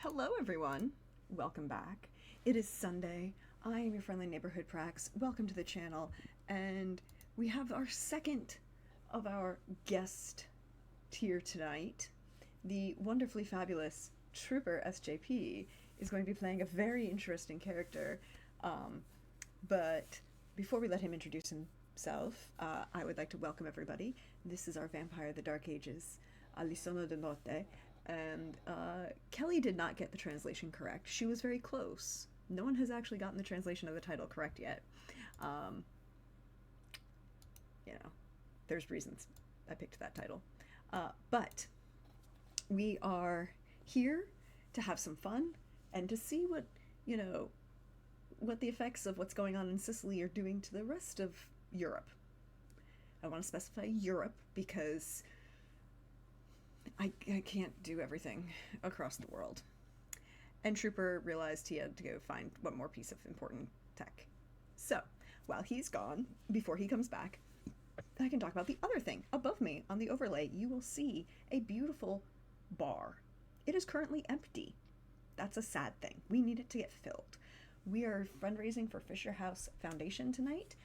Hello, everyone. Welcome back. It is Sunday. I am your friendly neighborhood Prax. Welcome to the channel. And we have our second of our guest tier tonight. The wonderfully fabulous Trooper SJP is going to be playing a very interesting character. But before we let him introduce himself, I would like to welcome everybody. This is our Vampire of the Dark Ages, Sonno de Notte. And Kelly did not get the translation correct. She was very close. No one has actually gotten the translation of the title correct yet. There's reasons I picked that title. But we are here to have some fun and to see what the effects of what's going on in Sicily are doing to the rest of Europe. I want to specify Europe because I can't do everything across the world. And Trooper realized he had to go find one more piece of important tech. So, while he's gone, before he comes back, I can talk about the other thing. Above me, on the overlay, you will see a beautiful bar. It is currently empty. That's a sad thing. We need it to get filled. We are fundraising for Fisher House Foundation tonight.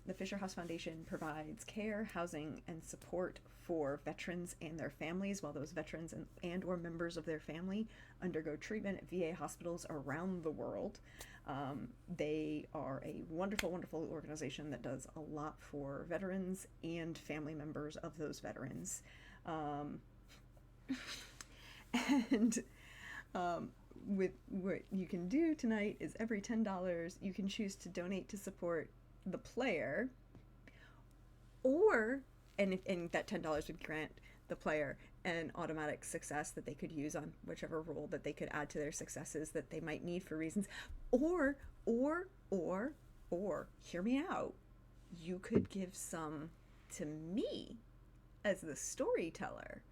The Fisher House Foundation provides care, housing, and support for veterans and their families while those veterans and or members of their family undergo treatment at VA hospitals around the world. They are a wonderful, wonderful organization that does a lot for veterans and family members of those veterans. With what you can do tonight is every $10 you can choose to donate to support the player, and that $10 would grant the player an automatic success that they could use on whichever role that they could add to their successes that they might need for reasons, or hear me out, you could give some to me as the storyteller,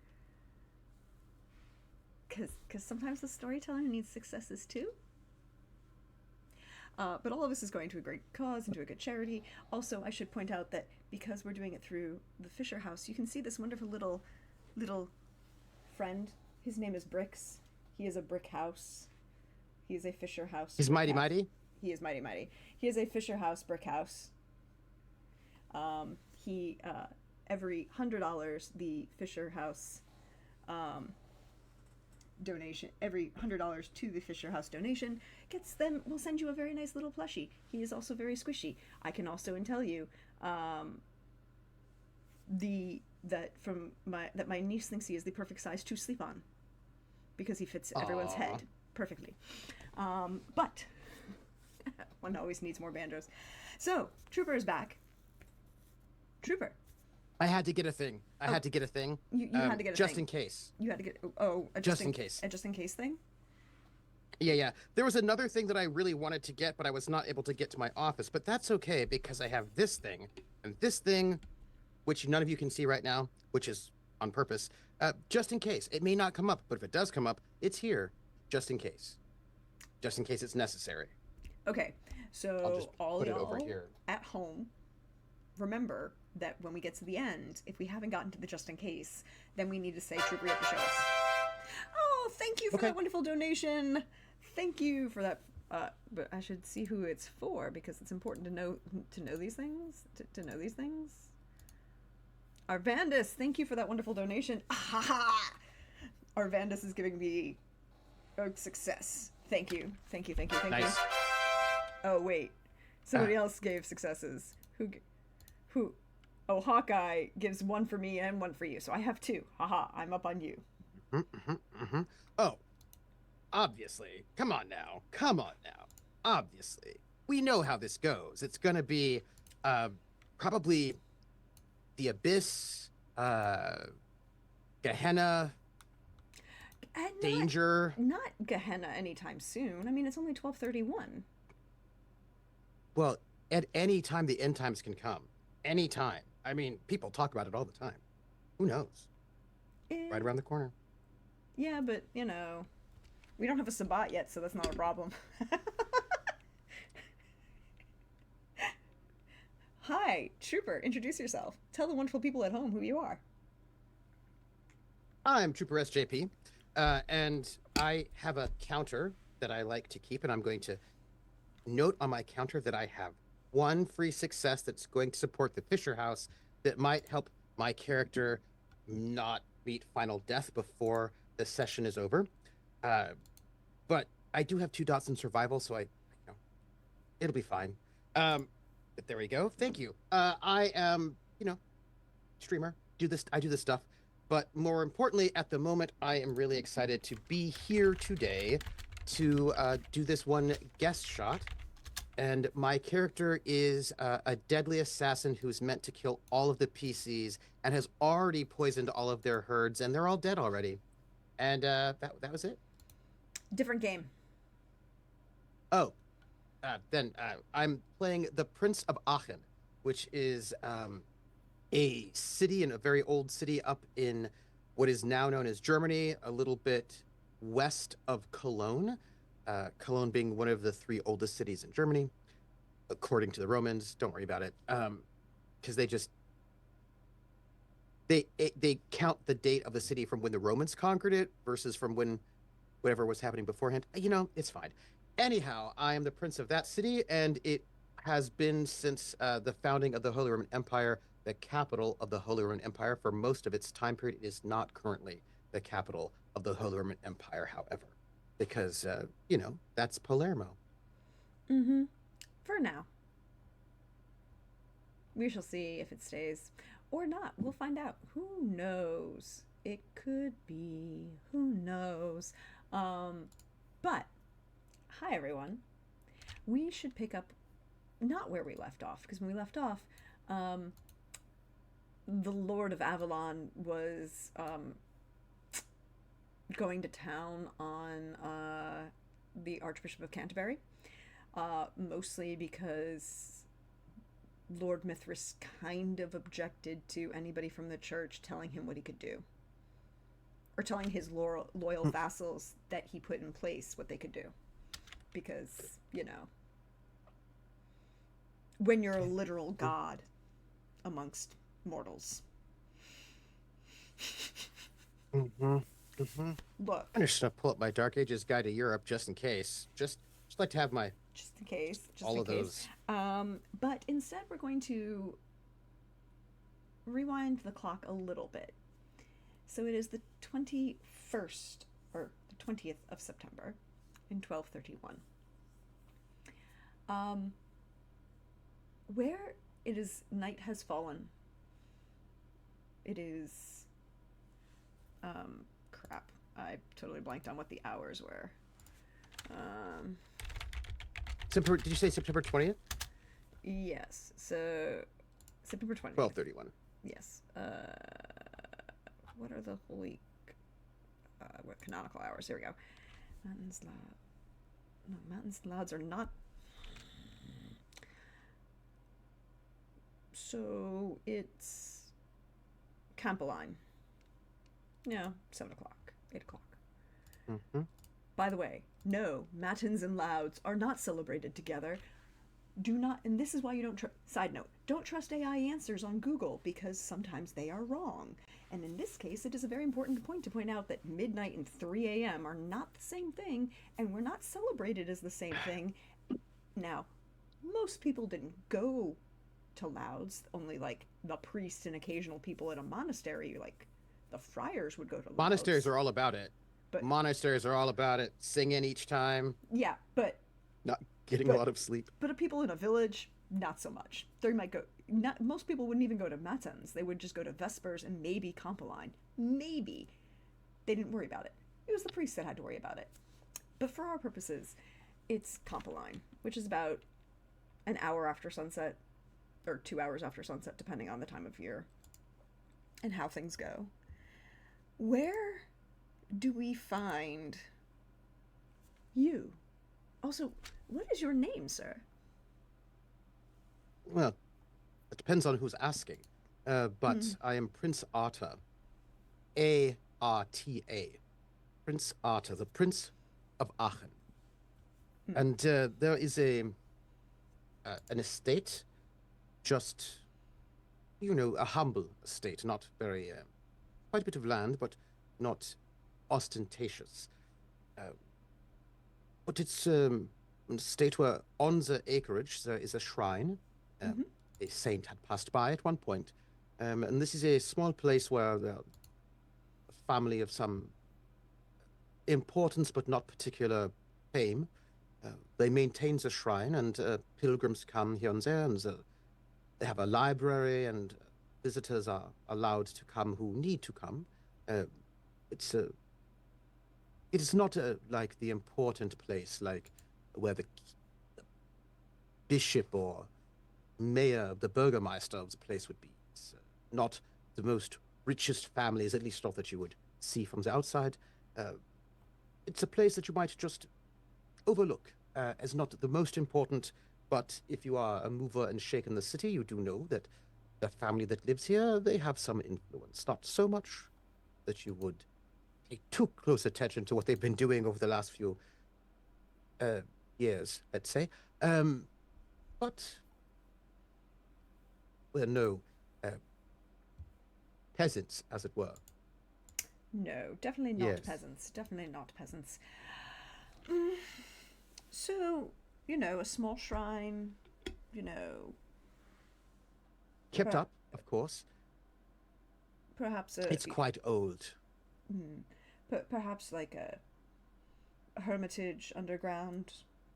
because sometimes the storyteller needs successes too. But all of this is going to a great cause and to a good charity. Also, I should point out that because we're doing it through the Fisher House, you can see this wonderful little friend. His name is Bricks. He is a brick house. He is a Fisher House. He's mighty. He is mighty. He is a Fisher House brick house. Every $100 the Fisher House donation, every $100 to the Fisher House donation will send you a very nice little plushie. He is also very squishy. I can also tell you that my niece thinks he is the perfect size to sleep on because he fits everyone's head perfectly. But one always needs more banjos. So Trooper is back. Trooper, I had to get a thing. You had to get a thing. Just in case. You had to get just in case. A just in case thing? Yeah. There was another thing that I really wanted to get, but I was not able to get to my office. But that's okay because I have this thing and this thing, which none of you can see right now, which is on purpose. Just in case. It may not come up, but if it does come up, it's here just in case. Just in case it's necessary. Okay. So all y'all over here at home, remember that when we get to the end, if we haven't gotten to the just in case, then we need to say Trooper, you have to show us. Oh, thank you for that wonderful donation. Thank you for that. But I should see who it's for because it's important to know these things. To know these things. Arvandus, thank you for that wonderful donation. Arvandus is giving me a success. Thank you. Nice. Oh wait, somebody else gave successes. Who? Oh, Hawkeye gives one for me and one for you, so I have two. Haha, I'm up on you. Oh, obviously. Come on now. Obviously. We know how this goes. It's gonna be probably the Abyss, Gehenna, Danger. Not Gehenna anytime soon. I mean, it's only 12:31. Well, at any time the end times can come. Any time. I mean, people talk about it all the time. Who knows? Right around the corner. Yeah, but, we don't have a Sabbat yet, so that's not a problem. Hi, Trooper, introduce yourself. Tell the wonderful people at home who you are. I'm Trooper SJP, and I have a counter that I like to keep, and I'm going to note on my counter that I have one free success that's going to support the Fisher House that might help my character not meet final death before the session is over. Uh, but I do have 2 dots in survival, so it'll be fine. But there we go. Thank you. I am, streamer. I do this stuff. But more importantly, at the moment, I am really excited to be here today to do this one guest shot. And my character is a deadly assassin who's meant to kill all of the PCs and has already poisoned all of their herds, and they're all dead already. And that was it. Different game. Oh, then I'm playing the Prince of Aachen, which is a city, in a very old city up in what is now known as Germany, a little bit west of Cologne. Cologne being one of the 3 oldest cities in Germany, according to the Romans. Don't worry about it, because they count the date of the city from when the Romans conquered it versus from when whatever was happening beforehand. It's fine. Anyhow, I am the prince of that city, and it has been since the founding of the Holy Roman Empire, the capital of the Holy Roman Empire. For most of its time period, it is not currently the capital of the Holy Roman Empire, however, because, that's Palermo. Mm-hmm. For now. We shall see if it stays or not. We'll find out. Who knows? It could be. Who knows? But, hi everyone. We should pick up not where we left off, because when we left off, the Lord of Avalon was going to town on the Archbishop of Canterbury, mostly because Lord Mithras kind of objected to anybody from the church telling him what he could do, or telling his loyal vassals that he put in place what they could do, because, when you're a literal god amongst mortals. Mm-hmm. Mm-hmm. Look, I'm just gonna pull up my Dark Ages Guide to Europe just in case. Just like to have my just in case, all of those. But instead, we're going to rewind the clock a little bit. So it is the 21st or the 20th of September in 1231. Where it is, night has fallen. It is, crap. I totally blanked on what the hours were. Did you say September 20th? Yes. So September 20th. 1231. Yes. What are the holy, what canonical hours? Here we go. Mountains loud. No, mountains louds are not. So it's Campoline. No, 7 o'clock, 8 o'clock. Mm-hmm. By the way, no, matins and louds are not celebrated together. Do not, and this is why you don't side note, don't trust AI answers on Google, because sometimes they are wrong. And in this case, it is a very important point to point out that midnight and 3 a.m. are not the same thing, and were not celebrated as the same thing. Now, most people didn't go to louds, only like the priest and occasional people at a monastery, like the friars, would go to louds. Monasteries are all about it. But monasteries are all about it, singing each time. Yeah, but not getting a lot of sleep. But people in a village, not so much. They might go. Not most people wouldn't even go to matins. They would just go to vespers and maybe Campoline. Maybe. They didn't worry about it. It was the priest that had to worry about it. But for our purposes, it's Campoline, which is about an hour after sunset, or 2 hours after sunset, depending on the time of year and how things go. Where do we find you? Also, what is your name, sir? Well, it depends on who's asking. But I am Prince Arta. A-R-T-A. Prince Arta, the Prince of Aachen. And there is an estate, just, a humble estate, not very, quite a bit of land, but not ostentatious. but it's a state where on the acreage there is a shrine. Mm-hmm. A saint had passed by at one point. And this is a small place where the family of some importance but not particular fame, they maintain the shrine, and pilgrims come here and there, and they have a library, and visitors are allowed to come who need to come. Uh, it's it is not like the important place, like where the bishop or mayor, the burgomaster of the place would be. It's not the most richest families, at least not that you would see from the outside. Uh, it's a place that you might just overlook as not the most important, but if you are a mover and shake in the city, you do know that the family that lives here, they have some influence. Not so much that you would pay too close attention to what they've been doing over the last few years, let's say. But, well, no, uh, peasants, as it were. No, definitely not Yes. peasants. Definitely not peasants. So, a small shrine, you know, Kept per- up, of course. perhaps It's quite old. perhaps like a hermitage underground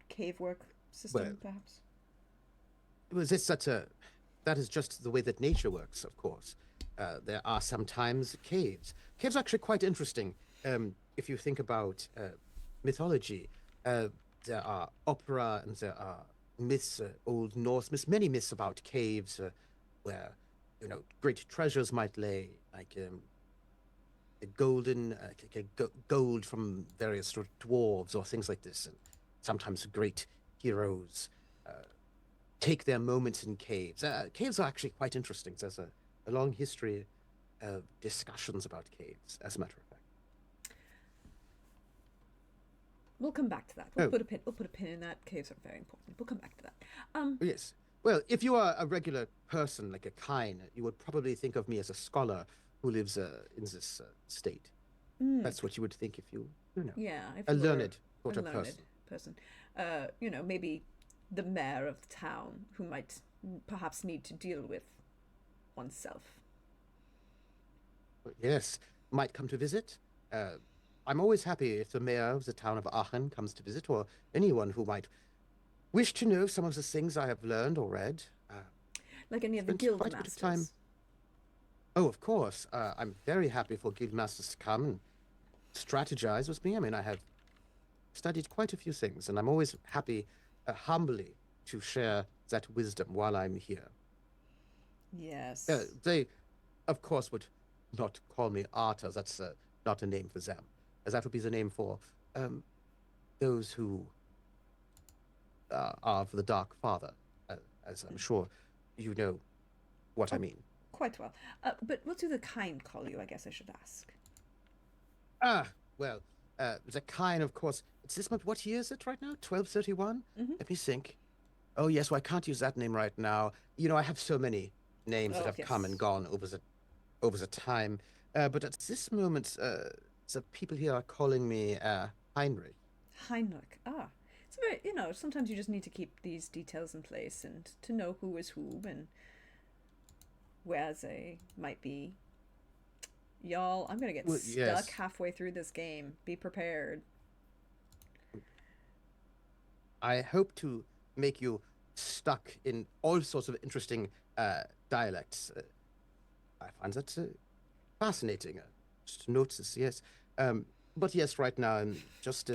cave work Well, system, perhaps. was this such a that is just the way that nature works, of course. There are sometimes caves. Caves are actually quite interesting. If you think about mythology, uh, there are opera and there are myths, Old Norse myths, many myths about caves where, great treasures might lay, like the golden gold from various sort of dwarves or things like this, and sometimes great heroes take their moments in caves. Caves are actually quite interesting. There's a long history of discussions about caves, as a matter of fact. We'll come back to that. We'll Oh, put a pin. We'll put a pin in that. Caves are very important. We'll come back to that. yes. Well, if you are a regular person, like a kine, you would probably think of me as a scholar who lives in this state. That's what you would think if Yeah, if a you were learned a sort of learned person. person, maybe the mayor of the town who might perhaps need to deal with oneself. Yes, might come to visit. Uh, I'm always happy if the mayor of the town of Aachen comes to visit, or anyone who might wish to know some of the things I have learned or read. Like any of the Spent guild quite a bit of time. masters. Oh, of course. I'm very happy for guildmasters to come and strategize with me. I mean, I have studied quite a few things, and I'm always happy, humbly, to share that wisdom while I'm here. Yes. They, of course, would not call me Arthur. That's not a name for them, as that would be the name for um, those who are of the Dark Father, uh, as I'm sure you know what I Oh, mean. quite well. But what do the kind call you? I guess I should ask. Ah, well, the kind, of course. It's this month. What year is it right now? 1231? Mm-hmm. Let me think. Oh, yes, well, I can't use that name right now. I have so many names that Oh have come and yes, gone over the time. But at this moment, the people here are calling me Heinrich. Heinrich. Ah, it's very. Sometimes you just need to keep these details in place and to know who is who and where they might be. Y'all, I'm gonna get Well, stuck yes, halfway through this game. Be prepared. I hope to make you stuck in all sorts of interesting dialects. I find that fascinating. Just notice, yes. But yes, right now I'm just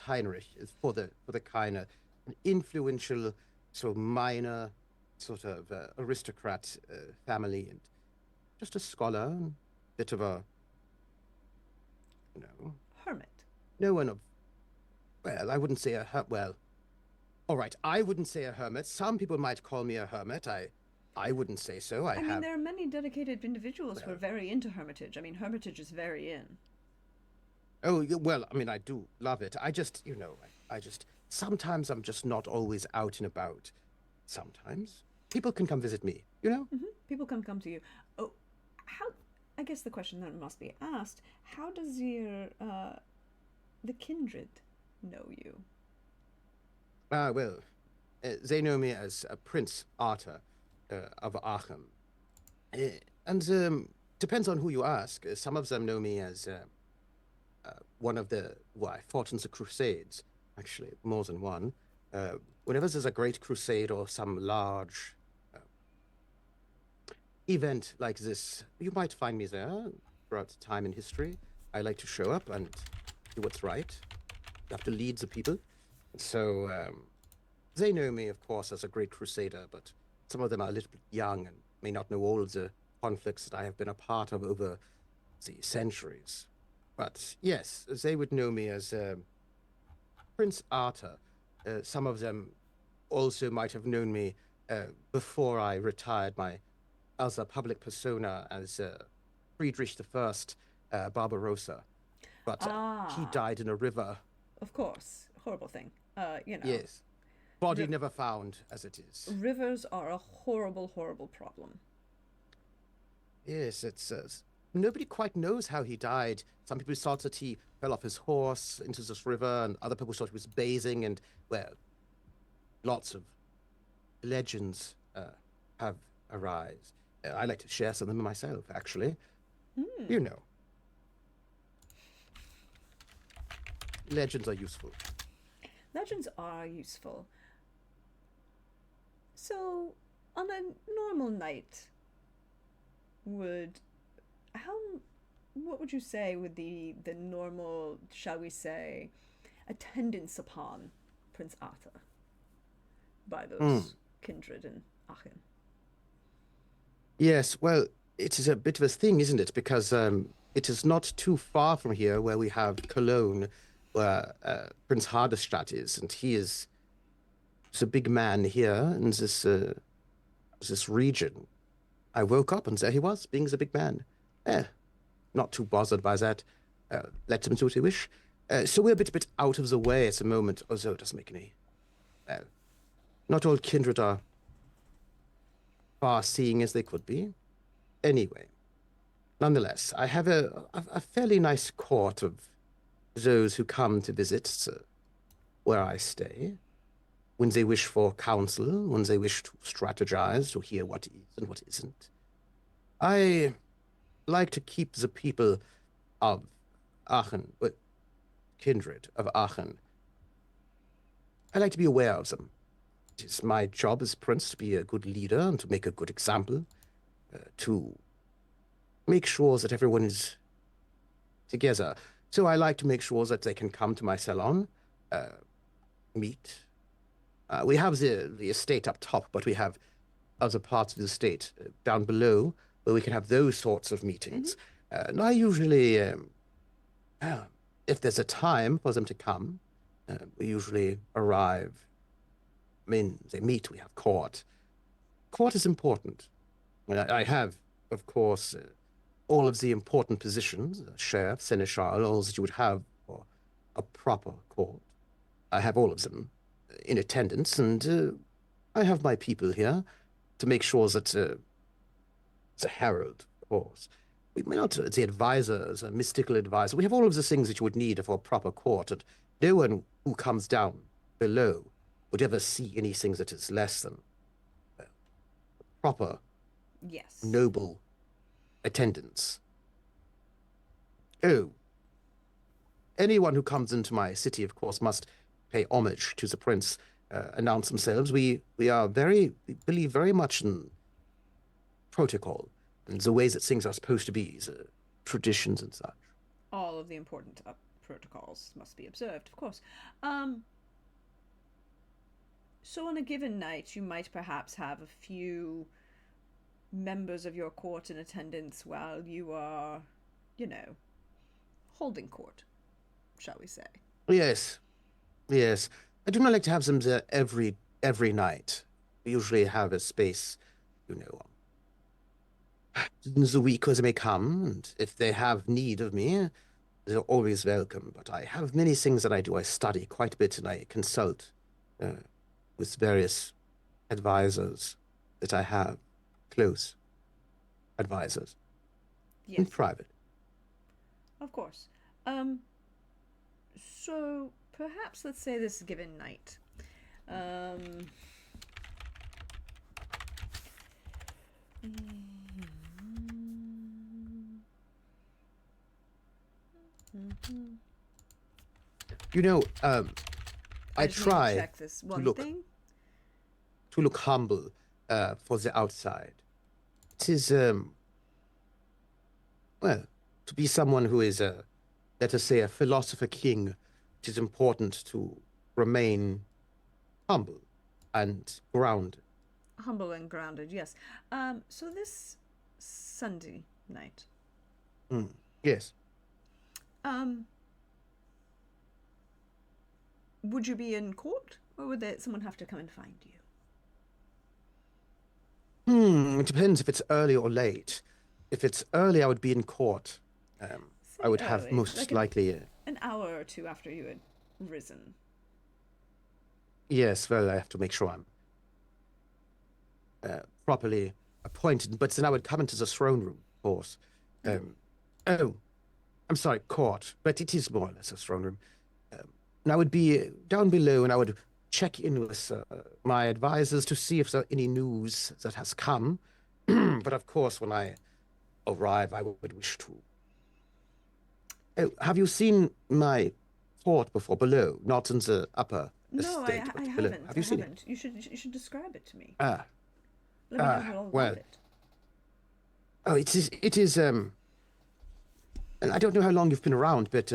Heinrich for the kind of an influential, sort of minor, sort of aristocrat family, and just a scholar, and bit of a, you know, Hermit. no one of, well, I wouldn't say well, all right, I wouldn't say a hermit. Some people might call me a hermit. I wouldn't say so. I I mean, have, there are many dedicated individuals who are well, very into hermitage. I mean, hermitage is very in. oh, well, I mean, I do love it. I just, I just, sometimes I'm just not always out and about. Sometimes people can come visit me. People come to you. Oh, how? I guess the question that must be asked: how does your the kindred know you? Ah, well, they know me as Prince Arthur of Aachen. And depends on who you ask. Some of them know me as one of the, well, I fought in the Crusades, actually, more than one. Uh, Whenever there's a great crusade or some large event like this, you might find me there throughout the time in history. I like to show up and do what's right. You have to lead the people. So they know me, of course, as a great crusader, but some of them are a little bit young and may not know all of the conflicts that I have been a part of over the centuries. But yes, they would know me as Prince Arthur. Some of them also might have known me before I retired my other public persona as Friedrich I Barbarossa. But he Ah, died in a river. of course. Horrible thing. You know, Yes. Body ri- never found, as it is. rivers are a horrible, horrible problem. Yes, it's nobody quite knows how he died. Some people thought that he fell off his horse into this river, and other people thought he was bathing. And well, lots of legends have arise. I like to share some of them myself, actually. Hmm. You know, legends are useful. Legends are useful. So, on a normal night, would how what would you say would the normal, shall we say, attendance upon Prince Arthur by Hmm. those kindred in Aachen? Yes, well, it is a bit of a thing, isn't it? Because it is not too far from here where we have Cologne, where Prince Hardestadt is, and he's a big man here in this region. I woke up and there he was, being the big man. Eh, not too bothered by that. Let him do what he wish. So we're a bit out of the way at the moment, although it doesn't make any. Well, not all kindred are far-seeing as they could be. Anyway, nonetheless, I have a fairly nice court of those who come to visit where I stay, when they wish for counsel, when they wish to strategize, to hear what is and what isn't. I like to keep the people of Aachen, kindred of Aachen. I like to be aware of them. It is my job as prince to be a good leader and to make a good example, to make sure that everyone is together. So I like to make sure that they can come to my salon, uh, meet. We have the estate up top, but we have other parts of the estate down below where we can have those sorts of Mm-hmm. meetings. And I usually, uh, if there's a time for them to come, we usually arrive. I mean, they meet, we have court. Court is important. I have, of course, all of the important positions, sheriff, seneschal, all that you would have for a proper court. I have all of them in attendance, and I have my people here to make sure that the herald, of course. We may not the advisors, a mystical advisor. We have all of the things that you would need for a proper court, and no one who comes down below would ever see anything that is less than proper, Yes. noble attendance. Oh, anyone who comes into my city, of course, must pay homage to the prince, announce themselves. We believe very much in protocol and the ways that things are supposed to be, the traditions and such. All of the important protocols must be observed, of course. Um, so, on a given night, you might perhaps have a few members of your court in attendance while you are, you know, holding court, shall we say. Yes, yes. I do not like to have them there every night. We usually have a space, you know, in the week as they may come, and if they have need of me, they're always welcome. But I have many things that I do. I study quite a bit, and I consult uh, with various advisors that I have, close advisors, in Yes, private. of course. Um, So perhaps let's say this given night. Um, You know, I I just need to try check this to one look thing. humble for the outside. It is well, to be someone who is let us say a philosopher king, it is important to remain humble and grounded. Humble and grounded, yes. So this Sunday night, Mm. Yes. um, would you be in court, or would someone have to come and find you? It depends if it's early or late. If it's early, I would be in court. I Say would have early, like most likely, an hour or two after you had risen. yes, well, I have to make sure I'm properly appointed, but then I would come into the throne room, of course. Um, oh, I'm sorry, court, but it is more or less a throne room. And I would be down below and I would check in with my advisors to see if there are any news that has come. But of course, when I arrive, I would wish to. Oh, have you seen my fort before below? Not in the upper No, estate, I but below. haven't. Have I you seen it? haven't. You should describe it to me. Ah, Let me know all about well. it. Oh, it is, and I don't know how long you've been around, but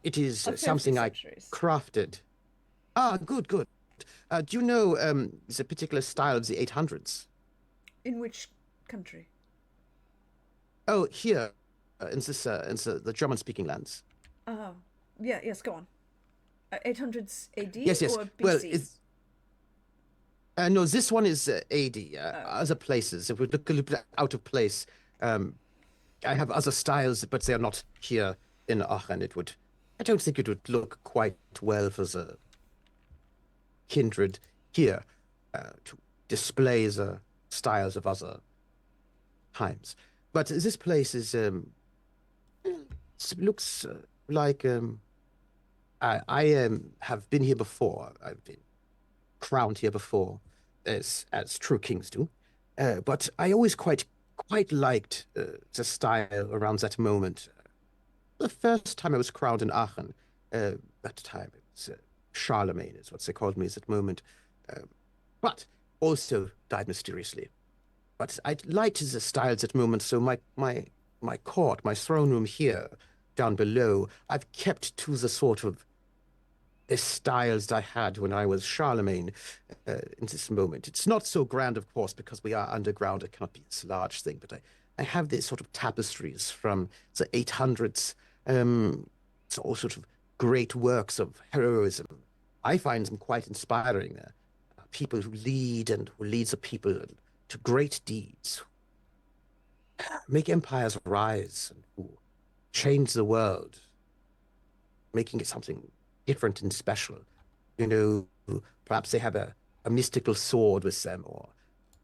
it is A fair few something I centuries. crafted. Ah, good, good. Do you know the particular style of the 800s? In which country? Oh, here, in the German-speaking lands. Oh, yeah, yes, go on. 800s AD Yes, yes. or Well, BC? no, this one is AD. Oh, Other places, if we look a little bit out of place, um, I have other styles, but they are not here in Aachen. I don't think it would look quite well for the kindred here to display the styles of other times. But this place looks like I have been here before. I've been crowned here before, as true kings do. But I always quite liked the style around that moment. The first time I was crowned in Aachen, that time it was Charlemagne, is what they called me at that moment. Um, but also died mysteriously. But I liked the styles at the moment, so my court, my throne room here, down below, I've kept to the sort of the styles I had when I was Charlemagne in this moment. It's not so grand, of course, because we are underground. It cannot be this large thing, but I have these sort of tapestries from the 800s. It's all sort of great works of heroism. I find them quite inspiring. People who lead and who leads the people to great deeds, make empires rise and who change the world, making it something different and special. You know, perhaps they have a mystical sword with them or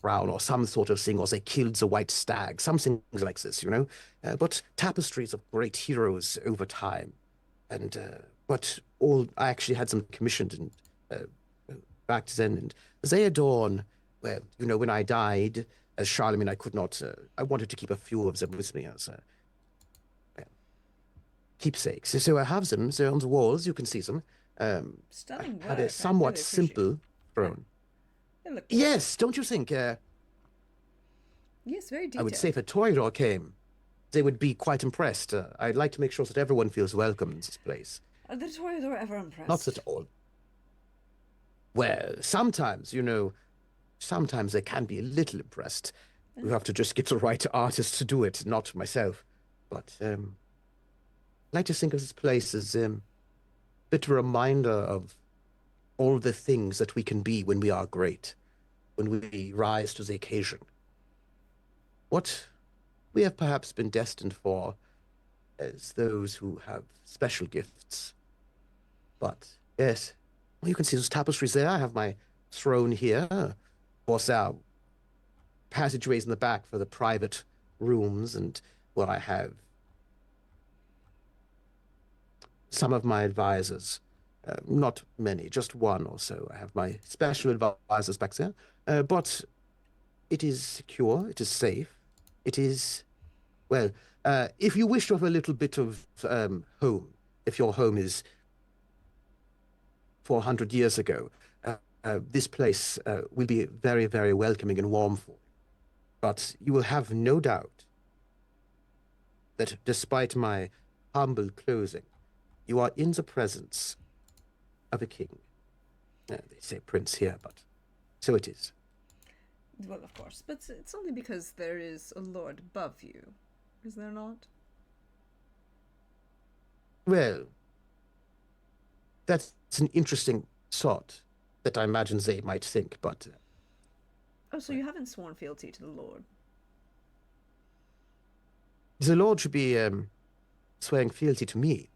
crown or some sort of thing, or they killed the white stag, some things like this, you know. But tapestries of great heroes over time. And, but all, I actually had them commissioned and back then, and they adorn, well, you know, when I died, as Charlemagne, I could not, I wanted to keep a few of them with me as keepsakes. So I have them. They're on the walls. You can see them. I stunning had a work. I somewhat really appreciate it. simple Yeah, throne. they look Yes, gorgeous. don't you think? Yes, very I would say detailed. if a Toreador came, they would be quite impressed. I'd like to make sure that everyone feels welcome in this place. The Tories are ever Not that impressed. all. Well, sometimes, you know, sometimes they can be a little impressed. You have to just get the right artist to do it, not myself. But I like to think of this place as a bit of a reminder of all the things that we can be when we are great, when we rise to the occasion. What we have perhaps been destined for as those who have special gifts. But yes, well, you can see those tapestries there. I have my throne here. Of course, there are passageways in the back for the private rooms, and well, I have some of my advisors. Not many, just one or so. I have my special advisors back there. But it is secure, it is safe, it is, well, if you wish to have a little bit of home, if your home is 400 years ago, this place will be very, very welcoming and warm for you. But you will have no doubt that despite my humble closing, you are in the presence of a king. They say prince here, but so it is. Well, of course, but it's only because there is a lord above you, is there not? Well, that's an interesting thought that I imagine they might think, but Oh, so you haven't sworn fealty to the lord? the Lord should be swearing fealty to me.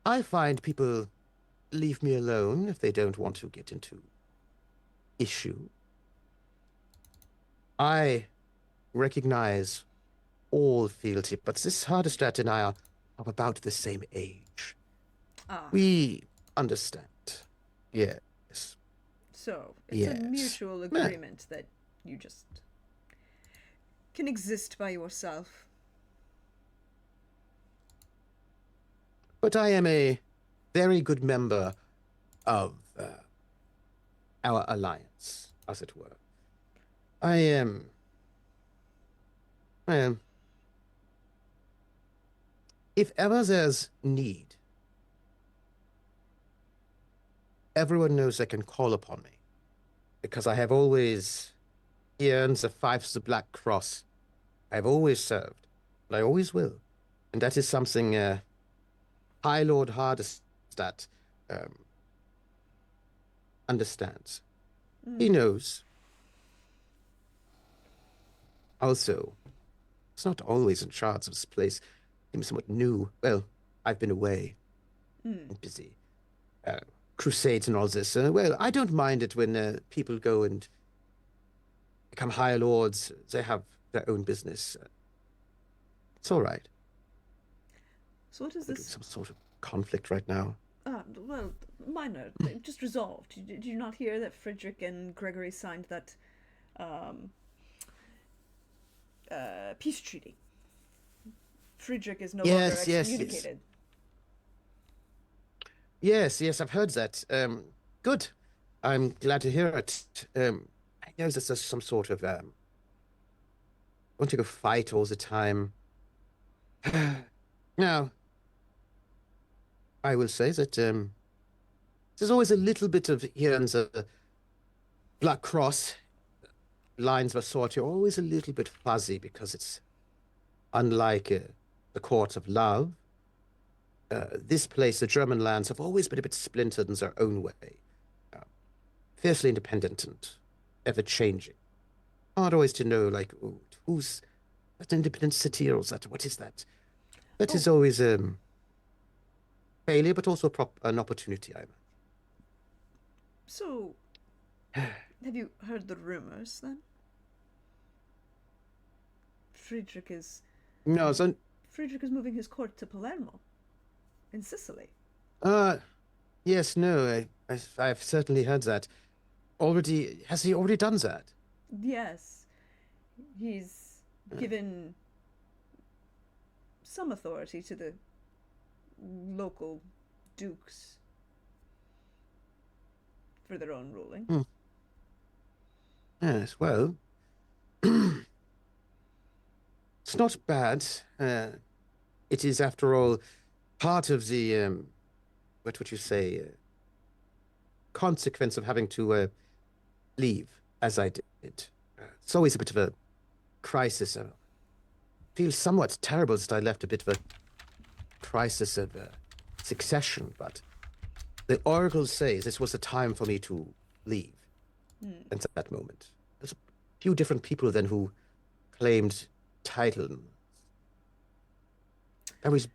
I find people leave me alone if they don't want to get into issue. I recognize all fealty, but this Hardestrat and I are of about the same age. Ah, We understand. Yes. so it's a Yes. mutual agreement that you just can exist by yourself. But I am a very good member of our alliance, as it were. I am. I am. If ever there's need, everyone knows they can call upon me, because I have always earned the five of the Black Cross. I have always served, and I always will. And that is something High Lord Hardestat understands. He knows. Also, it's not always in charge of this place. I'm somewhat new. Well, I've been away and busy. Crusades and all this. Well, I don't mind it when people go and become higher lords. They have their own business. It's all right. So what is We're in this? some sort of conflict right now. Well, minor, just resolved. Did you not hear that Frederick and Gregory signed that peace treaty? Friedrich is no longer Yes, yes, yes. excommunicated. Yes, I've heard that. Good. I'm glad to hear it. I know that there's some sort of want to go fight all the time. Now, I will say that there's always a little bit of here and the Black Cross lines of authority are always a little bit fuzzy because it's unlike the court of love. This place, the German lands, have always been a bit splintered in their own way. Fiercely independent and ever-changing. Hard always to know, like, ooh, who's that independent city or is that, what is that? That is always failure, but also an opportunity, I imagine. So, have you heard the rumors then? Friedrich is No, so, Friedrich is moving his court to Palermo, in Sicily. yes, no, I've certainly heard that. Already, has he already done that? Yes, he's given some authority to the local dukes for their own ruling. Yes, well, it's not bad. It is, after all, part of the, what would you say, consequence of having to leave, as I did. It's always a bit of a crisis. I feel somewhat terrible that I left a bit of a crisis of succession, but the oracle says this was the time for me to leave. And at that moment, there's a few different people then who claimed title. I was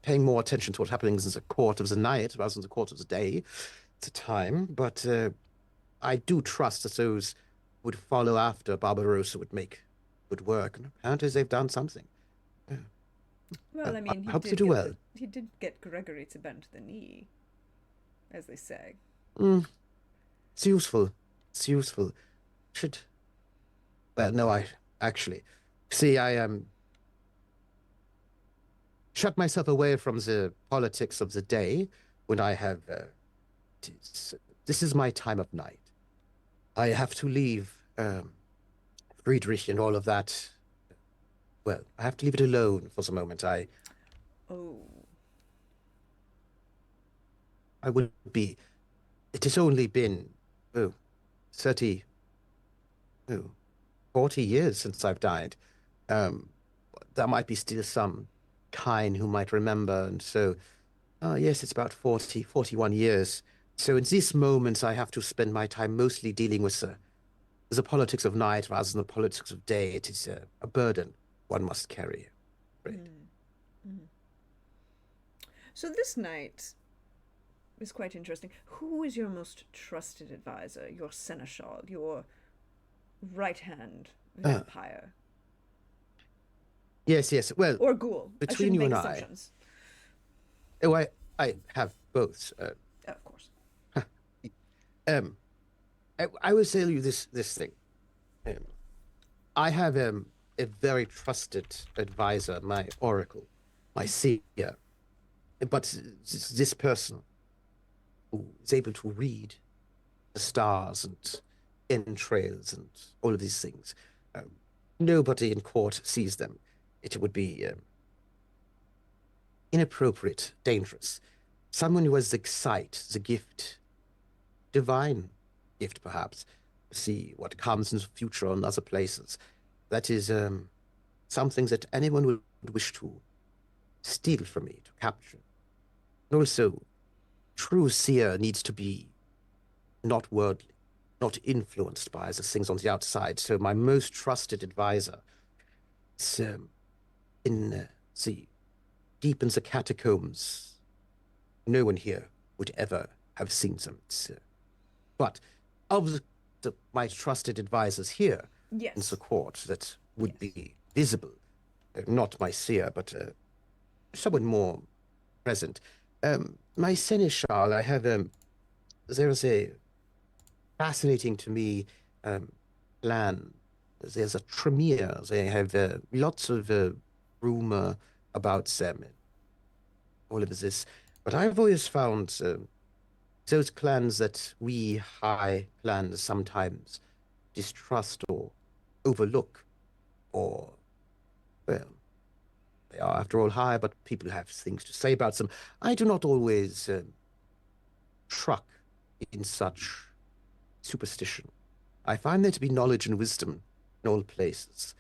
paying more attention to what happens in the court of the night rather than the court of the day at the time, but I do trust that those would follow after Barbarossa would make good work, and apparently they've done something. Well, I mean, I hope you do well. he did get Gregory to bend the knee, as they say. Mm, it's useful. It's useful. Should well, no, I actually see. I shut myself away from the politics of the day when I have. Tis- this is my time of night. I have to leave Friedrich and all of that. Well, I have to leave it alone for the moment. Oh, I will be. It has only been oh, 30, oh, 40 years since I've died. Um, there might be still some kind who might remember, and so yes, it's about 40, 41 years. So in these moments, I have to spend my time mostly dealing with the politics of night rather than the politics of day. It is a burden one must carry. Right. mm, mm. So this night is quite interesting. Who is your most trusted advisor? Your seneschal, your right hand Uh, vampire, yes, yes. Well, or ghoul? I between shouldn't you make and I, assumptions. oh, I have both. Of course. Um, I will tell you this thing. Um, I have a very trusted advisor, my oracle, my seer. But this person who is able to read the stars and entrails and all of these things, um, nobody in court sees them. It would be inappropriate, dangerous. Someone who has the sight, the gift, divine gift perhaps, to see what comes in the future on other places. That is something that anyone would wish to steal from me, to capture. And also, true seer needs to be not worldly, not influenced by the things on the outside. So my most trusted advisor is in the deep in the catacombs. No one here would ever have seen them. But of my trusted advisors here in the Yes. court that would Yes. be visible, not my seer, but someone more present. My seneschal, I have there's a fascinating to me um, plan. There's a Tremere. They have lots of rumor about them, all of this. But I've always found those clans that we high clans sometimes distrust or overlook, or, well, they are, after all, high, but people have things to say about them. I do not always truck in such superstition. I find there to be knowledge and wisdom in all places.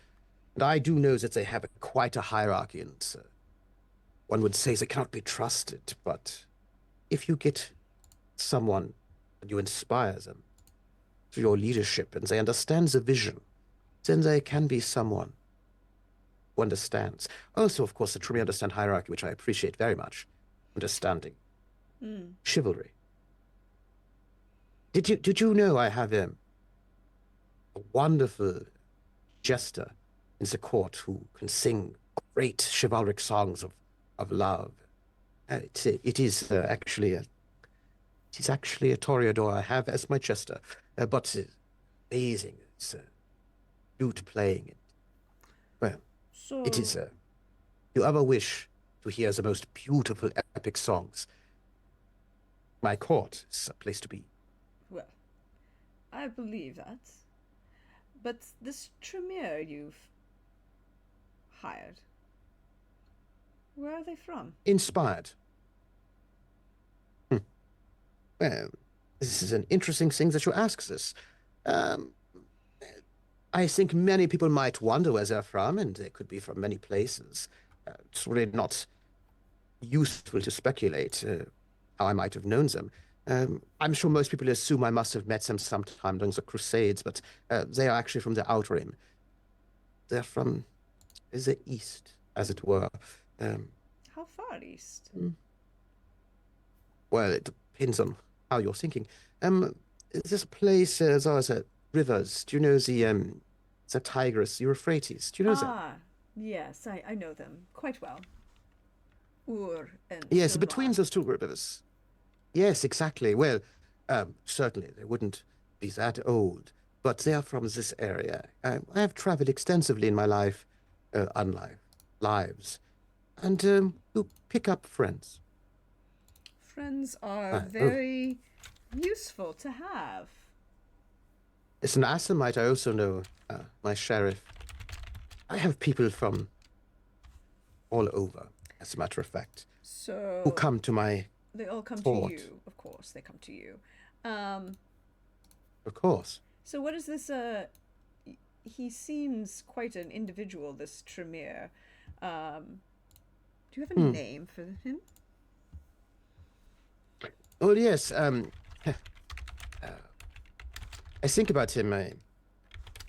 And I do know that they have quite a hierarchy, and one would say they cannot be trusted. But if you get someone and you inspire them through your leadership and they understand the vision, then they can be someone who understands. Also, of course, the truly understand hierarchy, which I appreciate very much. Understanding. Mm. Chivalry. Did you know I have a wonderful jester in the court who can sing great chivalric songs of love? It is actually a toreador I have as my jester, but amazing. It's flute playing. Well, it is. So, You ever wish to hear the most beautiful epic songs? My court is a place to be. well, I believe that. But this Tremere you've hired, where are they from? Inspired. Hmm. Well, this is an interesting thing that you ask this. Um, I think many people might wonder where they're from, and they could be from many places. It's really not useful to speculate how I might have known them. I'm sure most people assume I must have met them sometime during the Crusades, but they are actually from the Outer Rim. They're from the East, as it were. Um, How far east? hmm, well, it depends on how you're thinking. Um, this place, there's rivers. Do you know the Tigris, the Euphrates? Do you know them? Ah, yes, I know them quite well. Ur and Yes, between Silvan. those two rivers. Yes, exactly. Well, certainly they wouldn't be that old, but they are from this area. I have traveled extensively in my life, unlife lives, and you pick up friends. Friends are Oh, very useful to have. as an Assamite, I also know my sheriff. I have people from all over, as a matter of fact, who So come to my they all come to fort, you, of course. They come to you. Um, of course. so what is this? He seems quite an individual. This Tremere. Do you have a Hmm. name for him? Oh, yes. I think about him.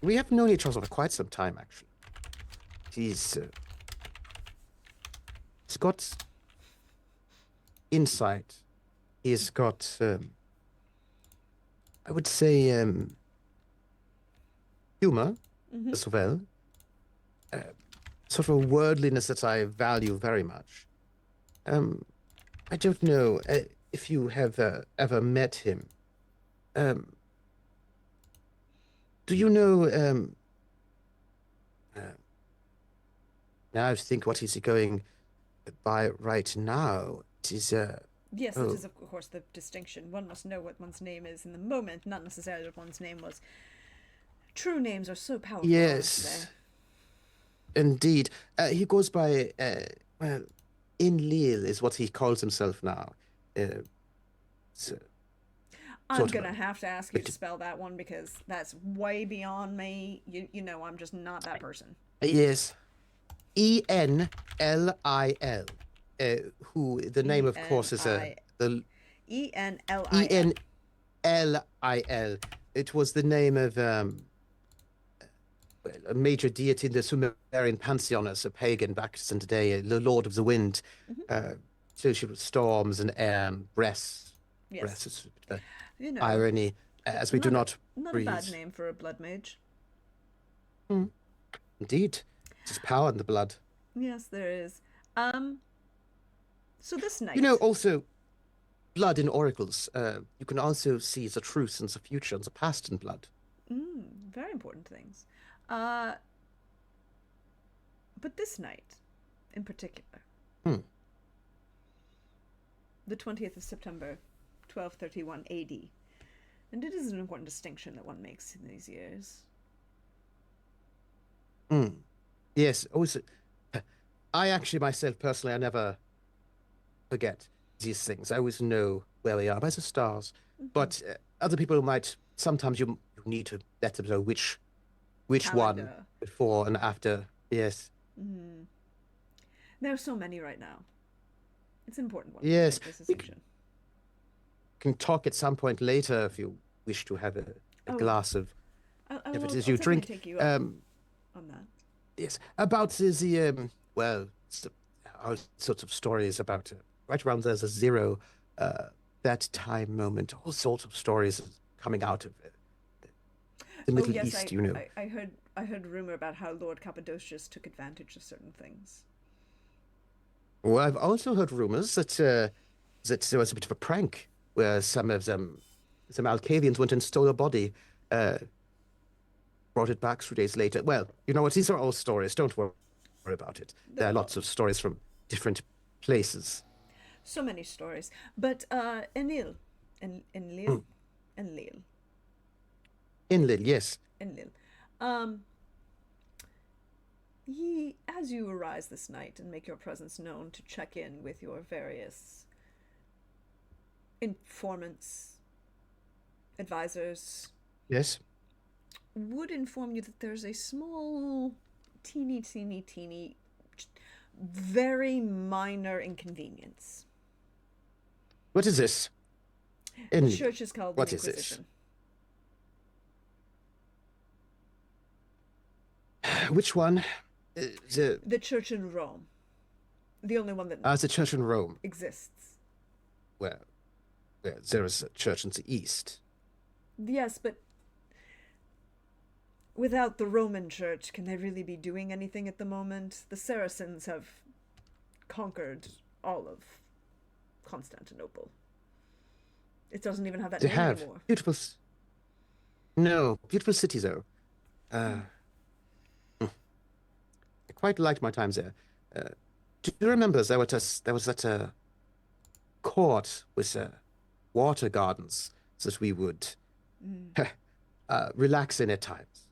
We have known each other for quite some time, actually. He's he's got insight. He's got, I would say, humor Mm-hmm. as well. Uh, Sort of a worldliness that I value very much. Um, I don't know if you have ever met him. Um, do you know? Uh, Now I think what he's going by right now. It is Yes, that oh is of course the distinction. One must know what one's name is in the moment, not necessarily what one's name was. True names are so powerful, aren't they? yes, indeed. He goes by well, Inlil is what he calls himself now. It's I'm sort of a gonna have to ask you to bit. spell that one because that's way beyond me. You know, I'm just not that person. Yes, Enlil. Who the name, E of N course, is I the E N L I L. Enlil. It was the name of well, a major deity in the Sumerian pantheon as a pagan back in the day, the Lord of the Wind, Mm-hmm. uh, associated with storms and air and breath. Yes, Breath is a bit of you know, irony, as we do not a not not a breathe. bad name for a blood mage. Hmm. Indeed, there's power in the blood. Yes, there is. Um, so this You know, night, also, blood in oracles. You can also see the truth and the future and the past in blood. very important things. Uh, but this night, in particular, Hmm. the 20th of September, 1231 AD, and it is an important distinction that one makes in these years. Hmm. Yes, also, I actually myself personally, I never forget these things. I always know where we are by the stars. Mm-hmm. But other people might sometimes you need to let them know which one Calendar. before and after. Yes, Mm. There are so many right now. It's important one to yes. make this We distinction. can talk at some point later if you wish to have a Oh, glass of if it is I'll you definitely drink. take you up Um, on that. yes, about well, all sorts of stories about right around there's a zero, uh, that time moment. All sorts of stories coming out of the Oh Middle yes, East. You know. I heard rumor about how Lord Cappadocius took advantage of certain things. Well, I've also heard rumors that there was a bit of a prank where some Alcavians went and stole a body, uh, brought it back 3 days later. Well, you know what? These are all stories. Don't worry about it. There The, are well, lots of stories from different places. so many stories. But Enlil, Enlil, Mm. Enlil, Inland, yes. Enlil. Um, he, as you arise this night and make your presence known to check in with your various informants, advisors, Yes. would inform you that there's a small, teeny, very minor inconvenience. What is this? The Inland. church is called the What is this? Inquisition. Which one? The The church in Rome. The only one that the church in Rome, exists. where there is a church in the east. Yes, but without the Roman church, can they really be doing anything at the moment? The Saracens have conquered all of Constantinople. It doesn't even have that They name have anymore. beautiful. No, beautiful city though. Uh, I quite liked my times there. Uh, do you remember there was that court with water gardens that we would Mm. relax in at times?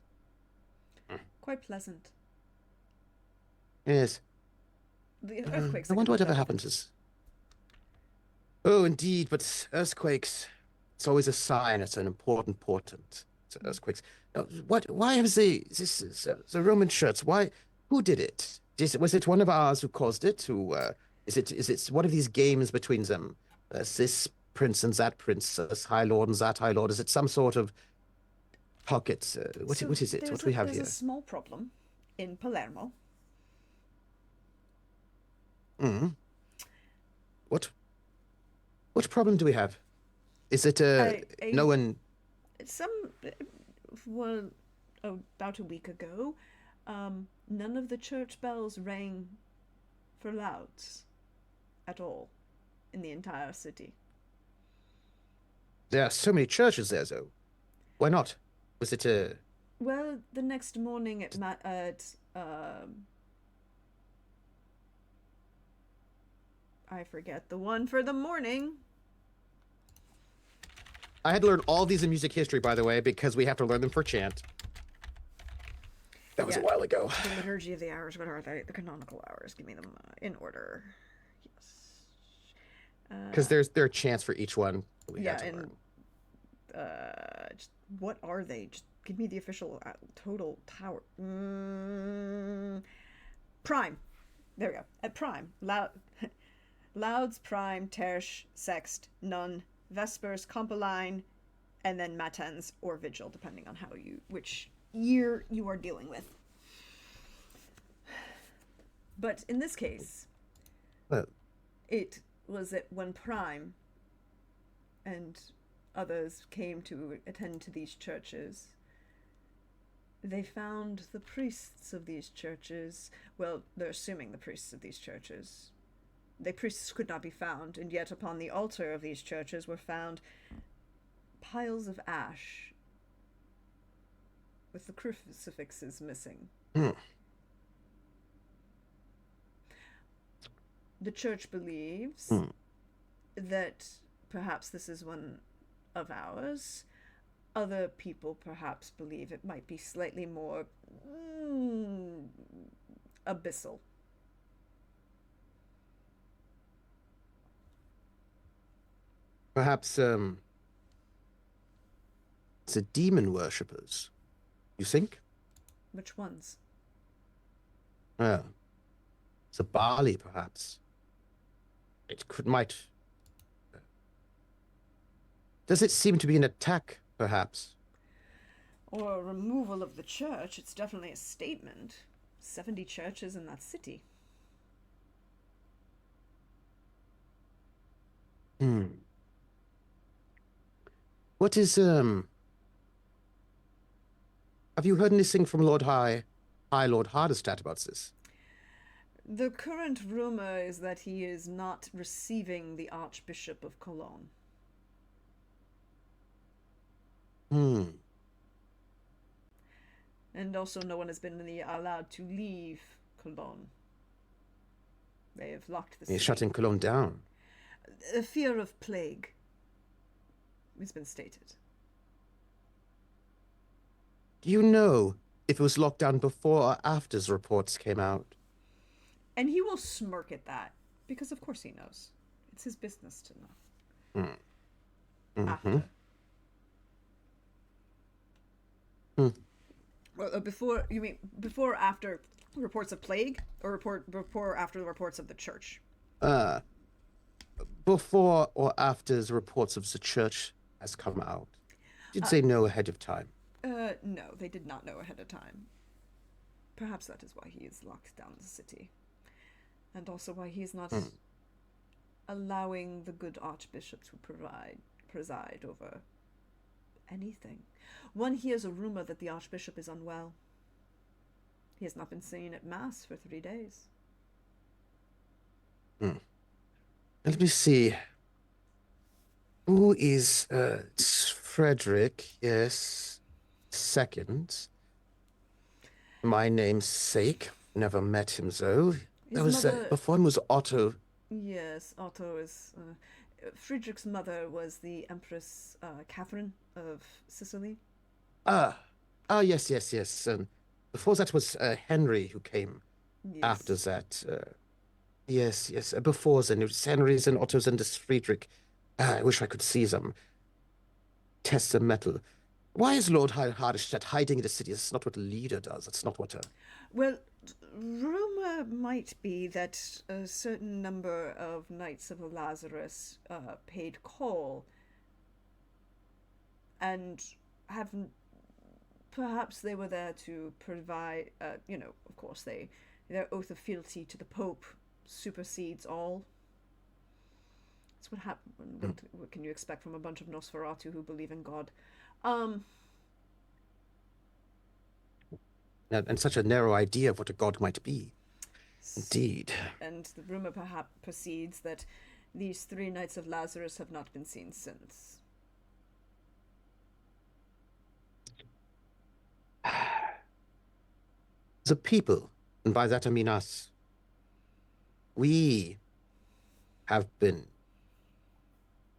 Mm. Quite pleasant. Yes. The earthquakes I are going wonder to be whatever better. happened to. Oh, indeed, but earthquakes. It's always a sign. It's an important portent to earthquakes. Now, what? Why has the Roman Church? Why? Who did it? Was it one of ours who caused it? Who? Is it one of these games between them? This prince and that princess, High Lord and that High Lord. Is it some sort of pocket? So What is it? What do we have there's a here? small problem in Palermo. Mm. What? What problem do we have? Is it A no one? some well, about a week ago, none of the church bells rang for louds at all in the entire city. There are so many churches there, though. Why not? Was it a? Well, the next morning at I forget the one for the morning. I had to learn all these in music history, by the way, because we have to learn them for chant. That was a Yeah, while ago. the liturgy of the hours. What are they? The canonical hours. Give me them in order. Yes. Because there are chants for each one that we had Yeah, to and learn. just, what are they? Just give me the official total tower. Prime. There we go. At prime, lauds, prime, terce, sext, none, vespers, compaline, and then matins or vigil, depending on which year you are dealing with. But in this case, Well, it was at when prime and others came to attend to these churches, they found the priests of these churches. Well, they're assuming the priests of these churches. The priests could not be found, and yet upon the altar of these churches were found piles of ash with the crucifixes missing. hmm. The church believes Hmm. that perhaps this is one of ours. Other people perhaps believe it might be slightly more abyssal. Perhaps it's a demon worshippers. You think? Which ones? Yeah. It's a Bali, perhaps. It could might. Does it seem to be an attack, perhaps? Or a removal of the church? It's definitely a statement. 70 churches in that city. Hmm. What is Have you heard anything from High Lord Hardestat about this? The current rumor is that he is not receiving the Archbishop of Cologne. Hmm. And also no one has been allowed to leave Cologne. They have locked the He's city. shutting Cologne down. A fear of plague has been stated. Do you know if it was locked down before or after the reports came out? And he will smirk at that, because of course he knows. It's his business to know. Hmm. Mm-hmm. After. Hmm. Well, before, you mean before or after reports of plague? Or before or after the reports of the church? Before or after the reports of the church has come out? Did they know ahead of time? No, they did not know ahead of time. Perhaps that is why he is locked down the city. And also why he is not allowing the good archbishop to preside over anything. One hears a rumor that the archbishop is unwell. He has not been seen at mass for 3 days. Hmm. Let me see. Who is it's Frederick? Yes. Second. My namesake. Never met him though. That His was mother, before him was Otto. yes, Otto is. Friedrich's mother was the Empress Catherine of Sicily. Ah, yes, yes, yes. Before that was Henry who came after Yes. that. Yes, yes. Before then, it was Henry's and Otto's and this Friedrich. I wish I could see them. Test the metal. Why is Lord Hardestedt hiding in the city? That's not what a leader does. That's not what a... Well, rumor might be that a certain number of Knights of Lazarus paid call and haven't. Perhaps they were there to provide. Of course, their oath of fealty to the Pope supersedes all. That's what happened. What can you expect from a bunch of Nosferatu who believe in God? Um, And such a narrow idea of what a god might be. Indeed. and the rumor perhaps proceeds that these three Knights of Lazarus have not been seen since. The people, and by that I mean us, we have been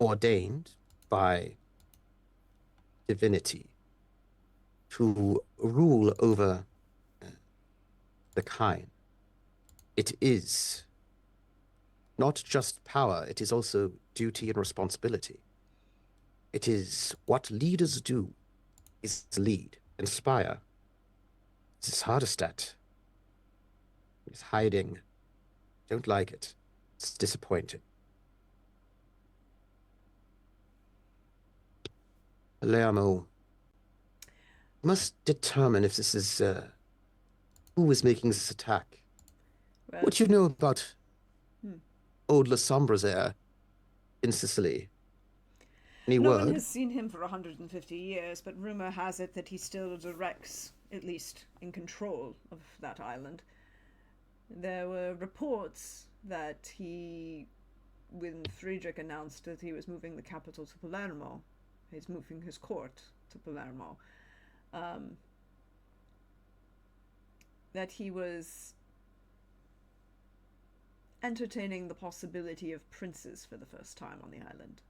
ordained by divinity to rule over the kind. It is not just power, it is also duty and responsibility. It is what leaders do is lead, inspire. It's Hardestedt. He's hiding. Don't like it. It's disappointing. Palermo must determine if this is who is making this attack. Well, What you know about hmm. old La Sombra's there in Sicily? Any No one word? has seen him for 150 years, but rumor has it that he still directs, at least in control of that island. There were reports that when Friedrich announced that he was moving the capital to Palermo, he's moving his court to Palermo, um, that he was entertaining the possibility of princes for the first time on the island.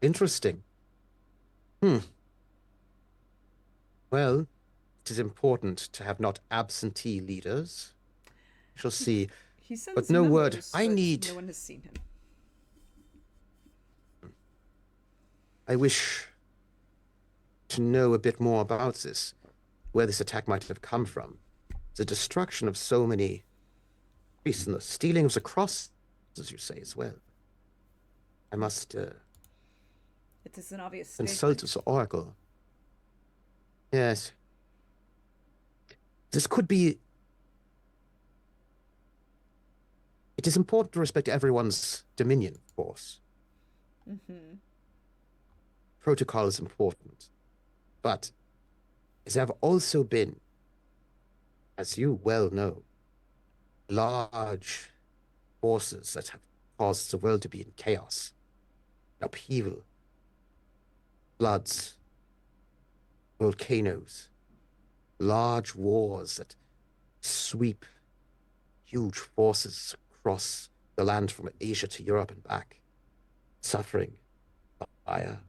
Interesting. Hmm. Well, it is important to have not absentee leaders. We shall see. He But sends no word. memos, I but need. no one has seen him. I wish to know a bit more about this, where this attack might have come from. The destruction of so many priests and the stealing of the cross, as you say, as well. I must It is an obvious consult statement. the oracle. Yes. This could be... It is important to respect everyone's dominion, of course. Mm-hmm. Protocol is important. But there have also been, as you well know, large forces that have caused the world to be in chaos, upheaval, floods, volcanoes, large wars that sweep huge forces across the land from Asia to Europe and back, suffering, fire.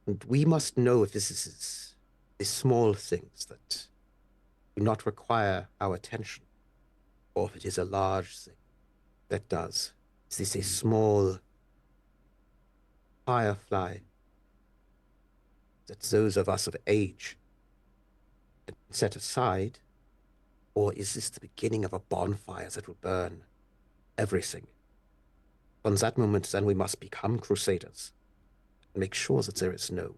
And we must know if this is the small things that do not require our attention, or if it is a large thing that does. Is this a small firefly that those of us of age can set aside, or is this the beginning of a bonfire that will burn everything? From that moment, then we must become crusaders and make sure that there is no.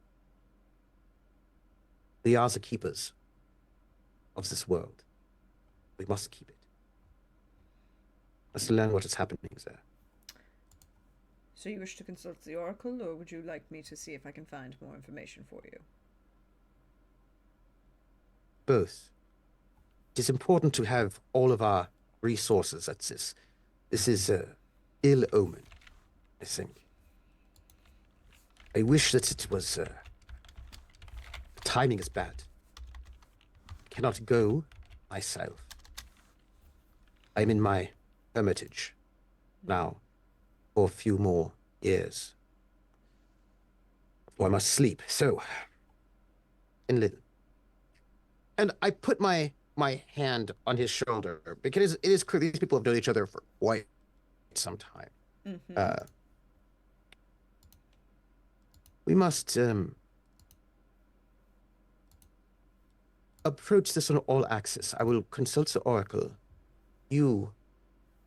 We are the keepers of this world. We must keep it. Must learn what is happening there. So you wish to consult the oracle, or would you like me to see if I can find more information for you? Both. It is important to have all of our resources. That's this. This is ill omen, I think. I wish that it was. The timing is bad. I cannot go myself. I'm in my hermitage now for a few more years. Or I must sleep. So, in little. And I put my hand on his shoulder because it is clear these people have known each other for quite some time. Mm-hmm. We must approach this on all axes. I will consult the oracle. You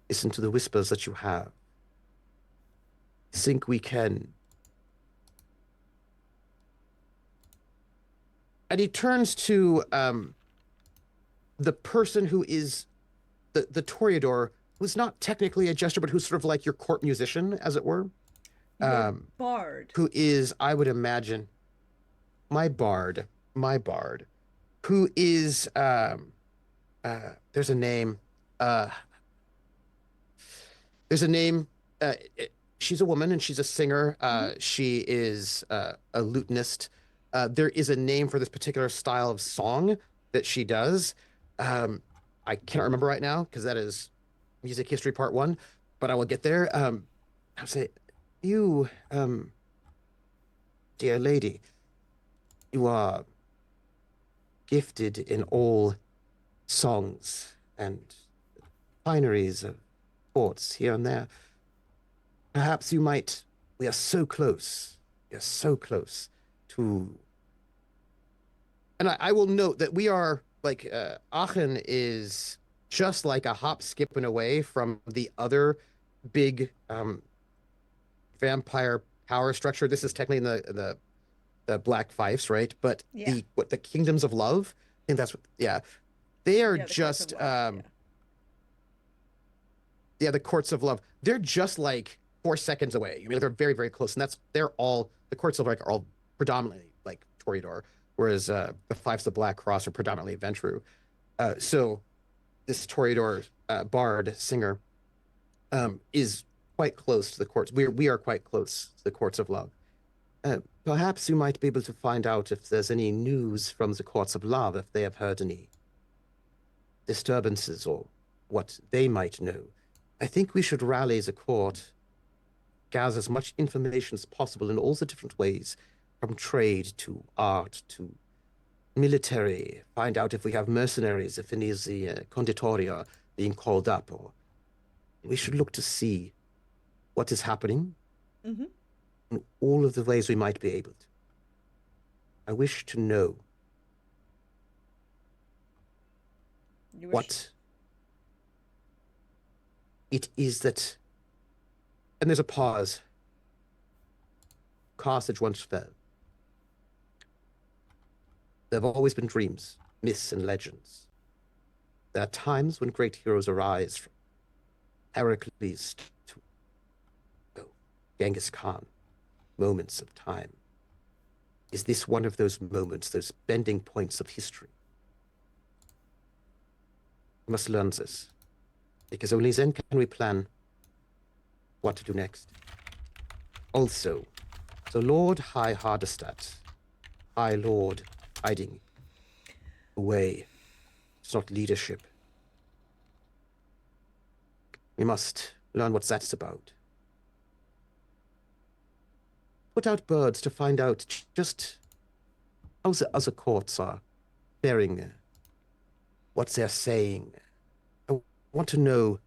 listen to the whispers that you have. Think we can. And he turns to the person who is the Toreador, who's not technically a jester, but who's sort of like your court musician, as it were. Your bard. Who is, I would imagine, my bard, who is, there's a name, she's a woman and she's a singer. She is a lutenist. There is a name for this particular style of song that she does. I can't remember right now because that is music history part 1, but I will get there. I'll say, you, dear lady, you are gifted in all songs and fineries of sports here and there. Perhaps you might, we are so close to, and I will note that we are, like, Aachen is just like a hop, skipping away from the other big vampire power structure. This is technically in the Black Fiefs, right? But the Kingdoms of Love, I think that's what, they are just the Courts of Love. They're just like 4 seconds away. I mean, they're very, very close, and they're all, the Courts of Love are all predominantly like Toreador, whereas the Fiefs of Black Cross are predominantly Ventrue. So this Toreador bard singer is quite close to the courts. We are quite close to the Courts of Love. Perhaps you might be able to find out if there's any news from the Courts of Love, if they have heard any disturbances or what they might know. I think we should rally the court, gather as much information as possible in all the different ways, from trade to art to military, find out if we have mercenaries, if any of the conditori are being called up, or we should look to see what is happening in all of the ways we might be able to. I wish to know what it is that, and there's a pause. Carthage once fell. There have always been dreams, myths, and legends. There are times when great heroes arise, from Heracles to Genghis Khan, moments of time. Is this one of those moments, those bending points of history? We must learn this, because only then can we plan what to do next. Also, the Lord High Hardestadt, High Lord hiding away. It's not leadership. We must learn what that's about. Put out birds to find out just how the other courts are faring, what they're saying. I want to know,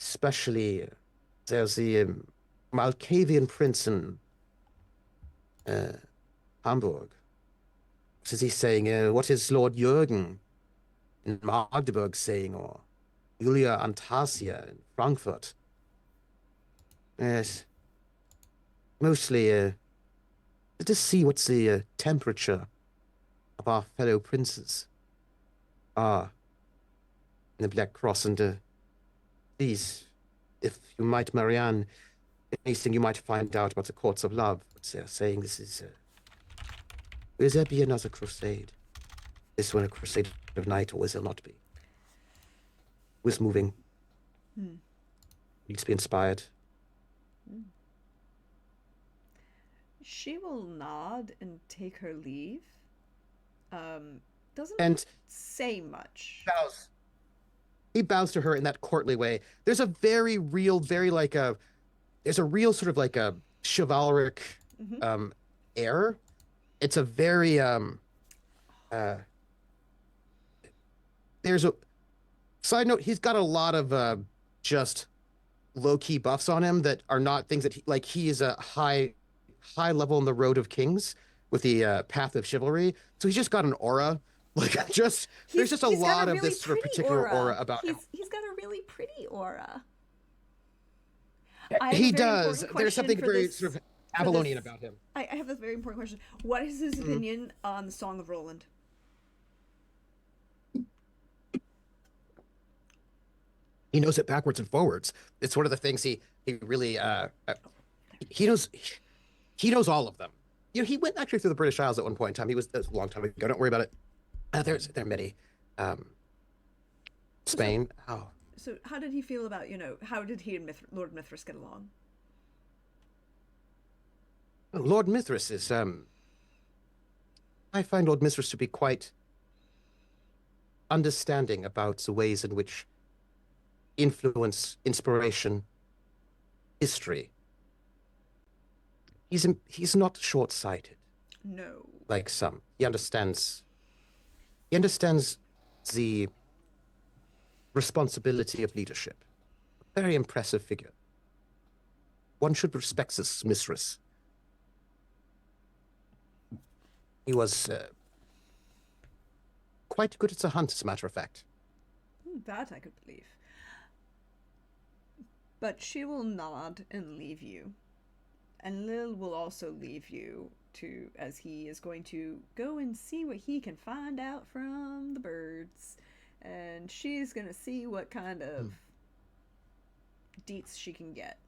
especially, there's the Malkavian prince in Hamburg. What is he saying? What is Lord Jürgen in Magdeburg saying, or Julia Antasia in Frankfurt? Yes. Mostly, let us see what's the temperature of our fellow princes are in the Black Cross, and please, if you might, Marianne, anything you might find out about the Courts of Love, what they're saying, this is, will there be another crusade? This one a crusade of night, or will there not be? was moving. Hmm. Needs to be inspired. Hmm. She will nod and take her leave. Doesn't And say much. bows. He bows to her in that courtly way. There's a very real, very like a there's a real sort of like a chivalric Mm-hmm. um air. It's a very uh there's a side note, he's got a lot of just low-key buffs on him that are not things that he is a high level in the road of kings with the path of chivalry. So he's just got an aura. Like just there's just a He's got a lot of really this sort of pretty particular aura aura. about him. He's got a really pretty aura. I have a He very does. important There's question something for very this. sort of For this, Avalonian about him. I have a very important question. What is his Mhm. opinion on the Song of Roland? He knows it backwards and forwards. It's one of the things he really he knows he knows all of them. You know, he went actually through the British Isles at one point in time. That was a long time ago. Don't worry about it. There are many. Um, So, Spain. Oh, so how did he feel about how did he and Lord Mithras get along? Lord Mithras is I find Lord Mithras to be quite understanding about the ways in which influence, inspiration, history. He's not short-sighted No. like some. He understands the responsibility of leadership. Very impressive figure. One should respect this Mithras. He was quite good at the hunt, as a matter of fact. That I could believe. But she will nod and leave you. And Lil will also leave you as he is going to go and see what he can find out from the birds. And she's going to see what kind of deets she can get.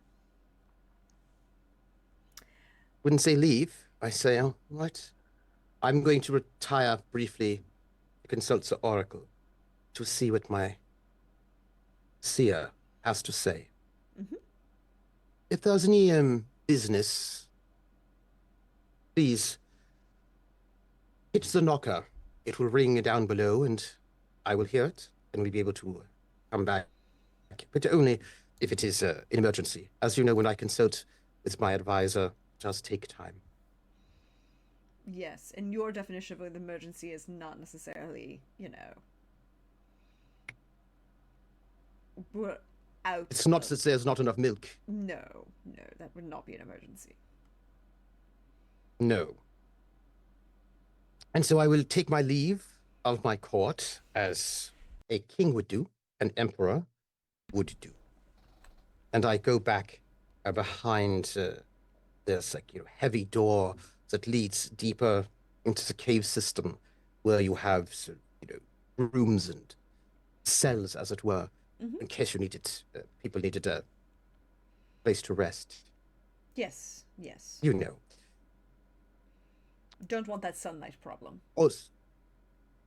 Wouldn't say leave. I say, oh, right. I'm going to retire briefly to consult the oracle to see what my seer has to say. Mm-hmm. If there's any business, please hit the knocker. It will ring down below, and I will hear it, and we'll be able to come back. But only if it is an emergency. As you know, when I consult with my advisor, it does take time. Yes, and your definition of an emergency is not necessarily, we're out It's not of. that there's not enough milk. No, no, that would not be an emergency. No. And so I will take my leave of my court as a king would do, an emperor would do. And I go back behind this heavy door that leads deeper into the cave system, where you have rooms and cells, as it were, Mm-hmm. in case people needed a place to rest. Yes, yes. You know. Don't want that sunlight problem. Also,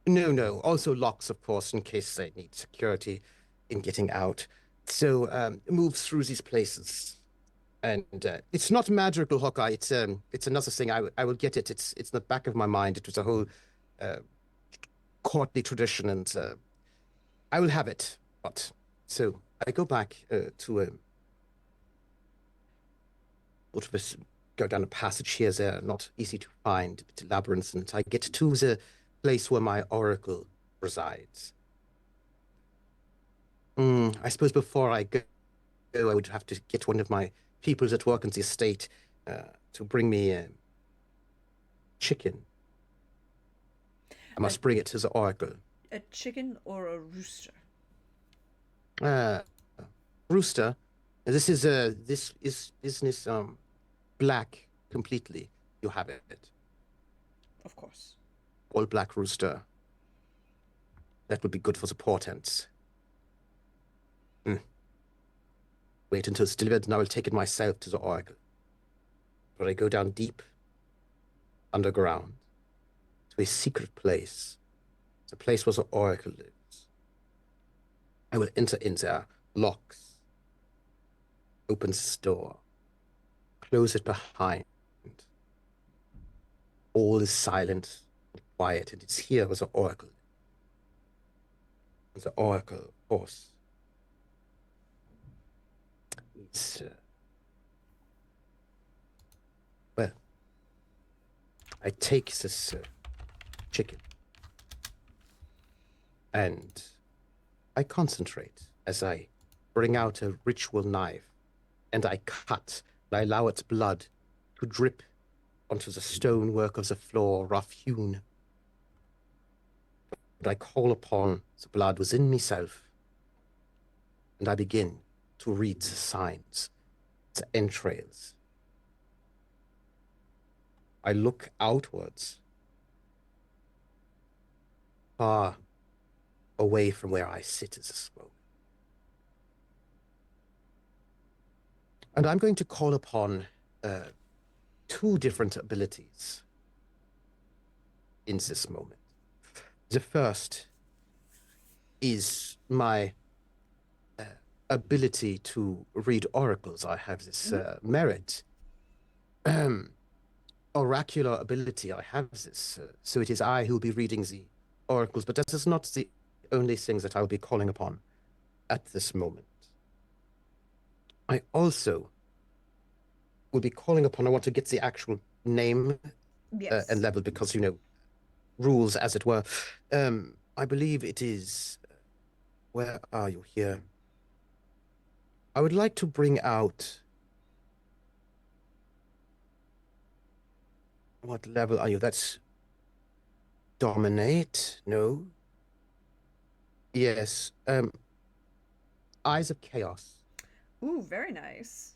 no. Also locks, of course, in case they need security in getting out. So move through these places. And it's not magical, Hawkeye. It's another thing. I will get it. It's in the back of my mind. It was a whole courtly tradition, and I will have it. But so I go back to sort of go down a passage here. They're not easy to find, a bit labyrinth, and I get to the place where my oracle resides. I suppose before I go, I would have to get one of my people that work on the estate to bring me a chicken. I must bring it to the oracle. A chicken or a rooster? Uh, Rooster, this is business black completely. You have it. Of course. All black rooster. That would be good for the portents. Wait until it's delivered, and I will take it myself to the oracle. But I go down deep, underground, to a secret place. The place where the oracle lives. I will enter in there, locks, opens the door, close it behind. All is silent and quiet, and it's here was the oracle. And the oracle, of course, it's, well, I take this chicken and I concentrate as I bring out a ritual knife and I cut and I allow its blood to drip onto the stonework of the floor, rough-hewn. And I call upon the blood within myself and I begin to read the signs, the entrails. I look outwards, far away from where I sit as a smoke. And I'm going to call upon two different abilities in this moment. The first is my ability to read oracles. I have this merit. Oracular ability, I have this. So it is I who will be reading the oracles, but that is not the only thing that I will be calling upon at this moment. I also will be calling upon, I want to get the actual name and level because, you know, rules, as it were. I believe it is, where are you here? I would like to bring out, what level are you? That's dominate, no? Yes, Eyes of Chaos. Ooh, very nice.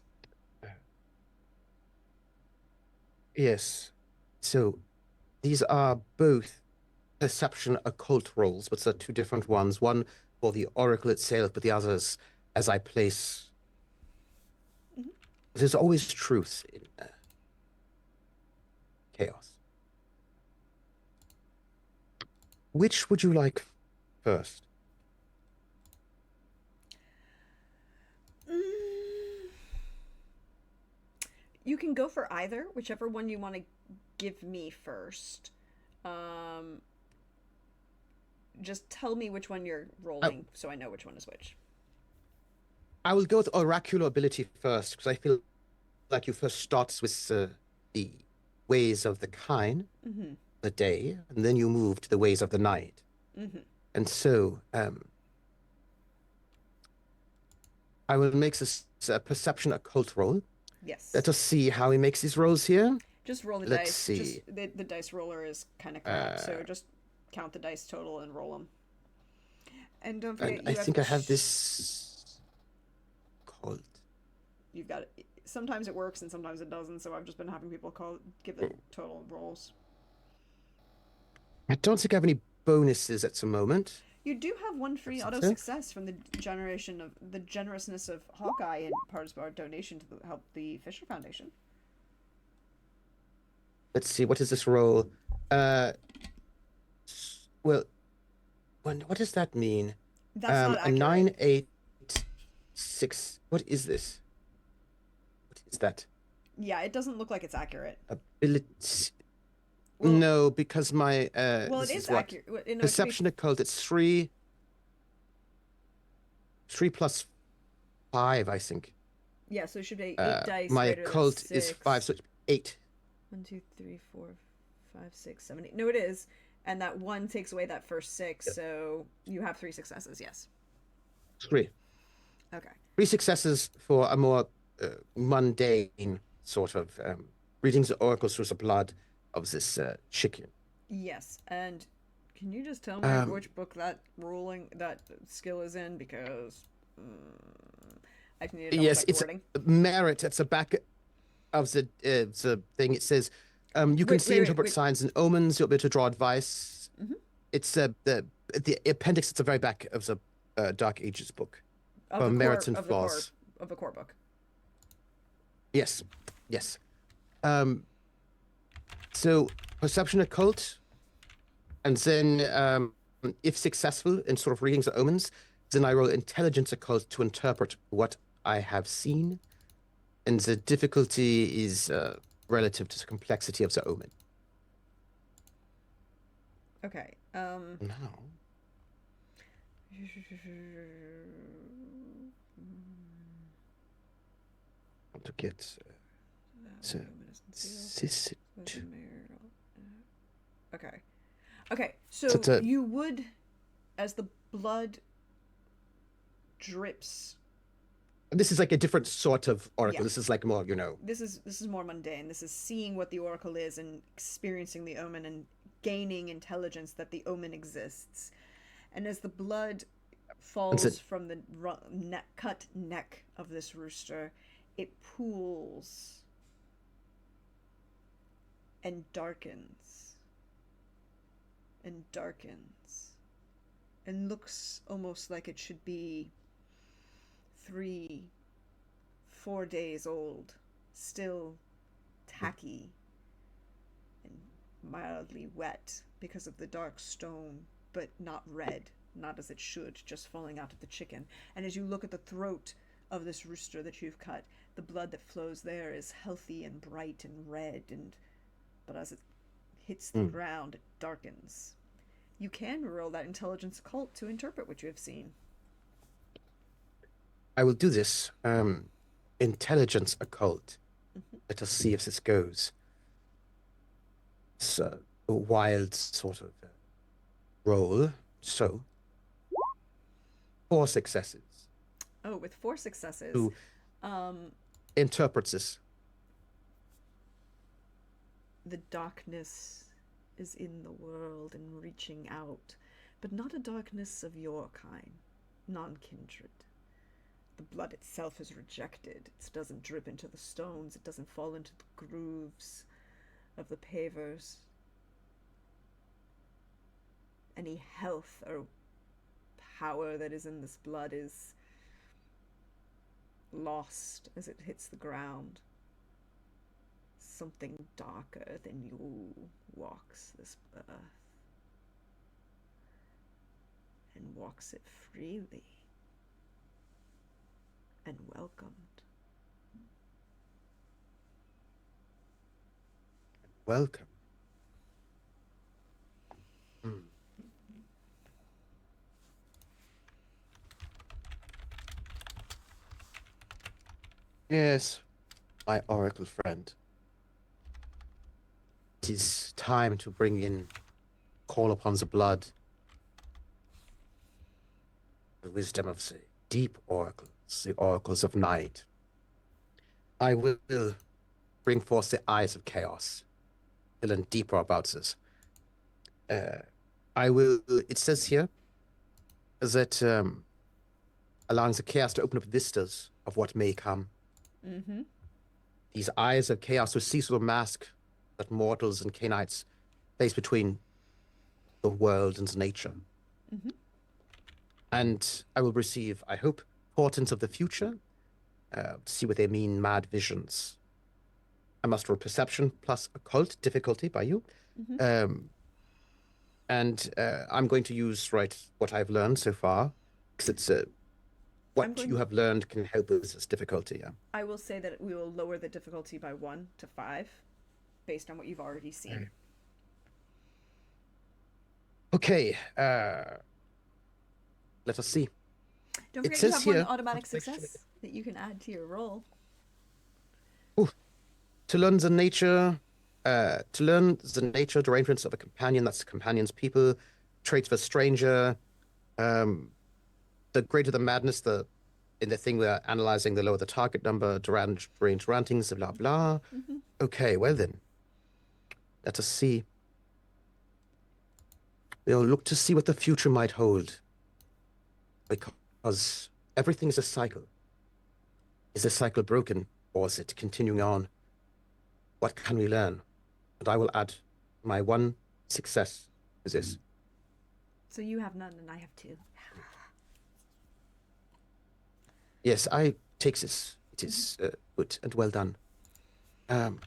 Yes, so these are both perception occult rolls, but they're two different ones. One for the oracle itself, but the others as I place. There's always truth in chaos. Which would you like first? You can go for either, whichever one you want to give me first. Just tell me which one you're rolling so I know which one is which. I will go with oracular ability first because I feel like you first start with the ways of the kine, the day, and then you move to the ways of the night. And so I will make this a perception occult roll. Yes. Let us see how he makes these rolls here. Just roll the Let's dice. see. Just, the dice roller is kind of crap, so just count the dice total and roll them. And don't forget, I think I have this called. You've got it. Sometimes it works and sometimes it doesn't, so I've just been having people give the total rolls. I don't think I have any bonuses at the moment. You do have one free auto success from the generousness of Hawkeye and part of our donation to help the Fisher Foundation. Let's see, what is this roll? Well, what does that mean? That's not accurate. A 9, 8, 6. What is this? What is that? Yeah, it doesn't look like it's accurate. Ability. Well, no, because my well, it is accurate. You know, perception occult. It's 3 plus 5, I think. Yeah, so it should be 8 dice. My occult is 5, so it's 8. 1, 2, 3, 4, 5, 6, 7, 8. No, it is, and that 1 takes away that first 6, so you have 3 successes. Yes. 3. Okay. 3 successes for a more mundane sort of reading the oracles through the blood of this chicken. Yes, and can you just tell me which book that skill is in, because I need to know it's merit. It's the back of the thing. It says you can interpret signs and omens. You'll be able to draw advice. It's the appendix at the very back of the Dark Ages book. Of merits and flaws of the core book. Yes. So perception occult, and then if successful in sort of reading the omens, Then I roll intelligence occult to interpret what I have seen, and the difficulty is relative to the complexity of the omen. Okay. Now, to get the this Okay. Okay. so So you would, as the blood drips. this is like a different sort of oracle. Yeah. This is like more, This is more mundane. This is seeing what the oracle is and experiencing the omen and gaining intelligence that the omen exists. And as the blood falls from the cut neck of this rooster, it pools and darkens and darkens and looks almost like it should be 3-4 days old, still tacky and mildly wet because of the dark stone, but not red, not as it should, just falling out of the chicken. And as you look at the throat of this rooster that you've cut, the blood that flows there is healthy and bright and red, but as it hits the ground, it darkens. You can roll that intelligence occult to interpret what you have seen. I will do this. Intelligence occult. Let us see if this goes. It's a wild sort of roll. So, 4 successes. Oh, with 4 successes. Who interprets this? The darkness is in the world and reaching out, but not a darkness of your kind, non-kindred. The blood itself is rejected. It doesn't drip into the stones. It doesn't fall into the grooves of the pavers. Any health or power that is in this blood is lost as it hits the ground. Something darker than you walks this earth and walks it freely and welcomed. Welcome. Yes, my oracle friend. It is time to call upon the blood, the wisdom of the deep oracles, the oracles of night. I will bring forth the eyes of chaos, to learn deeper about this. It says here that allowing the chaos to open up vistas of what may come. Mm-hmm. These eyes of chaos will cease to mask that mortals and Canaanites place between the world and nature. Mm-hmm. And I will receive, I hope, portents of the future, see what they mean, mad visions. I must roll perception plus occult difficulty by you. Mm-hmm. I'm going to use what I've learned so far, because it's what you have learned can help with this difficulty. Yeah. I will say that we will lower the difficulty by 1 to 5, based on what you've already seen. Okay. Let us see. Don't forget you have one automatic success that you can add to your roll. To learn the nature, derangement of a companion, that's the companion's people, traits of a stranger, the greater the madness, in the thing we're analyzing, the lower the target number, deranged rantings, blah, blah. Mm-hmm. Okay, well then. Let us see. We'll look to see what the future might hold. Because everything is a cycle. Is the cycle broken, or is it continuing on? What can we learn? And I will add my 1 success to this. So you have none and I have 2. Yes, I take this. It is good and well done. And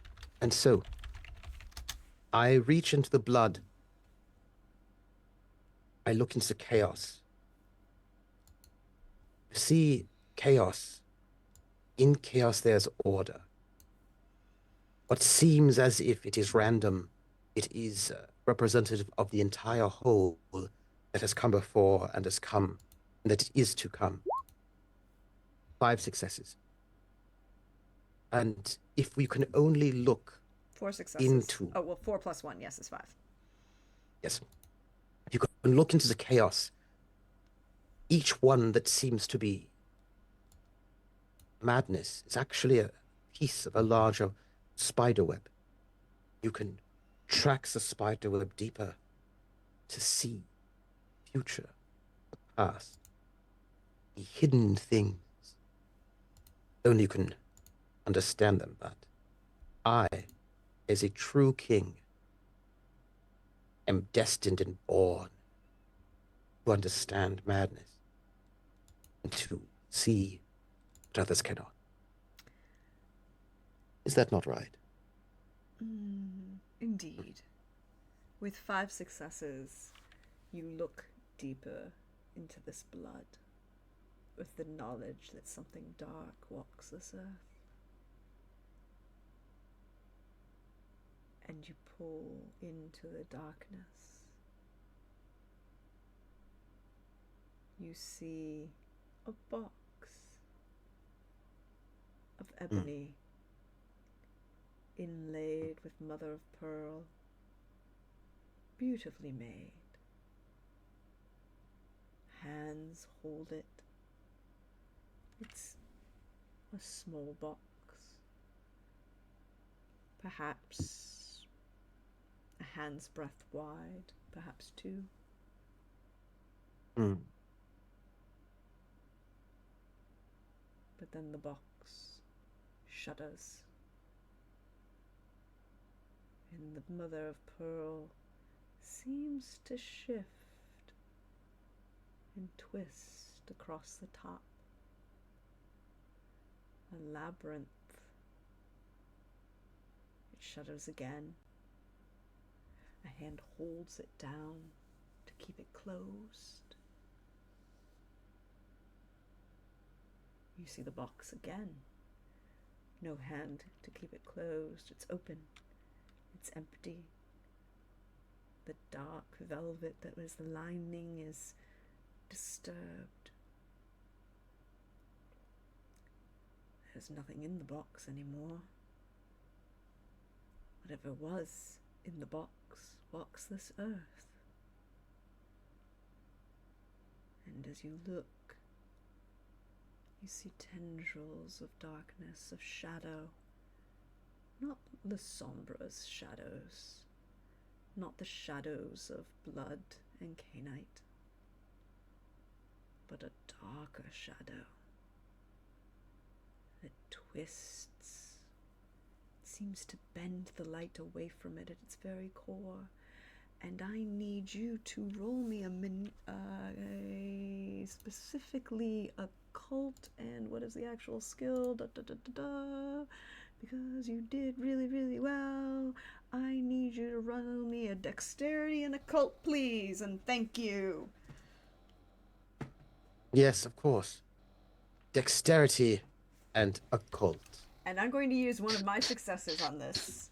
so, I reach into the blood. I look into the chaos. See chaos. In chaos, there's order. What seems as if it is random, it is representative of the entire whole that has come before and has come, and that is to come. 5 successes. And if we can only look 4 successes. into... Oh, well, 4 plus 1, yes, is 5. Yes. If you can look into the chaos, each one that seems to be madness is actually a piece of a larger spider web. You can track the spider web deeper to see future, the past, the hidden things. Only you can understand them, but I, as a true king, am destined and born to understand madness and to see what others cannot. Is that not right? Indeed. With 5 successes, you look deeper into this blood, with the knowledge that something dark walks this earth. And you pull into the darkness. You see a box of ebony inlaid with mother of pearl, beautifully made. Hands hold it. It's a small box, perhaps a hand's breadth wide, perhaps 2. But then the box shudders, and the mother of pearl seems to shift and twist across the top. A labyrinth. It shudders again. A hand holds it down to keep it closed. You see the box again. No hand to keep it closed. It's open. It's empty. The dark velvet that was the lining is disturbed. There's nothing in the box anymore. Whatever was in the box walks this earth. And as you look, you see tendrils of darkness, of shadow. Not the sombra's shadows, not the shadows of blood and canite, but a darker shadow that twists. It seems to bend the light away from it at its very core. And I need you to roll me specifically occult, and what is the actual skill? Because you did really, really well. I need you to roll me a dexterity and occult, please, and thank you. Yes, of course. Dexterity and occult. And I'm going to use one of my successes on this.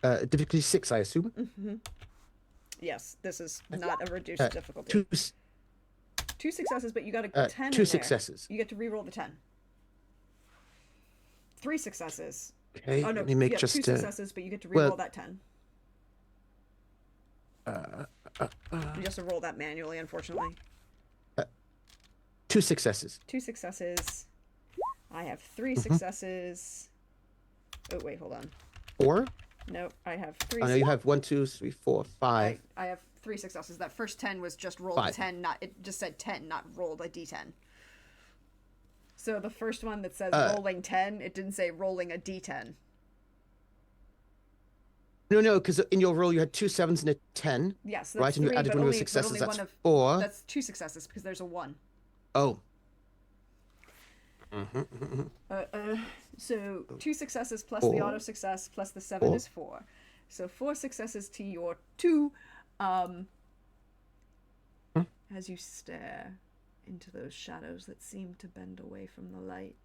Difficulty 6, I assume? Mm-hmm. Yes, this is not a reduced difficulty. 2 successes, but you got a 10 2 successes. You get to re-roll the 10. 3 successes. Okay, oh, no, let me make 2 successes, but you get to re-roll that 10. You have to roll that manually, unfortunately. 2 successes. 2 successes. I have 3 successes. Oh, wait, hold on. 4? No, I have 3. Oh, no, you have 1, 2, 3, 4, 5. I have 3 successes. That first 10 was just rolled 5. a 10, not it just said 10, not rolled a d10. So the first one that says rolling 10, it didn't say rolling a d10. No, because in your roll you had 2 7s and a 10. Yes, that's right, and you 3, added one of your successes. That's 4. That's 2 successes because there's a 1. Oh. So 2 successes plus the auto success plus the 7 is 4. So 4 successes to your 2. Um, Hmm? as you stare into those shadows that seem to bend away from the light,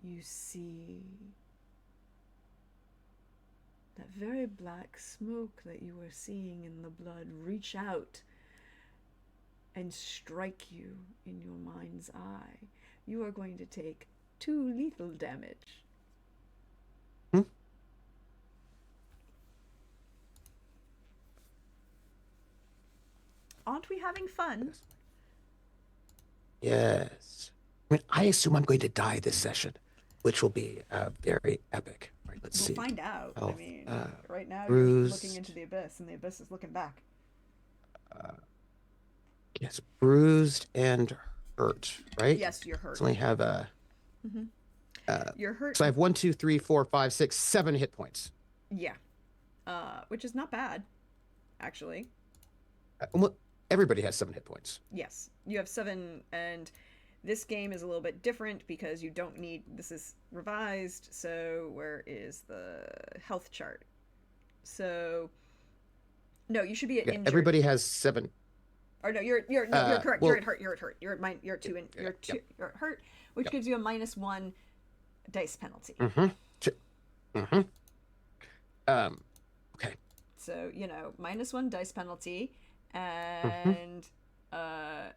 you see that very black smoke that you were seeing in the blood reach out and strike you in your mind's eye. You are going to take 2 lethal damage. Hmm? Aren't we having fun? Yes. I mean, I assume I'm going to die this session, which will be very epic. All right, let's We'll see. find out. I Health, mean, right now you're looking into bruised. the abyss, and the abyss is looking back. Uh, yes, bruised and hurt, right? Yes, you're hurt. So I have Mm-hmm. uh, You're hurt. so I have 1, 2, 3, 4, 5, 6, 7 hit points. Yeah. Which is not bad, actually. Well, everybody has 7 hit points. Yes, you have 7, and this game is a little bit different because you don't need. This is revised, so where is the health chart? So, no, you should be at Yeah, injured. everybody has 7. Or no, you're correct. Well, you're at hurt. You're at hurt. You're at you're at 2 in, you're yeah, 2 you're at hurt, which yeah. gives you a -1 dice penalty. Mm-hmm. Mm-hmm. Okay. So, -1 dice penalty, Mm-hmm. and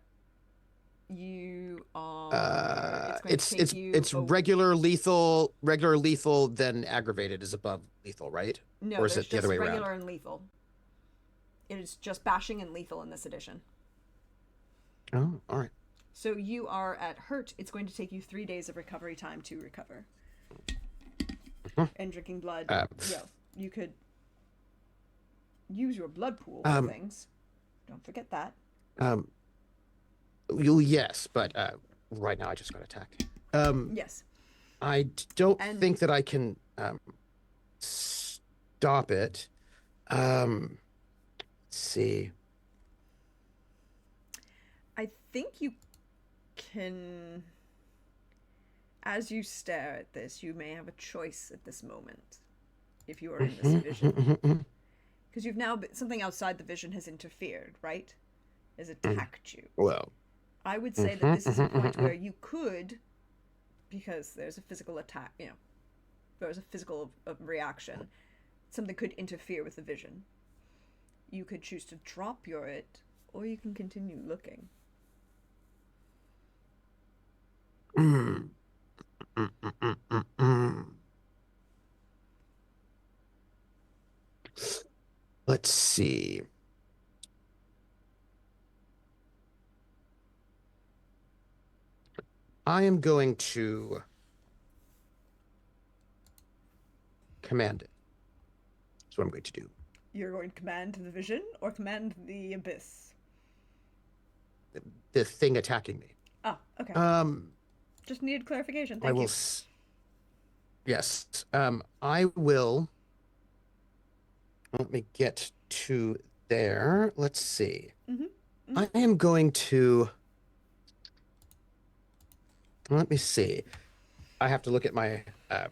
you are. It's going to take you. It's regular lethal, then aggravated is above lethal, right? No, Or is there's it the other just way regular around? and lethal. It is just bashing and lethal in this edition. Oh, all right. So you are at hurt. It's going to take you 3 days of recovery time to recover. Mhm. And drinking blood. You could use your blood pool for things. Don't forget that. Yes, but right now I just got attacked. Yes. I don't think that I can stop it. Let's see. I think you can. As you stare at this, you may have a choice at this moment. If you are in this vision. Because you've now something outside the vision has interfered, right? Has attacked you. Well, I would say that this is a point where you could, because there's a physical attack, there's a physical reaction, something could interfere with the vision. You could choose to drop your it, or you can continue looking. Let's see. I am going to command it. That's what I'm going to do. You're going to command the vision or command the abyss? The thing attacking me. Oh, okay. Just needed clarification. Thank you. Yes. I will. Let me get to there. Let's see. I am going to. Let me see. I have to look at my. I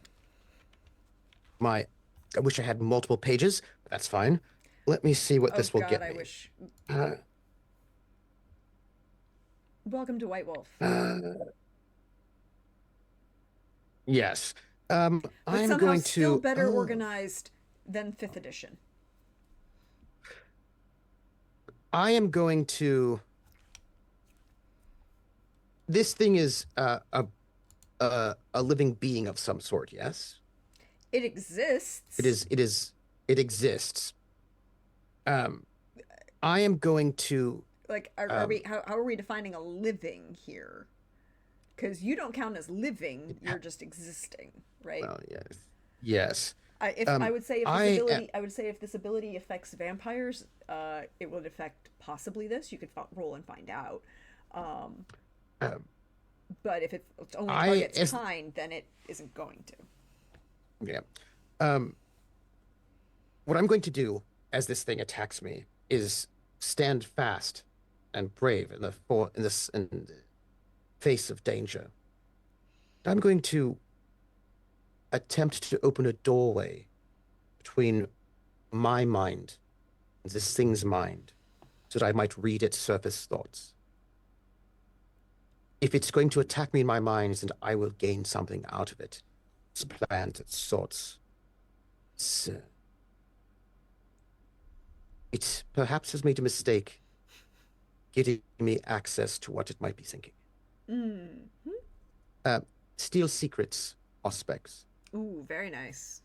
wish I had multiple pages, but that's fine. Let me see what this will get me. I wish. Welcome to White Wolf. Yes. But I'm somehow going still to better organized than 5th edition. I am going to. This thing is a living being of some sort. Yes. It exists. It exists. I am going to. Like, how are we defining a living here? Because you don't count as living; you're just existing, right? Well, yes. Yes. I would say if this ability affects vampires, it would affect possibly this. You could roll and find out. But if it only targets kind, then it isn't going to. Yeah. What I'm going to do as this thing attacks me is stand fast and brave in the face of danger. I'm going to attempt to open a doorway between my mind and this thing's mind so that I might read its surface thoughts. If it's going to attack me in my mind, then I will gain something out of it. It's planned, its thoughts. It perhaps has made a mistake getting me access to what it might be thinking. Mm-hmm. Steal secrets, aspects. Ooh, very nice.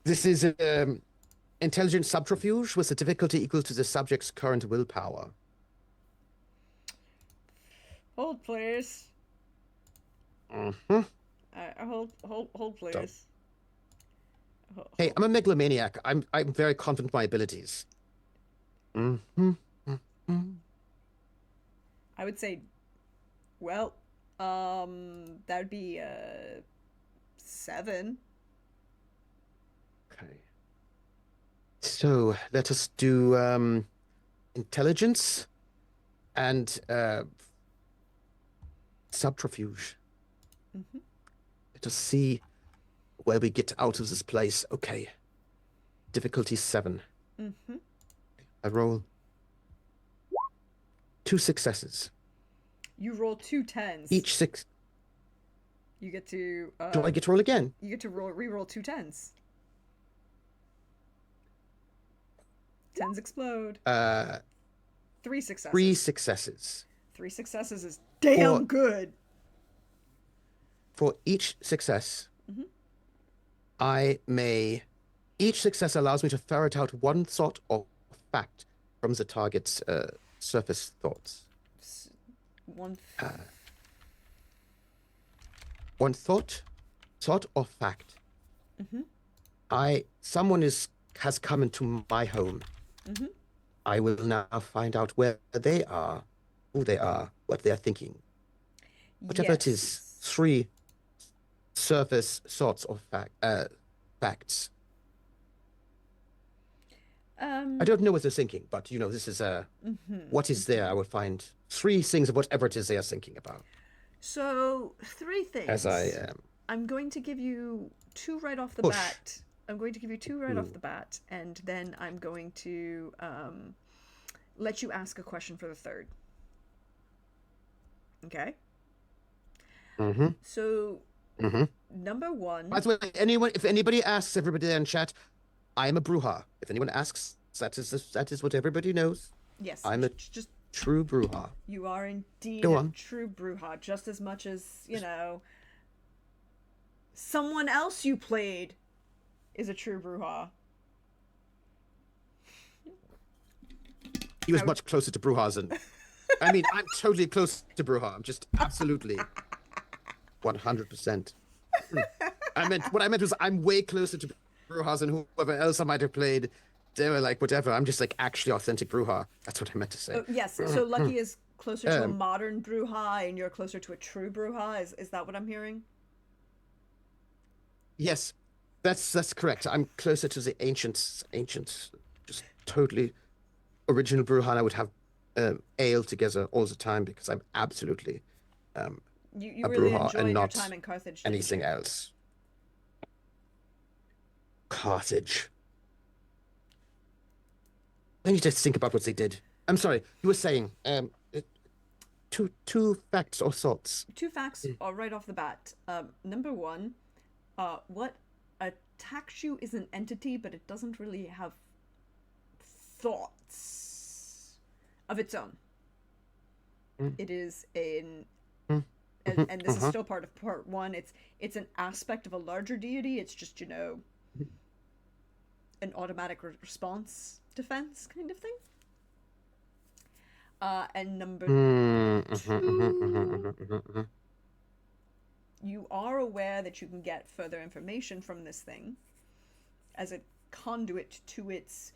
This is intelligent subterfuge with a difficulty equal to the subject's current willpower. Hold, please. Mm-hmm. Hold, please. Hey, I'm a megalomaniac. I'm very confident in my abilities. Mm-hmm. Mm-hmm. I would say, well, that would be 7. Okay. So let us do intelligence and subterfuge. Mm-hmm. Let us see where we get out of this place. Okay. Difficulty 7. Mm-hmm. I roll 2 successes. You roll 2 10s. Each 6. You get to. Do I get to roll again? You get to re-roll 2 10s. 10s explode. 3 successes. 3 successes. 3 successes is damn good. For each success, mm-hmm. Each success allows me to ferret out one thought or fact from the target's surface thoughts. One thought or fact. Mm-hmm. Someone has come into my home. Mm-hmm. I will now find out where they are, who they are, what they are thinking. Whatever it is, 3 surface thoughts or facts. I don't know what they're thinking, but this is what is there. I will find 3 things of whatever it is they are thinking about. So 3 things. As I am. I'm going to give you 2 right off the bat. I'm going to give you 2 right off the bat, and then I'm going to let you ask a question for the 3rd. Okay. Mm-hmm. So, number 1. By the way, if anybody asks, everybody there in chat, I am a Bruja. If anyone asks, that is what everybody knows. Yes. I'm a true Bruja. You are indeed a true Bruja, just as much as, someone else you played is a true Bruja. He was much closer to Brujas than... I mean, I'm totally close to Bruja. I'm just absolutely 100%. What I meant was I'm way closer to Brujas than whoever else I might have played. They were like, whatever. I'm just like actually authentic Bruja. That's what I meant to say. Oh, yes. So Lucky is closer to a modern Bruja, and you're closer to a true Bruja. Is that what I'm hearing? Yes, that's correct. I'm closer to the ancient, just totally original Bruja. And I would have ale together all the time because I'm absolutely you a really Bruja enjoyed and your not time in Carthage, anything else. Carthage. I need to think about what they did. I'm sorry, you were saying two facts or thoughts. 2 facts right off the bat. Number 1, what attacks you is an entity, but it doesn't really have thoughts of its own. It is and this is still part of part 1. It's an aspect of a larger deity. It's just an automatic response defense kind of thing. And number 2, you are aware that you can get further information from this thing as a conduit to its,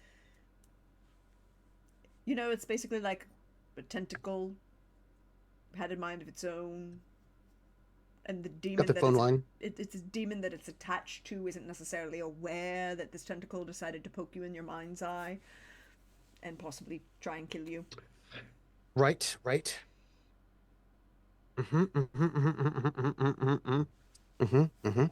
it's basically like a tentacle had a mind of its own, and the demon it's a demon that it's attached to isn't necessarily aware that this tentacle decided to poke you in your mind's eye and possibly try and kill you. Right. Mm-hmm. Mm-hmm.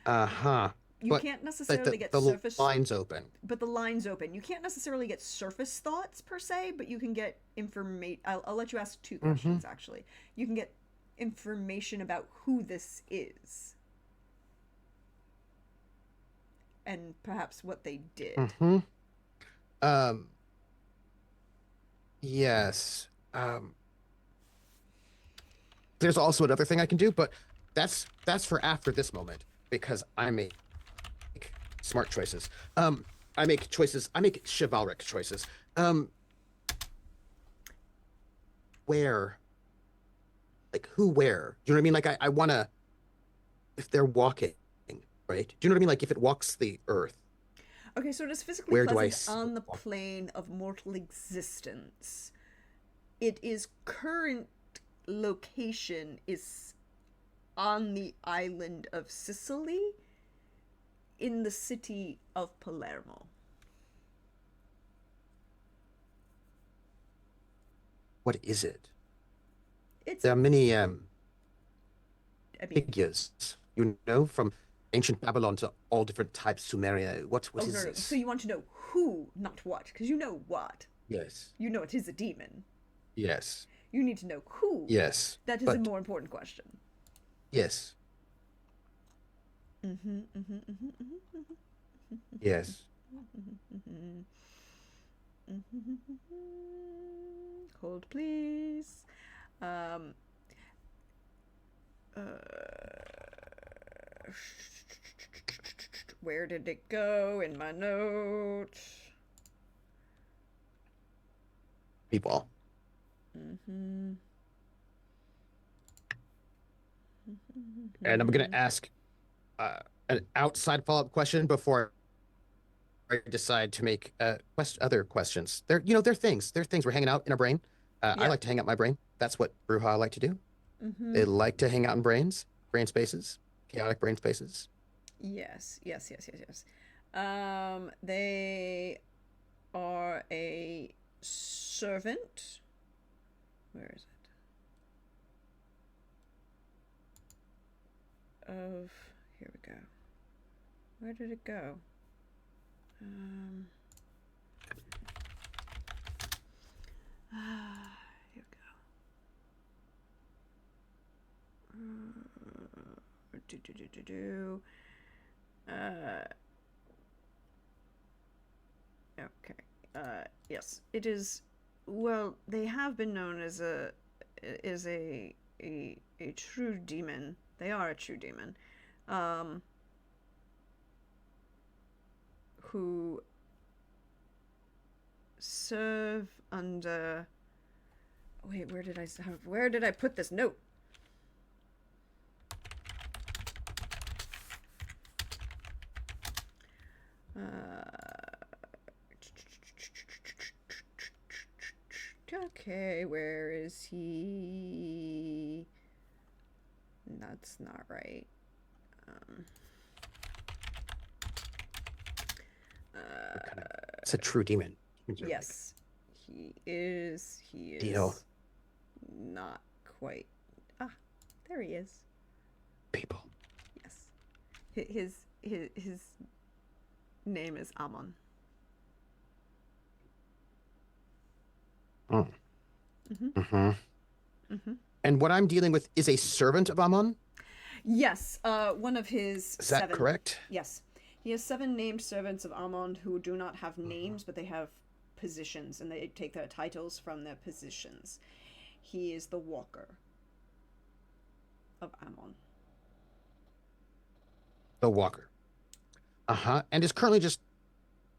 Uh-huh. You But can't necessarily get the surface, line's open. but the line's open. You can't necessarily get surface thoughts per se, but you can get information. I'll let you ask two Mm-hmm. questions actually. You can get information about who this is and perhaps what they did. Mm-hmm. Um, yes. There's also another thing I can do, but that's for after this moment because I make smart choices. I make choices. I make chivalric choices. Um, where, like, who, where? Do you know what I mean? Like, I want to, if they're walking, right? Do you know what I mean? Like, if it walks the earth, Okay, so it is physically where do I present see it on the walk? plane of mortal existence. It is current location is on the island of Sicily in the city of Palermo. What is it? It's There a, are many I mean, figures, you know, from ancient Babylon to all different types Sumeria. What oh is no, no. So this? you want to know who, not what, because you know what. Yes. You know it is a demon. Yes. You need to know who. Yes. That is a But more important question. yes. Mm-hmm, mm-hmm, mm-hmm, mm-hmm, Yes. mm-hmm, mm-hmm. Hold, please. Um, uh, where did it go in my note? People. Mm-hmm. And I'm gonna Mm-hmm. ask an outside follow-up question before I decide to make other questions. They're things. They're things we're hanging out in our brain. I Yeah. like to hang out my brain. That's what Bruja like to do. Mm-hmm. They like to hang out in brain spaces, chaotic brain spaces. Yes. Yes. Yes. Yes. Yes. They are a servant. Where is it? Of here we go. Where did it go? Um. Here we go. Do. Uh. Okay. Yes, it is. Well, they have been known as a true demon. They are a true demon, um, who serve under. Wait, where did I put this note? Okay, where is he? That's not right. Um, What kind of? It's a true demon. Humans are like yes, he is. He deal is not quite. Ah, there he is. people. Yes, his name is Amon. Mm. Mm-hmm. Mm-hmm. Mm-hmm. And what I'm dealing with is a servant of Amon. Yes, one of his Is that seven. correct? Yes, he has seven named servants of Amon who do not have Mhm. names, but they have positions, and they take their titles from their positions. He is the walker of Amon. The Walker. Uh-huh. And is currently just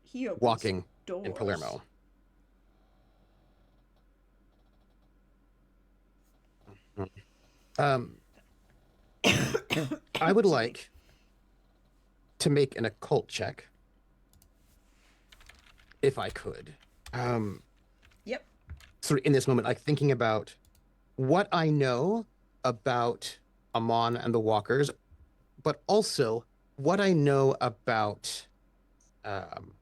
He opens walking in doors. Palermo. Mhm. Um, I would Excuse me. like to make an occult check, if I could. Um, Yep. sort of in this moment, like thinking about what I know about Amon and the Walkers, but also what I know about um,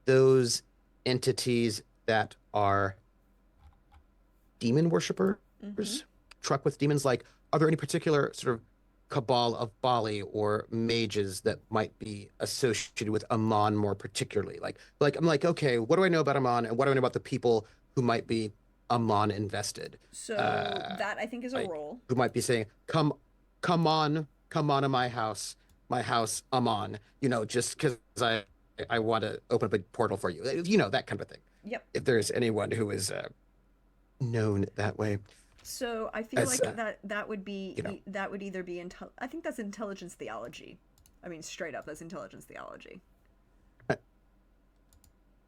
those entities that are demon worshippers, Mm-hmm. truck with demons. Like, are there any particular sort of cabal of Bali or mages that might be associated with Amon more particularly. Like I'm like, okay, what do I know about Amon and what do I know about the people who might be Amon invested? So Uh, that I think is a like role. who might be saying, come on to my house, Amon, just because I want to open up a portal for you. That kind of thing. Yep. If there's anyone who is known that way So I feel as like that would be you know that would either be I think that's intelligence theology. I mean, straight up, that's intelligence theology. uh,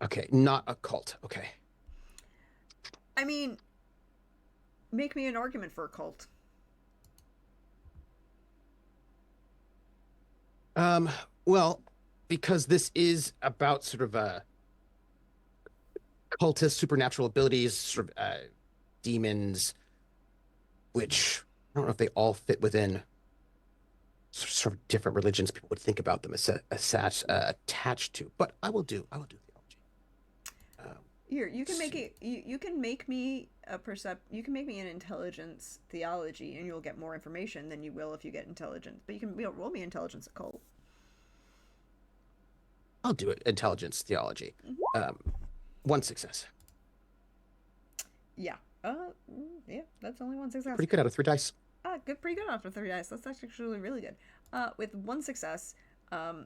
okay, not a cult. Okay. I mean, make me an argument for a cult. Um, well, because this is about sort of cultist supernatural abilities, sort of demons, which I don't know if they all fit within sort of different religions people would think about them attached to. But I will do theology. Um, Here, you can make see. it. You can make me a You can make me an intelligence theology, and you'll get more information than you will if you get intelligence. But you can roll me intelligence occult. I'll do it. Intelligence theology. Um, one success. Yeah. Yeah. That's only one success. Pretty good out of 3 dice. Good, pretty good after 3 dice. That's actually really good. With one success, Hmm?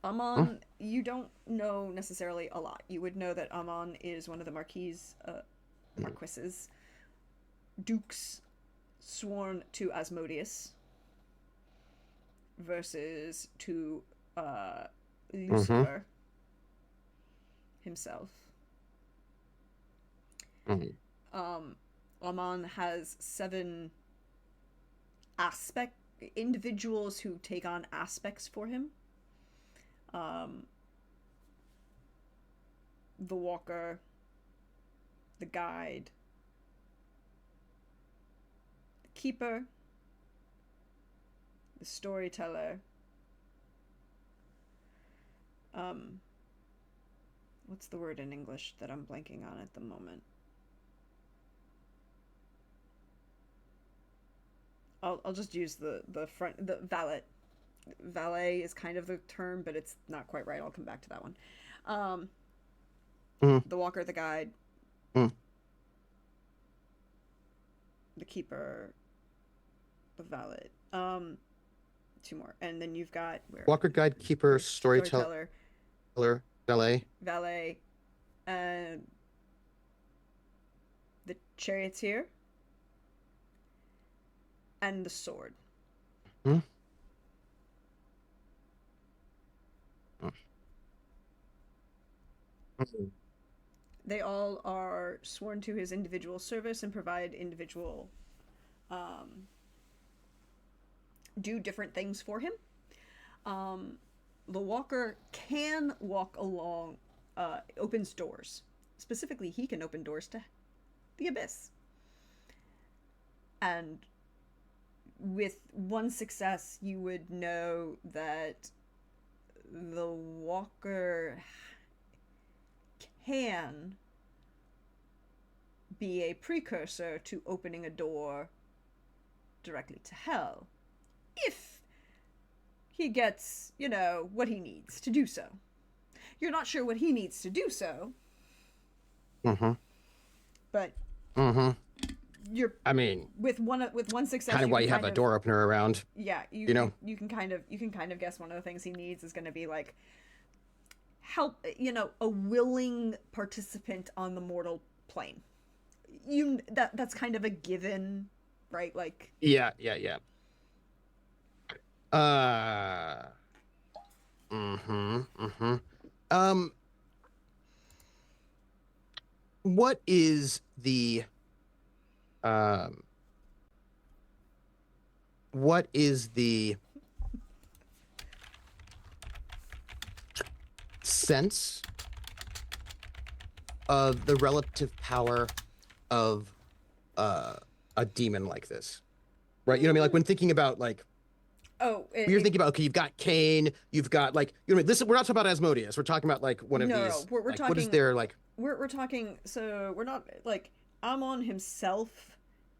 Amon, you don't know necessarily a lot. You would know that Amon is one of the marquises, dukes sworn to Asmodeus versus to Mm-hmm. Lucifer himself. Mm-hmm. Amon has 7 aspect individuals who take on aspects for him. Um, the walker, the guide, the keeper, the storyteller. Um, what's the word in English that I'm blanking on at the moment? I'll just use the valet. Valet is kind of the term, but it's not quite right. I'll come back to that one. Um, Mm-hmm. the walker, the guide, Mm-hmm. the keeper, the valet. 2 more, and then you've got Walker, guide, keeper, storyteller, storyteller, valet. valet, and the charioteer, and the sword. Hmm? Mm-hmm. They all are sworn to his individual service and provide individual, um, do different things for him. Um, the walker can walk along, opens doors. Specifically, he can open doors to the abyss. And with one success, you would know that the walker can be a precursor to opening a door directly to hell. If he gets, what he needs to do so. You're not sure what he needs to do so, Mm-hmm. but Mm-hmm. you're I mean, with one success kind of you why can you have kind a of door opener around, yeah, you know? you can kind of guess one of the things he needs is going to be like help, a willing participant on the mortal plane. That's kind of a given, right? Like, Yeah, yeah, yeah. Uh, mm-hmm, mm-hmm. Um, what is um, what is the sense of the relative power of uh a demon like this? Right? You know what I mean? Like when thinking about like oh, when you're thinking about okay, you've got Cain, you've got like what I mean? This we're not talking about Asmodeus. We're talking about like one of no, these we're like what is talking their like we're talking, so we're not like Amon himself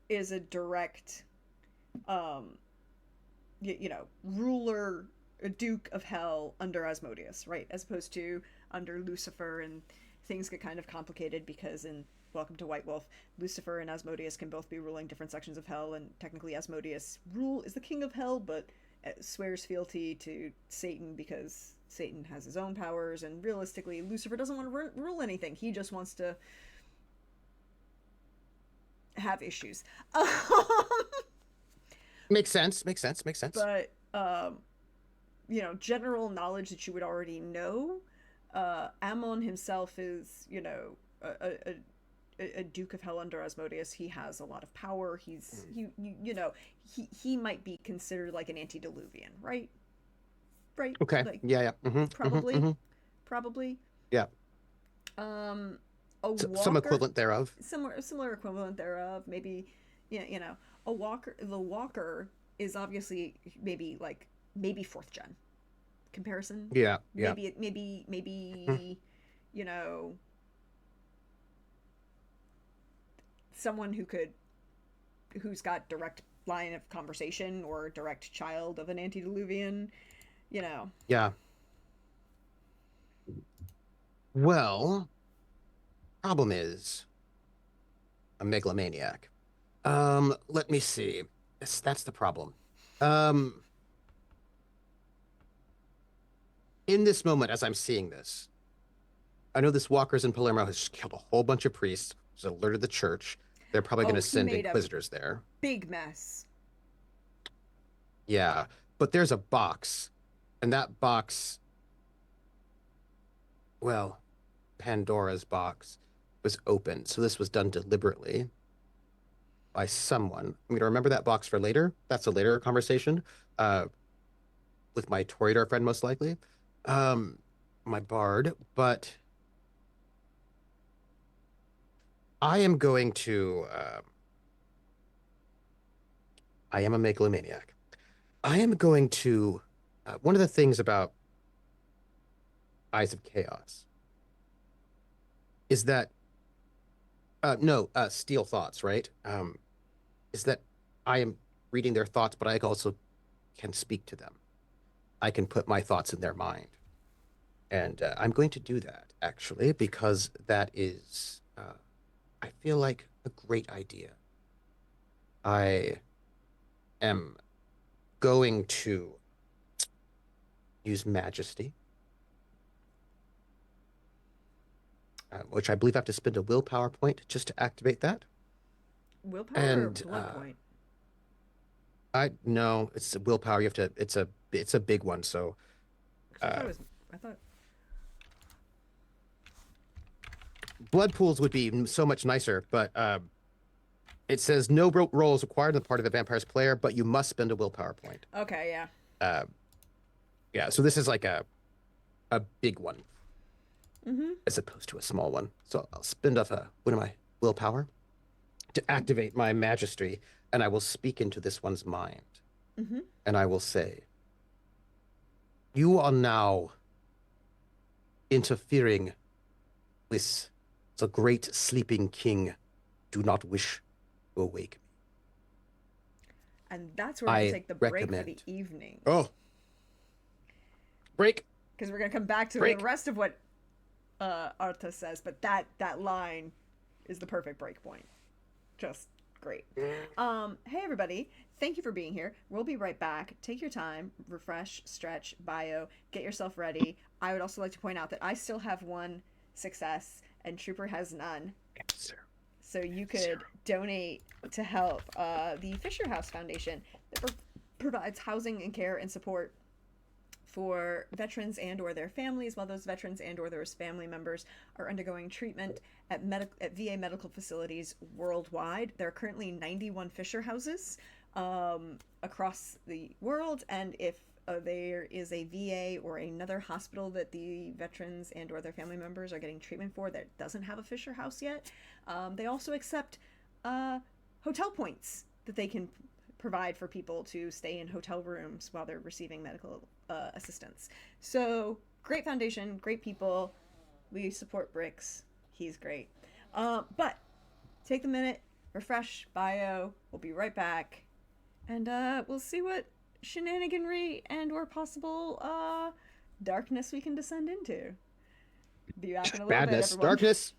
is a direct um ruler, a duke of hell under Asmodeus, right? As opposed to under Lucifer, and things get kind of complicated because in Welcome to White Wolf, Lucifer and Asmodeus can both be ruling different sections of hell, and technically Asmodeus is the king of hell, but swears fealty to Satan because Satan has his own powers, and realistically, Lucifer doesn't want to rule anything. He just wants to have issues. Makes sense. Makes sense. Makes sense. But general knowledge that you would already know. Ammon himself is, a Duke of Hell under Asmodeus. He has a lot of power. He might be considered like an antediluvian, right? Right? Okay. Like, Yeah. Yeah. probably. Yeah. A walker, some equivalent thereof. Similar equivalent thereof. Maybe, a walker. The walker is obviously maybe fourth gen comparison. Yeah. Maybe someone who's got direct line of conversation or direct child of an antediluvian. Yeah. Well, problem is a megalomaniac. Let me see. That's the problem. In this moment, as I'm seeing this, I know this walkers in Palermo has killed a whole bunch of priests, has alerted the church. They're probably going to send inquisitors there. Big mess. Yeah, but there's a box, and that box, well, Pandora's box was open. So this was done deliberately by someone. I'm going to remember that box for later. That's a later conversation with my Toreador friend, most likely. My bard, but I am going to I am a megalomaniac. I am going to one of the things about Eyes of Chaos is that steal thoughts, right? Is that I am reading their thoughts, but I also can speak to them. I can put my thoughts in their mind. And I'm going to do that, actually, because that is, I feel like, a great idea. I am going to use Majesty, which I believe I have to spend a willpower point just to activate that. Willpower or blood point? No, it's willpower. You have to. It's a big one. So. I thought. Blood pools would be so much nicer, but it says no roll is required on the part of the vampire's player, but you must spend a willpower point. Okay, yeah. Yeah, so this is like a big one, mm-hmm. as opposed to a small one. So I'll spend off one of my willpower to activate my majesty, and I will speak into this one's mind. Mm-hmm. And I will say, you are now interfering with the great sleeping king. Do not wish to awake me. And that's where we'll take the break for the evening. Oh. Break. Because we're going to come back to the rest of what Arta says, but that line is the perfect break point. Just great. Hey, everybody. Thank you for being here. We'll be right back. Take your time, refresh, stretch, bio, get yourself ready. I would also like to point out that I still have one success and Trooper has none. Zero. So you could donate to help the Fisher House Foundation that provides housing and care and support for veterans and or their families while those veterans and or their family members are undergoing treatment at VA medical facilities worldwide. There are currently 91 Fisher Houses across the world, and if there is a VA or another hospital that the veterans and or their family members are getting treatment for that doesn't have a Fisher House yet, they also accept hotel points that they can provide for people to stay in hotel rooms while they're receiving medical assistance. So great foundation, great people. We support Bricks. He's great. But take the minute, refresh bio. We'll be right back, and we'll see what shenaniganry and or possible darkness we can descend into. Be back in a little bit, Badness, everyone. darkness.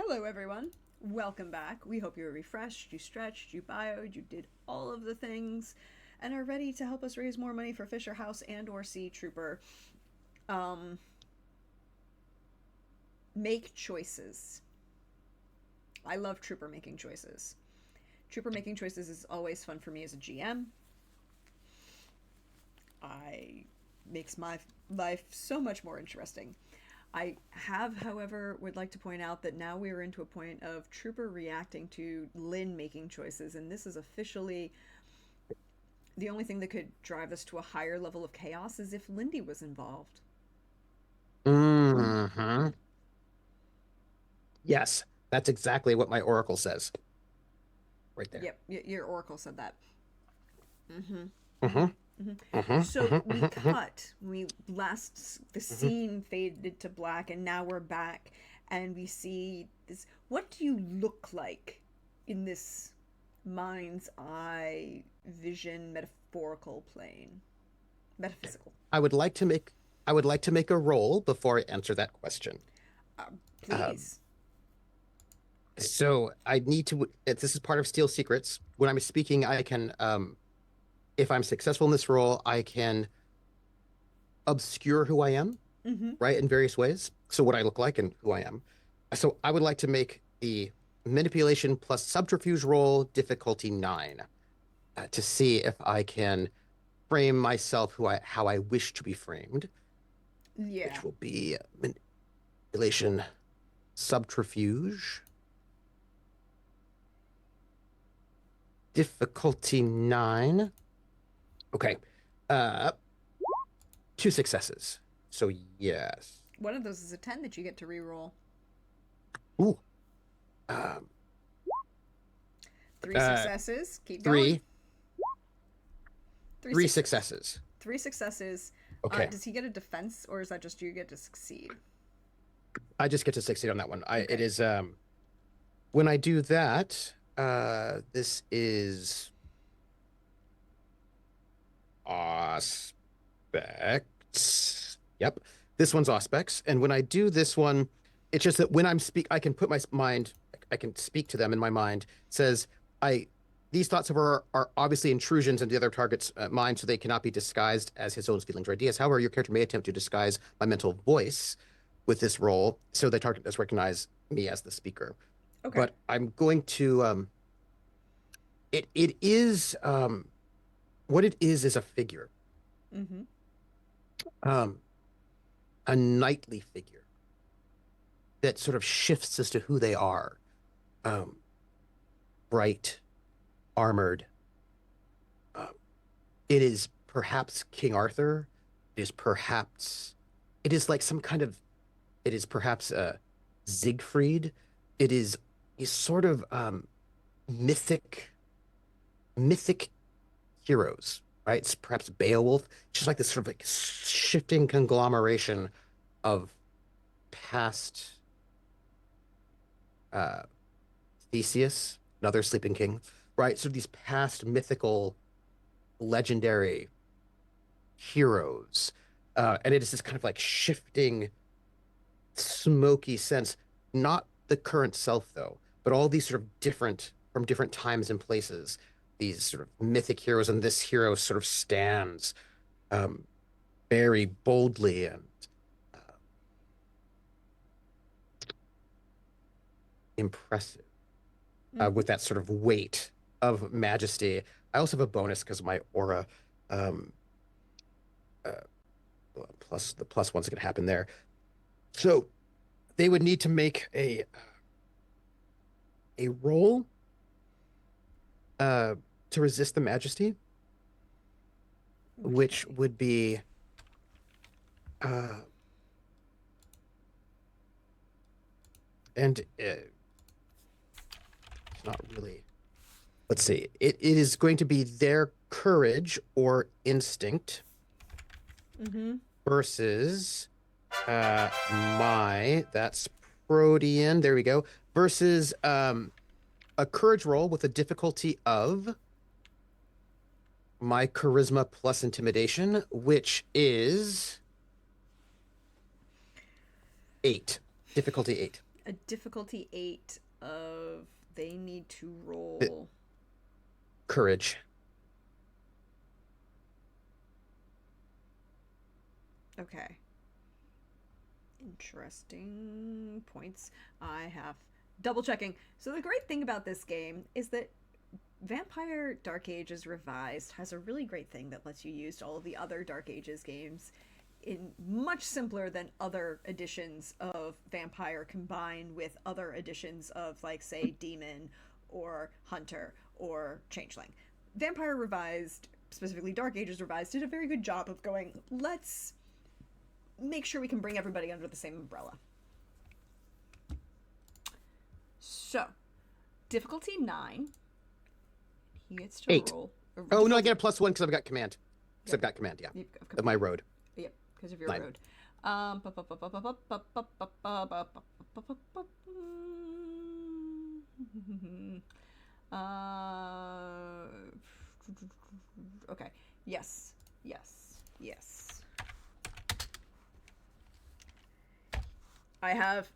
Hello, everyone. Welcome back. We hope you were refreshed, you stretched, you bioed, you did all of the things, and are ready to help us raise more money for Fisher House and/or Sea Trooper. Um, make choices. I love Trooper making choices. Trooper making choices is always fun for me as a GM. I makes my life so much more interesting. I have, however, would like to point out that now we are into a point of Trooper reacting to Lynn making choices, and this is officially the only thing that could drive us to a higher level of chaos is if Lindy was involved. Mm-hmm. Yes, that's exactly what my oracle says. Right there. Yep, your oracle said that. Mm-hmm. Mm-hmm. Mm-hmm. Mm-hmm. Mm-hmm. So we Mm-hmm. Mm-hmm. cut. The Mm-hmm. scene faded to black, and now we're back, and we see this. What do you look like in this mind's eye vision metaphorical plane? Metaphysical. I would like to make I would like to make a roll before I answer that question. Um, Please. so I need to. This is part of Steel Secrets. When I'm speaking, I can, if I'm successful in this role, I can obscure who I am, Mm-hmm. right, in various ways. So what I look like and who I am. So I would like to make the manipulation plus subterfuge roll difficulty 9 to see if I can frame myself how I wish to be framed, Yeah. which will be manipulation subterfuge difficulty 9. Okay. Uh 2 successes. So yes. One of those is a 10 that you get to reroll. Ooh. Um Three successes. Keep going. 3 Three 3 successes. successes. Three successes. Okay. Does he get a defense, or is that just you get to succeed? I just get to succeed on that one. Okay. It is when I do that, this is Auspex. Yep. This one's Auspex. And when I do this one, it's just that when I can put my mind, I can speak to them in my mind. It says, these thoughts of her are obviously intrusions into the other target's mind, so they cannot be disguised as his own feelings or ideas. However, your character may attempt to disguise my mental voice with this role, so the target does recognize me as the speaker. Okay. But I'm going to, it is, what it is a figure. Mm-hmm. A knightly figure that sort of shifts as to who they are. Bright, armored. It is perhaps King Arthur. It is like some kind of, it is perhaps Siegfried. He's sort of mythic heroes, right? It's perhaps Beowulf, just like this sort of like shifting conglomeration of past Theseus, another sleeping king, right? So these past mythical, legendary heroes. And it is this kind of like shifting, smoky sense, not the current self, though, but all these sort of from different times and places, these sort of mythic heroes. And this hero sort of stands very boldly and impressive with that sort of weight of majesty. I also have a bonus because of my aura. Plus the plus one's going to happen there. So they would need to make a roll to resist the majesty, which would be and it's not really. Let's see. It is going to be their courage or instinct versus that's Protean. There we go. Versus a courage roll with a difficulty of my charisma plus intimidation, which is 8. Difficulty 8. a difficulty 8 of they need to The roll. courage. Okay. Interesting points. I have double checking. So the great thing about this game is that Vampire Dark Ages Revised has a really great thing that lets you use all of the other Dark Ages games in much simpler than other editions of Vampire combined with other editions of, like, say, Demon or Hunter or Changeling. Vampire Revised, specifically Dark Ages Revised, did a very good job of going, let's make sure we can bring everybody under the same umbrella. So, difficulty 9. He gets to 8. roll. Oh, no, I get a +1 because I've got command. Because I've got command, yeah. Of my road. Yep, because of your 9. road. Okay. Yes. Yes. Yes. I have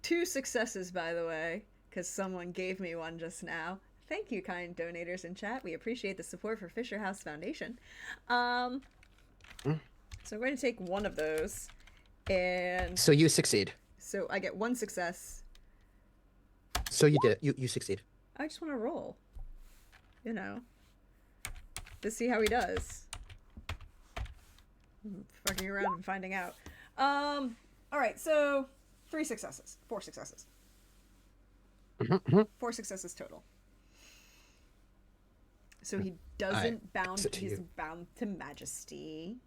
2 successes, by the way, because someone gave me one just now. Thank you, kind donators in chat. We appreciate the support for Fisher House Foundation. So I'm going to take one of those, and So you succeed. so I get 1 success. So you did. You succeed. I just want to roll, you know, to see how he does. I'm fucking around and finding out. All right, so 3 successes, 4 successes, 4 successes total. So he doesn't bound. He's bound to majesty,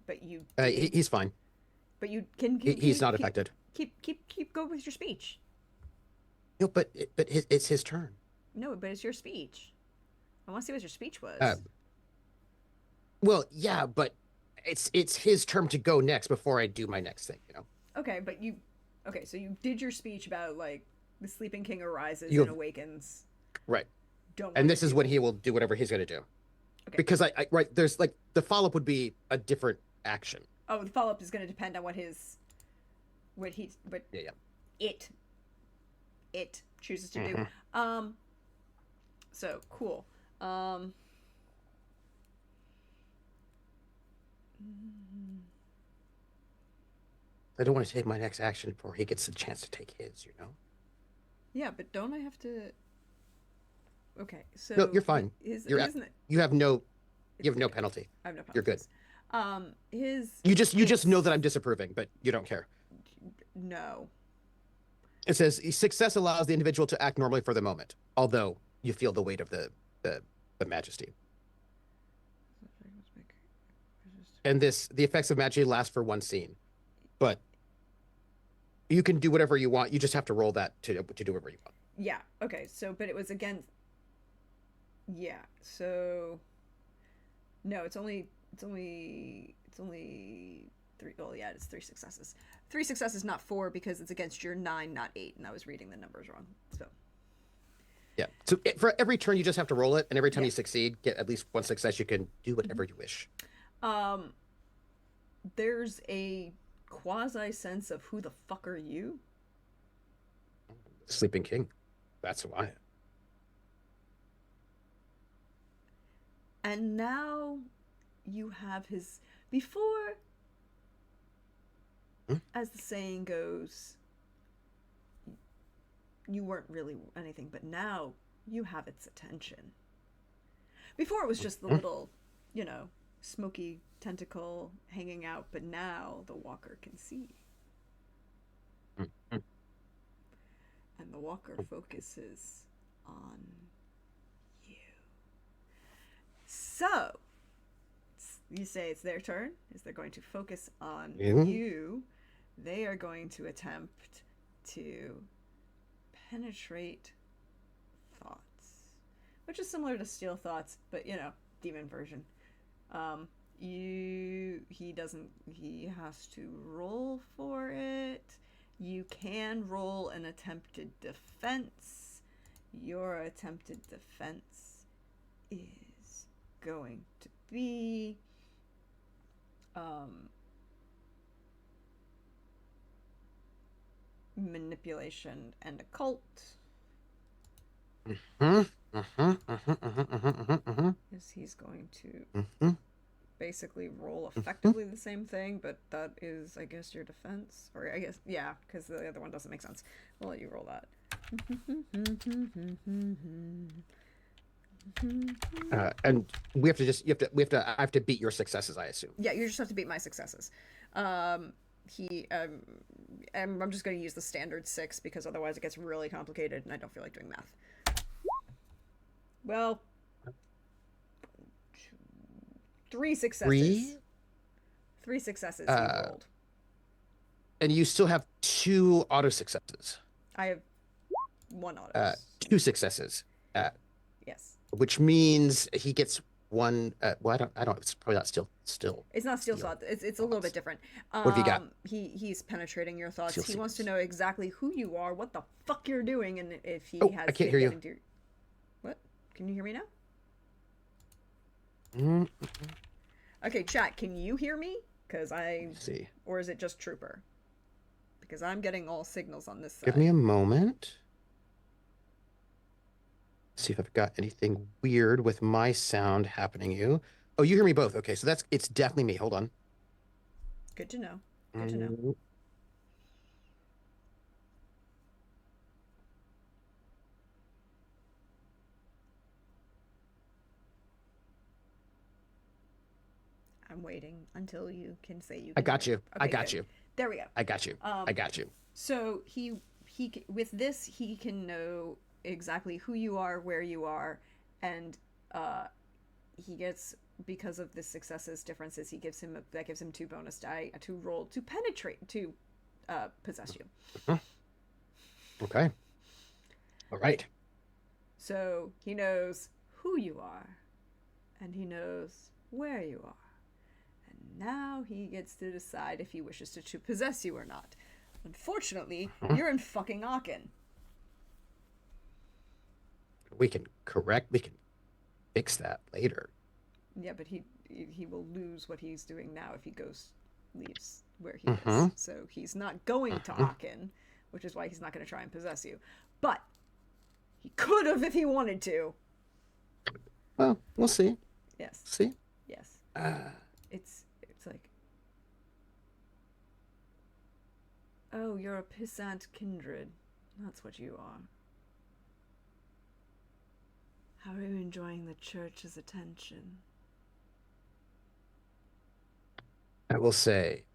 but you. He's fine. But you can. He's not affected. Keep going with your speech. No, but it's his turn. No, but it's your speech. I want to see what your speech was. Well, yeah, but it's his turn to go next before I do my next thing. You know. Okay, but you. Okay, so you did your speech about, like, the Sleeping King arises and awakens. Right. Don't. And this is when he will do whatever he's going to do. Okay. Because I right, there's, like, the follow-up would be a different action. Oh, the follow-up is going to depend on what he it chooses to do. So cool. I don't want to take my next action before he gets a chance to take his, you know? Yeah, but don't I have to... Okay, so... No, you're fine. You have no penalty. I have no penalty. You're good. You just know that I'm disapproving, but you don't care. No. It says success allows the individual to act normally for the moment, although you feel the weight of the majesty. And the effects of majesty last for 1 scene, but you can do whatever you want. You just have to roll that to do whatever you want. Yeah. Okay. So, but it was against. Yeah. So. No, it's only 3. Well, yeah, it's 3 successes. 3 successes, not 4, because it's against your 9, not 8, and I was reading the numbers wrong. So. Yeah. So for every turn, you just have to roll it, and every time you succeed, get at least 1 success. You can do whatever you wish. There's a quasi sense of who the fuck are you? Sleeping King. That's why. And now you have his... Before, as the saying goes, you weren't really anything, but now you have its attention. Before it was just the little, you know, smoky tentacle hanging out, but now the walker can see. And the walker focuses on you. So, you say it's their turn. Is they're going to focus on you. They are going to attempt to penetrate thoughts, which is similar to steal thoughts, but, you know, demon version. He has to roll for it. You can roll an attempted defense. Your attempted defense is going to be manipulation and occult. Is he's going to basically roll effectively the same thing, but that is, I guess, your defense. Or I guess, yeah, because the other one doesn't make sense. We'll let you roll that. And we have to just I have to beat your successes, I assume. Yeah, you just have to beat my successes. I'm just going to use the standard 6 because otherwise it gets really complicated and I don't feel like doing math. Well, 3 successes. 3 successes you rolled. And you still have 2 auto successes. I have 1 auto. 2 successes. Yes. Which means he gets 1. Well, I don't. It's probably not still. It's not steel thought. It's a little bit different. What have you got? He's penetrating your thoughts. Steel he wants to secrets. know exactly who you are, what the fuck you're doing, and if he has. I can't hear you. What? Can you hear me now? Mm-hmm. Okay, chat. Can you hear me? Because see. Or is it just Trooper? Because I'm getting all signals on this side. Give me a moment. See if I've got anything weird with my sound happening. Oh, you hear me both. Okay, so it's definitely me. Hold on. Good to know. Good to know. I'm waiting until you can say you can. I got you. Okay, I got good. you. There we go. I got you. I got you. So he with this he can know exactly who you are, where you are, and he gets, because of the successes differences, that gives him 2 bonus die to roll to penetrate to possess you. Okay. All right. So he knows who you are, and he knows where you are. And now he gets to decide if he wishes to possess you or not. Unfortunately, you're in fucking Aachen. We can fix that later. Yeah, but he will lose what he's doing now if he leaves where he is. So he's not going to Aachen, which is why he's not going to try and possess you. But he could have if he wanted to. Well, we'll see. Yes. See? Yes. It's like, oh, you're a pissant kindred. That's what you are. How are you enjoying the church's attention? I will say,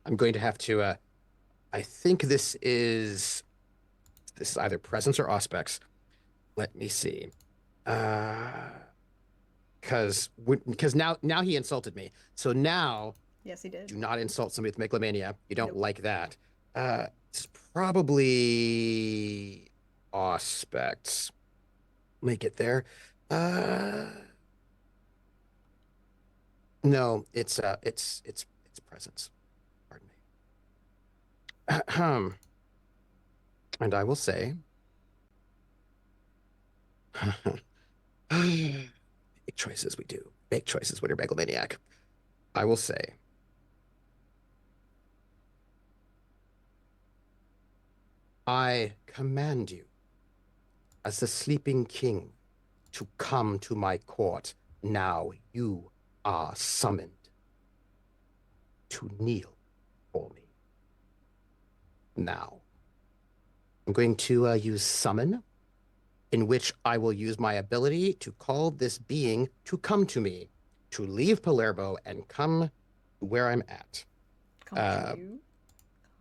I'm going to have to, I think this is either presence or aspects. Let me see. Because now he insulted me. So now, Yes, he did. do not insult somebody with megalomania. You don't Nope. like that. It's probably aspects. Let me get there. No, it's presence. Pardon me. And I will say, big choices we do. Big choices when you're megalomaniac. I will say, I command you, as the sleeping king, to come to my court. Now you are summoned to kneel for me. Now, I'm going to use summon, in which I will use my ability to call this being to come to me, to leave Palermo and come to where I'm at. Come to you.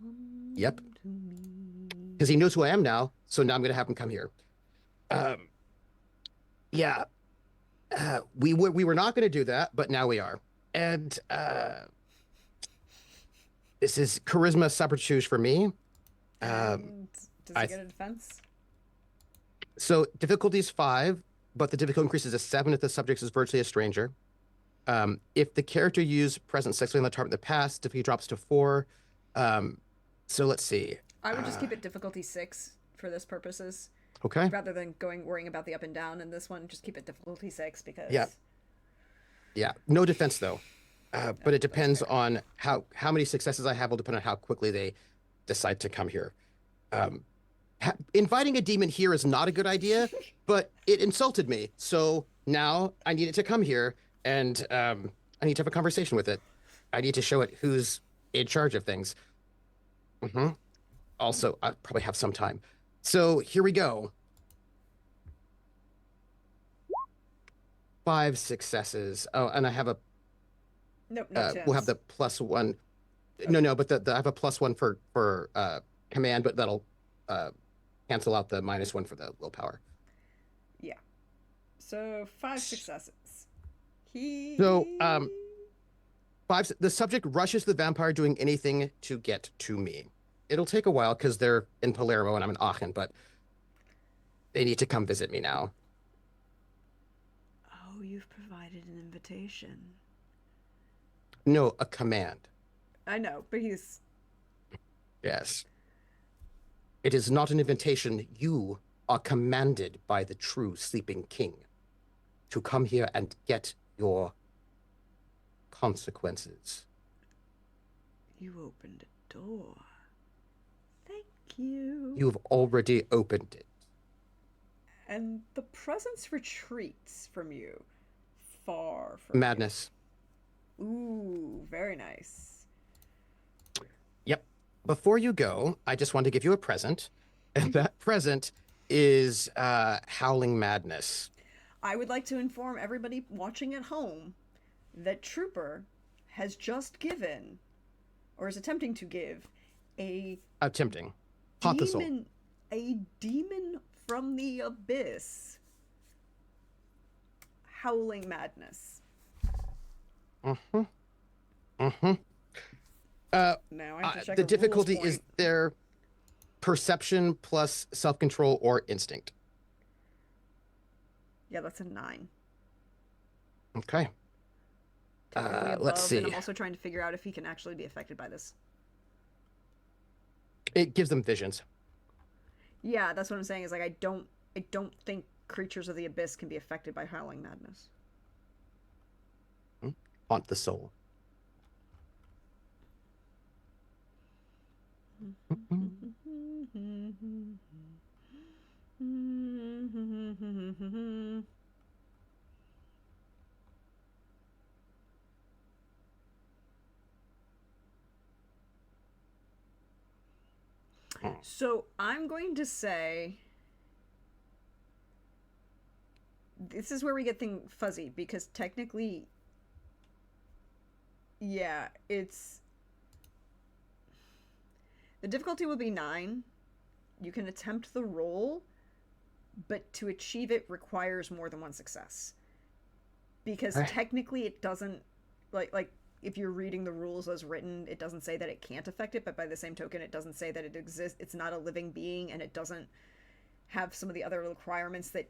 Come Yep. to me. Because he knows who I am now, so now I'm going to have him come here. Yeah. We were not going to do that, but now we are. And this is charisma subterfuge for me. And does he get a defense? So difficulty is 5, but the difficulty increases to 7 if the subject is virtually a stranger. If the character used present sexually on the target in the past, difficulty drops to 4. So let's see. I would just keep it difficulty 6 for this purposes. Okay. Rather than worrying about the up and down in this one, just keep it difficulty 6 because. Yeah. No defense though. But it depends on how many successes I have will depend on how quickly they decide to come here. Um, Inviting a demon here is not a good idea, but it insulted me. So now I need it to come here, and I need to have a conversation with it. I need to show it who's in charge of things. Hmm. Also, I probably have some time. So here we go. 5 successes. Oh, and I have a Nope, no we'll have chance. the +1. No, Okay. no, but I have a +1 for command, but that'll uh cancel out the -1 for the willpower. Yeah. So 5 successes. So, He. the subject rushes the vampire doing anything to get to me. It'll take a while because they're in Palermo and I'm in Aachen, but they need to come visit me now. Oh, you've provided an invitation. No, a command. I know, but he's. Yes. It is not an invitation. You are commanded by the true sleeping king to come here and get your consequences. You opened a door. Thank you. You've already opened it. And the presence retreats from you. Far from Madness. you. Ooh, very nice. Yep. Before you go, I just want to give you a present. And that present is Howling Madness. I would like to inform everybody watching at home that Trooper has just given, or is attempting to give, a Tempting. Haunt the soul. demon from the abyss. Howling Madness. Mm-hmm. Mm-hmm. Now I have to check The a difficulty rules is point. their perception plus self-control or instinct. Yeah, that's a 9. Okay. Technically above, Let's and I'm see. also trying to figure out if he can actually be affected by this. It gives them visions. Yeah, that's what I'm saying. Is like I don't think creatures of the abyss can be affected by howling madness. Hmm? Haunt the soul. So I'm going to say this is where we get things fuzzy because technically, yeah, it's the difficulty will be 9. You can attempt the roll, but to achieve it requires more than one success. Because Okay. technically it doesn't like if you're reading the rules as written, it doesn't say that it can't affect it, but by the same token it doesn't say that it exists. It's not a living being and it doesn't have some of the other requirements that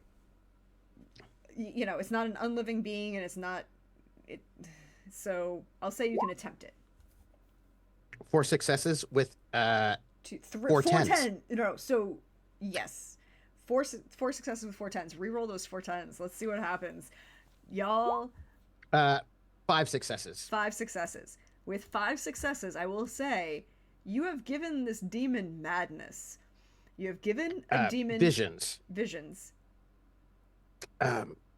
it's not an unliving being and it's not it so I'll say you can attempt it. 4 successes with Two, three, 4 four, tens. 10. No, so yes, four successes with 4 10s. Reroll those 4 10s. Let's see what happens, y'all. Uh, 5 successes. 5 successes. With 5 successes, I will say you have given this demon madness. You have given a demon Visions. visions.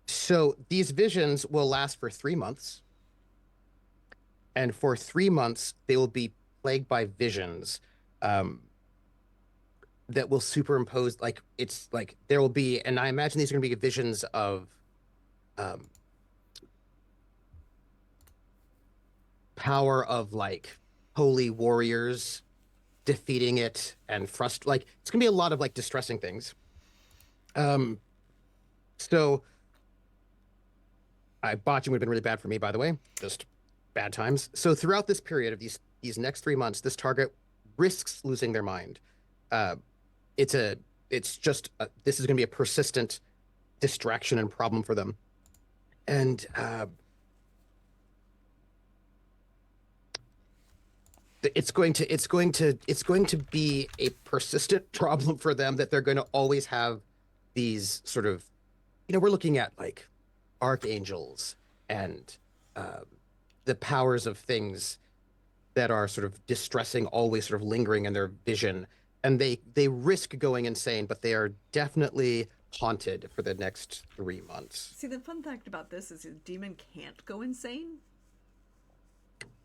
So these visions will last for 3 months. And for 3 months, they will be plagued by visions that will superimpose, like, it's like there will be, and I imagine these are going to be visions of um, power of like holy warriors defeating it and like it's gonna be a lot of like distressing things. Um, so botching would have been really bad for me, by the way, just bad times. So throughout this period of these next 3 months, this target risks losing their mind. Uh, it's just this is gonna be a persistent distraction and problem for them, and it's going to be a persistent problem for them that they're going to always have these sort of, we're looking at like archangels and the powers of things that are sort of distressing, always sort of lingering in their vision, and they risk going insane, but they are definitely haunted for the next 3 months. See, the fun fact about this is a demon can't go insane.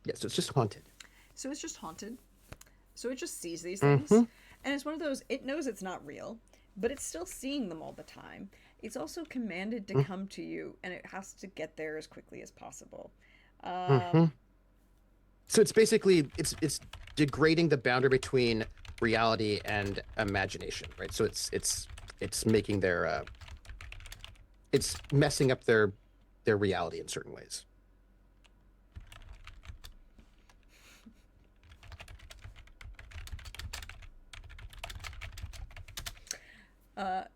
Yeah, so it's just haunted. So it's just haunted. So it just sees these things. Mm-hmm. And it's one of those, it knows it's not real, but it's still seeing them all the time. It's also commanded to come to you, and it has to get there as quickly as possible. Mm-hmm. So it's basically it's degrading the boundary between reality and imagination, right? So it's making their it's messing up their reality in certain ways.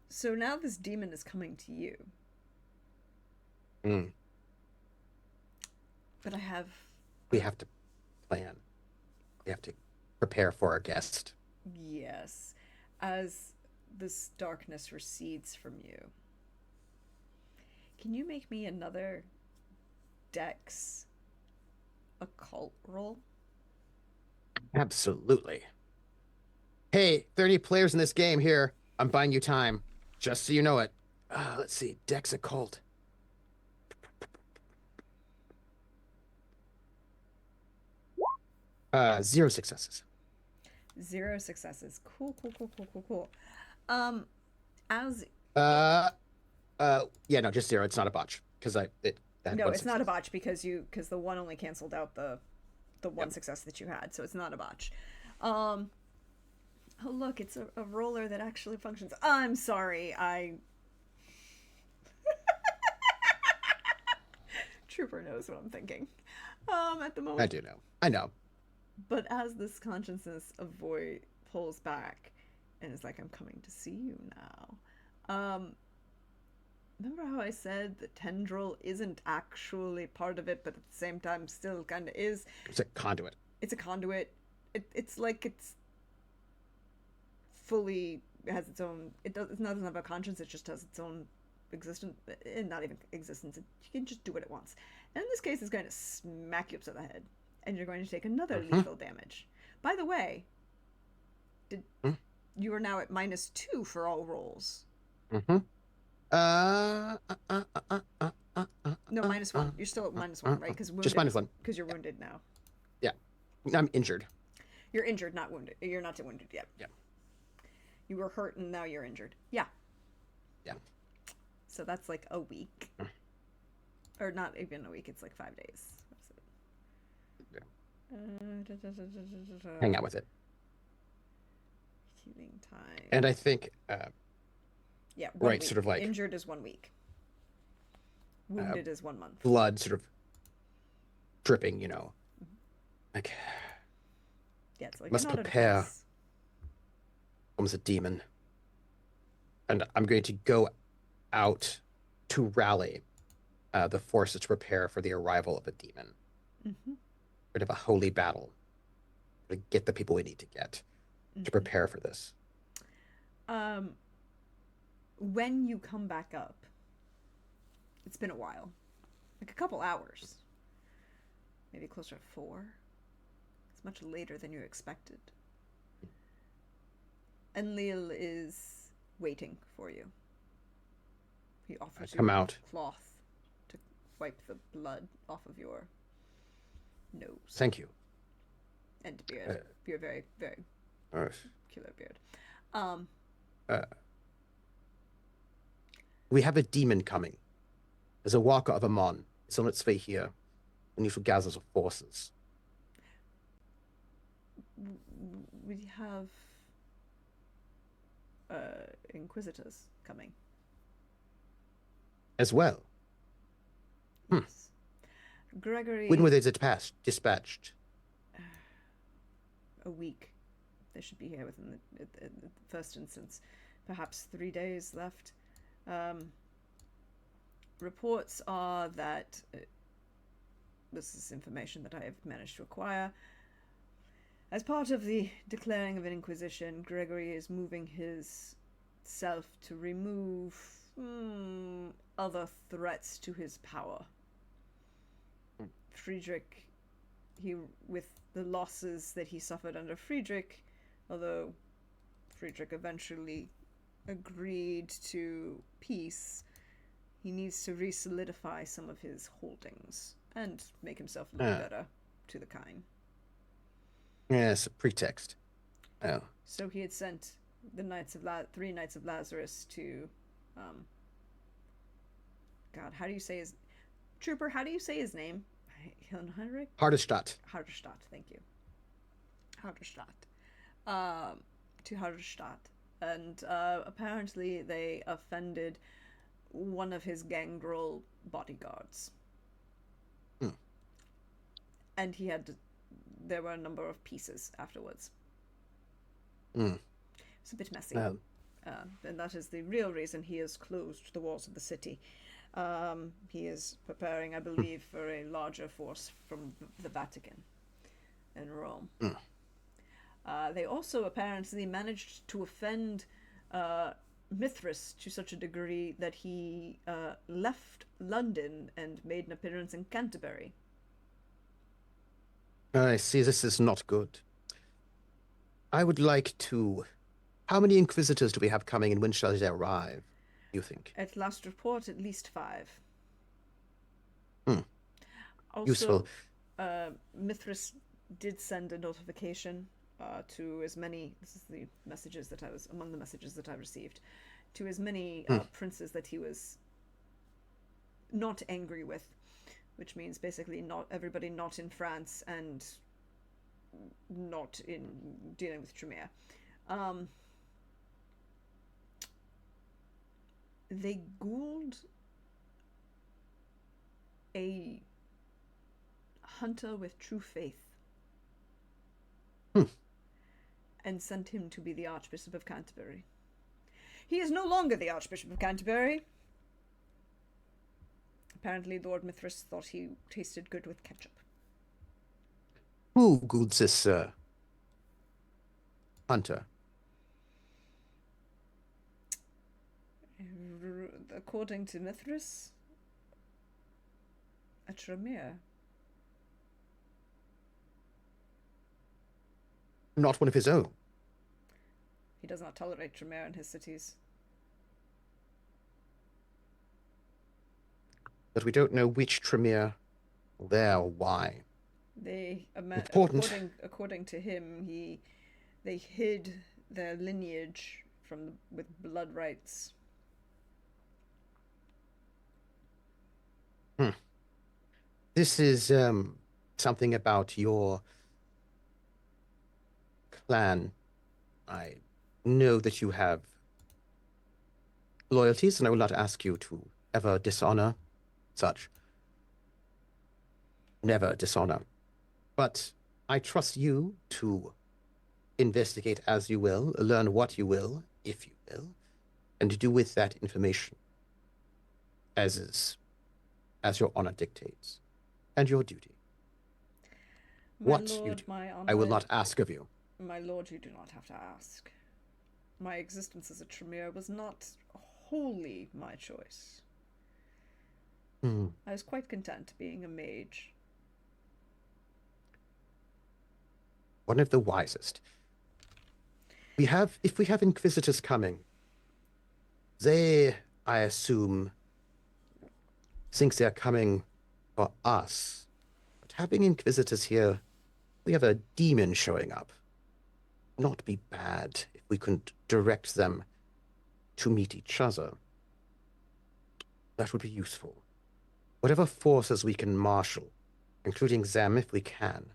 So now this demon is coming to you. Mm. But I have... We have to plan. We have to prepare for our guest. Yes. As this darkness recedes from you, can you make me another Dex occult roll? Absolutely. Hey, if there are any players in this game here, I'm buying you time. Just so you know it. Let's see. Dex occult. Zero successes. 0 successes. Cool. As Yeah, no, just zero. It's not a botch because that no, one it's not a success. botch because the one only canceled out the one success that you had, so it's not a botch. Oh look, it's a roller that actually functions. I'm sorry, Trooper knows what I'm thinking. At the moment, I do know. I know. but as this consciousness of Void pulls back and is like, I'm coming to see you now. Remember how I said the tendril isn't actually part of it, but at the same time still kind of is? It's a conduit. It's a conduit. It's like it's fully has its own. It doesn't have a conscience. It just has its own existence, not even existence. You can just do what it wants. And in this case, it's going to smack you upside the head, and you're going to take another lethal damage. By the way, you are now at -2 for all rolls. Mm-hmm. No, -1. You're still at -1, right? Because just -1. Because you're wounded now. Yeah, I'm injured. You're injured, not wounded. You're not wounded yet. Yeah. You were hurt, and now you're injured. Yeah. Yeah. So that's like a week, or not even a week. It's like 5 days. Yeah. Hang out with it. Healing time. And I think. Yeah. Right. Week. Sort of like injured is 1 week. Wounded is 1 month. Blood sort of dripping. Like. Yeah, it's like Must prepare. Comes a demon, and I'm going to go out to rally the forces to prepare for the arrival of a demon. Bit of a holy battle to get the people we need to get to prepare for this. When you come back up, it's been a while, like a couple hours, maybe closer to 4. It's much later than you expected. Enlil is waiting for you. He offers you a cloth to wipe the blood off of your nose. Thank you. And beard. Your very, very killer beard. We have a demon coming. There's a walker of Amon. It's on its way here. We need to gather the forces. We have inquisitors coming As well. Yes. Gregory. When were they dispatched? A week. They should be here within the first instance. Perhaps 3 days left. Reports are that this is information that I have managed to acquire. As part of the declaring of an inquisition, Gregory is moving his self to remove other threats to his power. Friedrich he, with the losses that he suffered under Friedrich, although Friedrich eventually agreed to peace, he needs to re-solidify some of his holdings and make himself look Ah, better to the Kine. yes, a pretext. Oh. So he had sent the three Knights of Lazarus to, um, God, how do you say his trooper? How do you say his name? Heinrich Hardestadt. Harderstadt. Thank you, Harderstadt. Um, to Harderstadt, and apparently they offended one of his gangrel bodyguards, Hmm. and he had. There were a number of pieces afterwards. Hmm. It's a bit messy. Um, And that is the real reason he has closed the walls of the city. He is preparing, I hmm. believe, for a larger force from the Vatican in Rome. Hmm. They also apparently managed to offend Mithras to such a degree that he left London and made an appearance in Canterbury. I see this is not good. I would like to. How many inquisitors do we have coming, and when shall they arrive, you think? At last report, at least 5. Hmm. Useful. Also, Mithras did send a notification to as many. This is the messages that I was among the messages that I received to as many Hmm. princes that he was not angry with, which means basically not everybody not in France and not in dealing with Tremere. Um, they ghouled a hunter with true faith Hmm. and sent him to be the Archbishop of Canterbury. He is no longer the Archbishop of Canterbury. Apparently, Lord Mithras thought he tasted good with ketchup. Who goods this hunter? According to Mithras, a Tremere. Not one of his own. He does not tolerate Tremere in his cities. But we don't know which Tremere, there, or why. They, Important. according to him, they hid their lineage with blood rights. Hmm. This is something about your clan. I know that you have loyalties, and I will not ask you to ever dishonor such. Never dishonor. But I trust you to investigate as you will, learn what you will, if you will, and do with that information as your honor dictates, and your duty. My What you lord, do, my I will honor, not ask of you. my lord, you do not have to ask. My existence as a Tremere was not wholly my choice. Hmm. I was quite content being a mage. One of the wisest. If we have inquisitors coming, they, I assume, think they're coming for us. But having inquisitors here, we have a demon showing up. Not be bad if we could direct them to meet each other. That would be useful. Whatever forces we can marshal, including them if we can,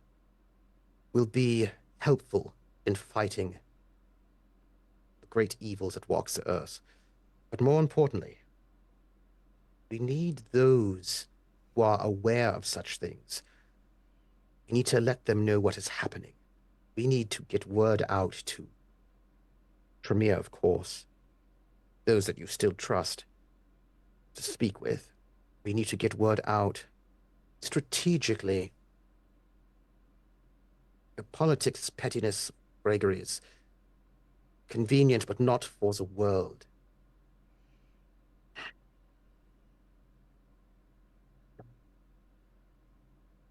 will be helpful in fighting the great evils that walks the earth. But more importantly, we need those who are aware of such things. We need to let them know what is happening. We need to get word out to Tremere, of course, those that you still trust to speak with. We need to get word out strategically. The politics, pettiness, Gregory is convenient, but not for the world.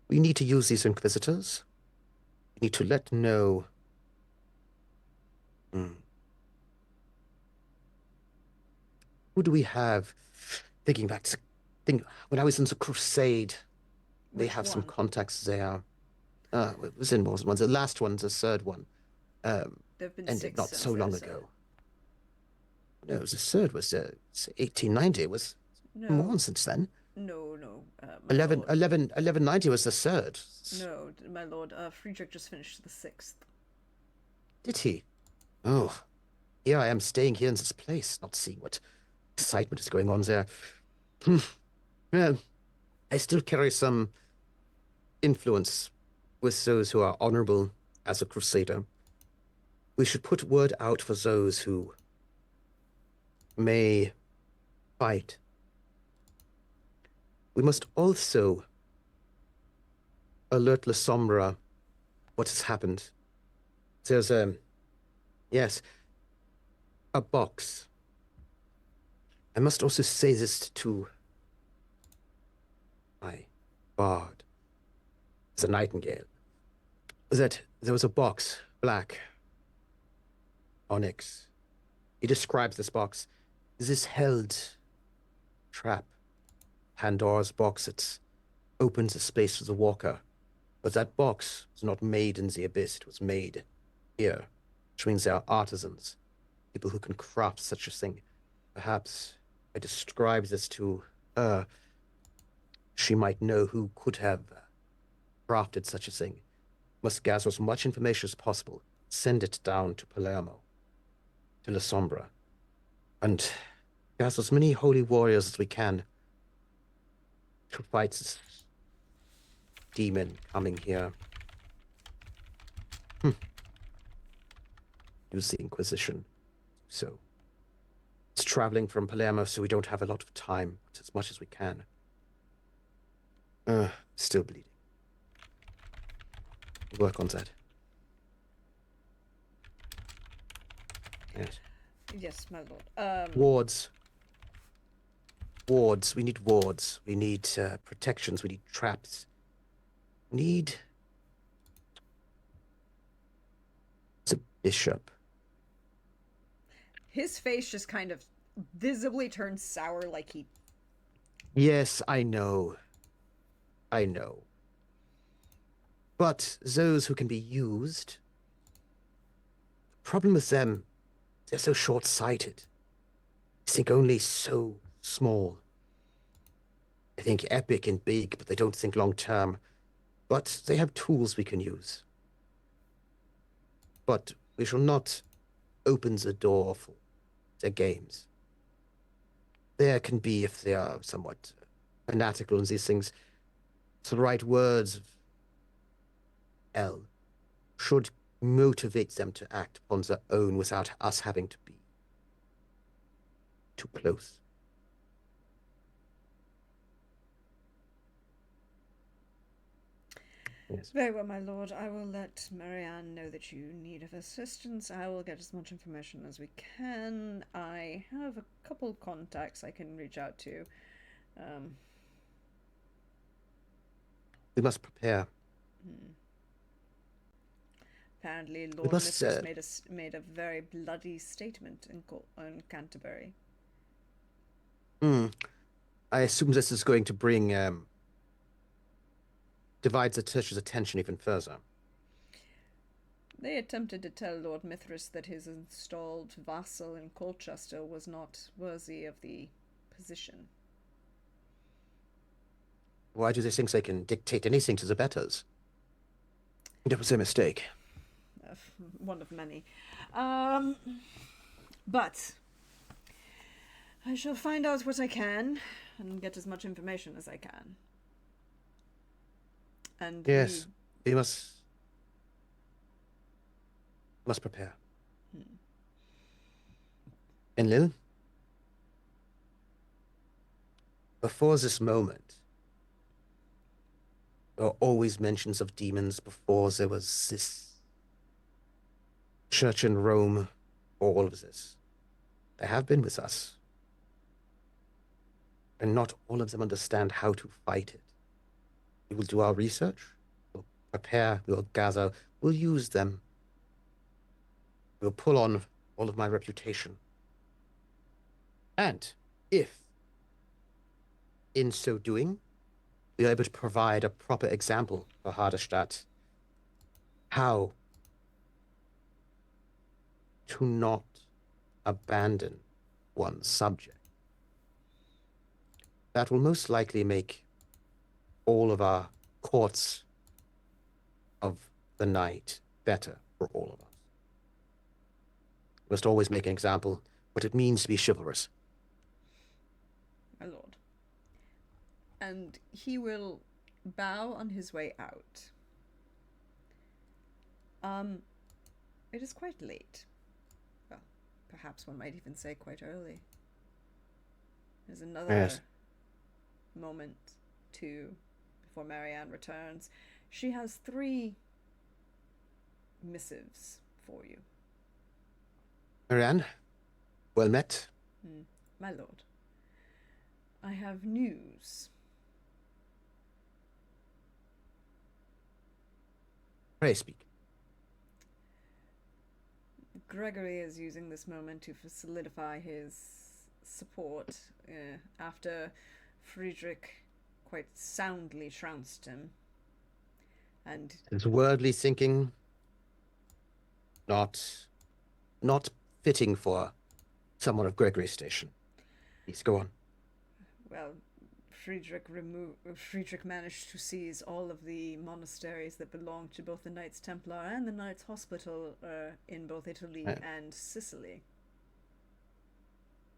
We need to use these inquisitors. We need to let them know. Hmm. Who do we have? Thinking back to when I was in the crusade, they Which have some one? contacts there. It was in more than one. The last one, the third one, There have been ended six not so since long then, sir. ago. No, the third was 1890. It was No, more since then. no, my 11, lord. 11, 1190 was the third. No, my lord. Friedrich just finished the sixth. Did he? Oh, here I am staying here in this place, not seeing what excitement is going on there. Hmm. Well, I still carry some influence with those who are honorable as a crusader. We should put word out for those who may fight. We must also alert La Sombra what has happened. There's yes, a box. I must also say this to my bard, the nightingale, that there was a box, black, onyx. He describes this box. This held trap, Pandora's box. It opens a space for the walker. But that box was not made in the abyss. It was made here, which means there are artisans, people who can craft such a thing. Perhaps I describe this to her. She might know who could have crafted such a thing. Must gather as much information as possible. Send it down to Palermo, to La Sombra, and gather as many holy warriors as we can to fight this demon coming here. Use the Inquisition. So it's traveling from Palermo, so we don't have a lot of time, but as much as we can. Still bleeding. Work on that. Yes. Yes, my lord. Wards. Wards. We need wards. We need protections. We need traps. We need... It's a bishop. His face just kind of visibly turns sour, like he. Yes, I know. I know. But those who can be used, the problem with them, they're so short-sighted. They think only so small. They think epic and big, but they don't think long-term. But they have tools we can use. But we shall not open the door for their games. There can be, if they are somewhat fanatical in these things, the right words of L should motivate them to act upon their own without us having to be too close. Yes. Very well, my lord. I will let Marianne know that you need of assistance. I will get as much information as we can. I have a couple contacts I can reach out to. We must prepare. Apparently, Lord must, Mithras made a very bloody statement in Canterbury. I assume this is going to bring divide the church's attention even further. They attempted to tell Lord Mithras that his installed vassal in Colchester was not worthy of the position. Why do they think they can dictate anything to the betters? That was a mistake. One of many. But I shall find out what I can and get as much information as I can. And yes, we must prepare. Enlil, before this moment, there were always mentions of demons before there was this church in Rome, all of this. They have been with us. And not all of them understand how to fight it. We will do our research. We'll prepare. We'll gather. We'll use them. We'll pull on all of my reputation. And if, in so doing, we are able to provide a proper example for Hardestadt how to not abandon one's subject, that will most likely make all of our courts of the night better for all of us. We must always make an example what it means to be chivalrous. My lord. And he will bow on his way out. It is quite late. Well, perhaps one might even say quite early. There's another moment, too, before Marianne returns. She has 3 missives for you. Marianne, well met. My lord, I have news. Pray speak. Gregory is using this moment to solidify his support after Friedrich quite soundly trounced him. And his worldly thinking, not fitting for someone of Gregory's station. Please go on. Well, Friedrich managed to seize all of the monasteries that belonged to both the Knights Templar and the Knights Hospital in both Italy and Sicily.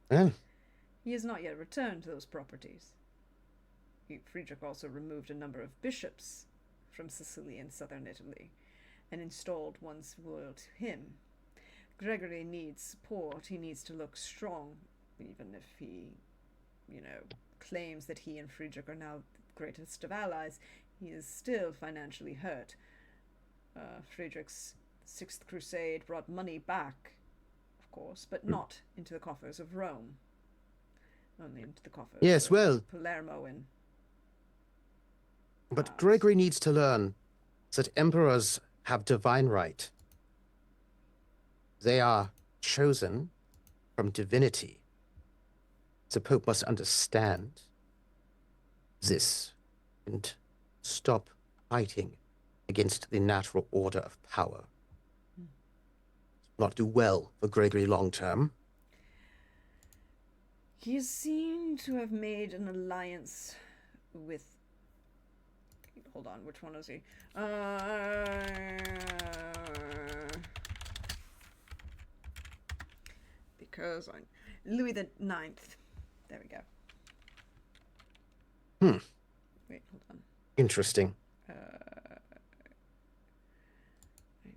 He has not yet returned those properties. Friedrich also removed a number of bishops from Sicily and southern Italy and installed one's will to him. Gregory needs support. He needs to look strong, even if he, claims that he and Friedrich are now the greatest of allies. He is still financially hurt. Friedrich's 6th Crusade brought money back, of course, but not into the coffers of Rome. Only into the coffers of Palermo and... But Gregory needs to learn that emperors have divine right. They are chosen from divinity. The Pope must understand this and stop fighting against the natural order of power. Not do well for Gregory long term. He is seen to have made an alliance with... Hold on, which one is he? Because I'm Louis the Ninth. There we go. Wait, hold on. Interesting. I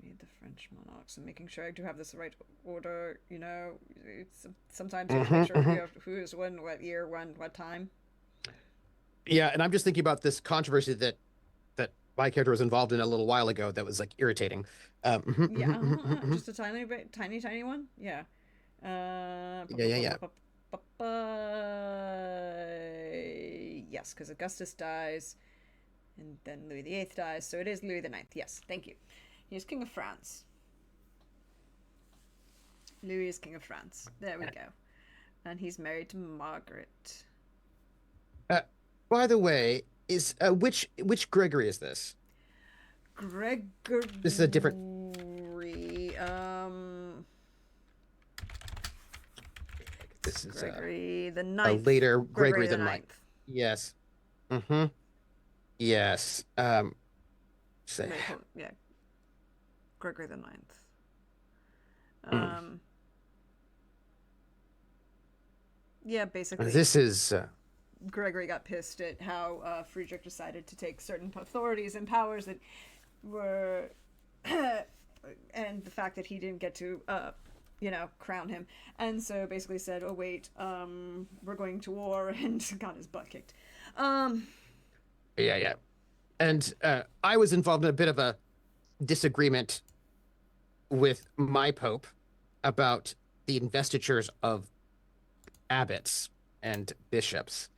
need the French monarchs. I'm making sure I do have this right order. It's sometimes you have to make sure you have who is when, what year, when, what time. Yeah, and I'm just thinking about this controversy that my character was involved in a little while ago that was irritating. Just a tiny one. Yeah. Yeah. Yes, because Augustus dies, and then Louis VIII dies, so it is Louis IX. Yes, thank you. He is King of France. Louis is King of France. There we go. And he's married to Margaret. By the way, is which Gregory is this? Gregory. This is a different. This is Gregory the Ninth. A later Gregory the Ninth. Yes. Yes. Say. Yeah. Gregory the Ninth. Yeah, basically. This is. Gregory got pissed at how Friedrich decided to take certain authorities and powers that were, and the fact that he didn't get to, crown him, and so basically said, "Oh wait, we're going to war," and got his butt kicked. Yeah, and I was involved in a bit of a disagreement with my pope about the investitures of abbots and bishops,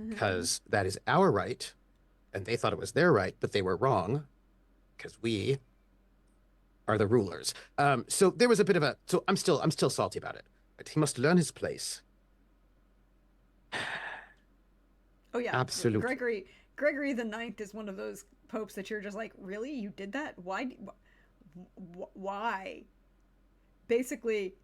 because that is our right, and they thought it was their right, but they were wrong because we are the rulers. So there was a bit of a. So I'm still salty about it. But he must learn his place. Oh yeah, Absolutely. Gregory the Ninth is one of those popes that you're just like, really, you did that? Why? Why? Basically,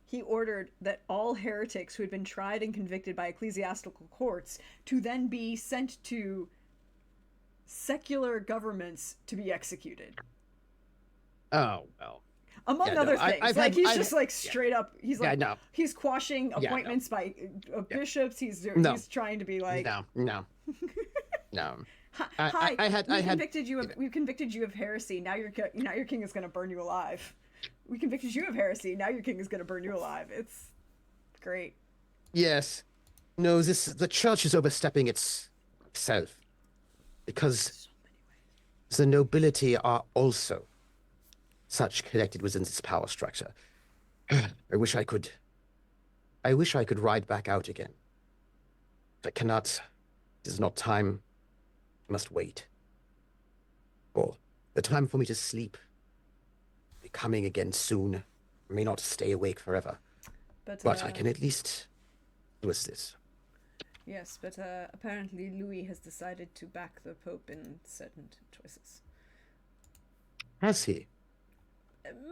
he ordered that all heretics who had been tried and convicted by ecclesiastical courts to then be sent to secular governments to be executed. Oh well. Among Yeah, no. other things, I've like had. he's I've just like straight up. He's yeah, like no. he's quashing Yeah, no. appointments by Yeah. bishops. No. He's trying to be like, No. No. No. hi, I had. we've convicted you of heresy. Now your king is going to burn you alive. We convicted you of heresy. Now your king is going to burn you alive. It's great. Yes. No. The church is overstepping itself because the nobility are also such connected within this power structure. I wish I could. I wish I could ride back out again. But I cannot. It is not time. I must wait. Or the time for me to sleep be coming again soon. I may not stay awake forever. But I can at least do this. Yes, but apparently Louis has decided to back the Pope in certain choices. Has he?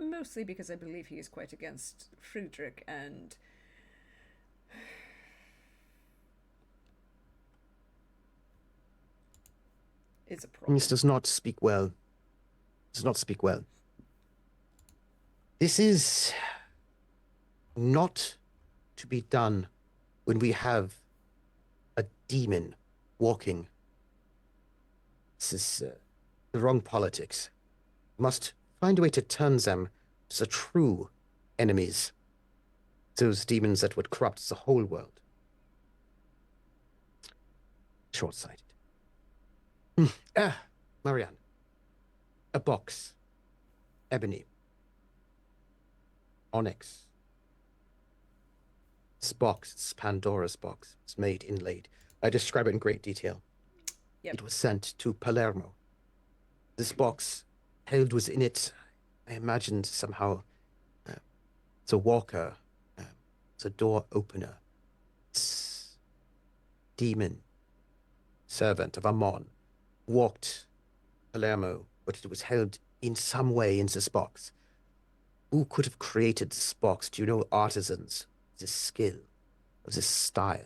Mostly because I believe he is quite against Friedrich and is a problem. This does not speak well. Does not speak well. This is not to be done when we have a demon walking. This is the wrong politics. We must find a way to turn them to the true enemies. Those demons that would corrupt the whole world. Short-sighted. Marianne. A box. Ebony. Onyx. This box, it's Pandora's box. It's made inlaid. I describe it in great detail. Yep. It was sent to Palermo. This box held within it, I imagined somehow, the walker, the door opener, this demon servant of Ammon, walked Palermo, but it was held in some way in this box. Who could have created this box? Do you know artisans, this skill, of this style?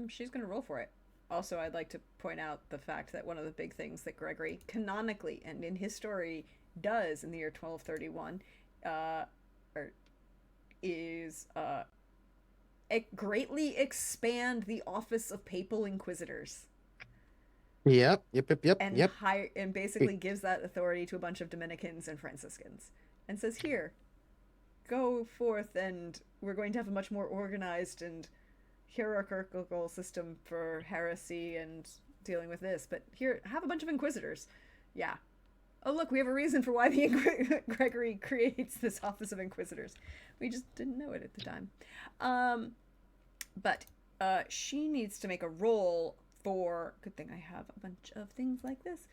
She's gonna roll for it. Also, I'd like to point out the fact that one of the big things that Gregory canonically and in his story does in the year 1231 is greatly expand the office of papal inquisitors. Yep. And hire and basically gives that authority to a bunch of Dominicans and Franciscans and says, here, go forth, and we're going to have a much more organized and hierarchical system for heresy and dealing with this. But here, have a bunch of inquisitors. Yeah. Oh, look, we have a reason for why the Gregory creates this office of inquisitors. We just didn't know it at the time. But she needs to make a roll for, good thing I have a bunch of things like this,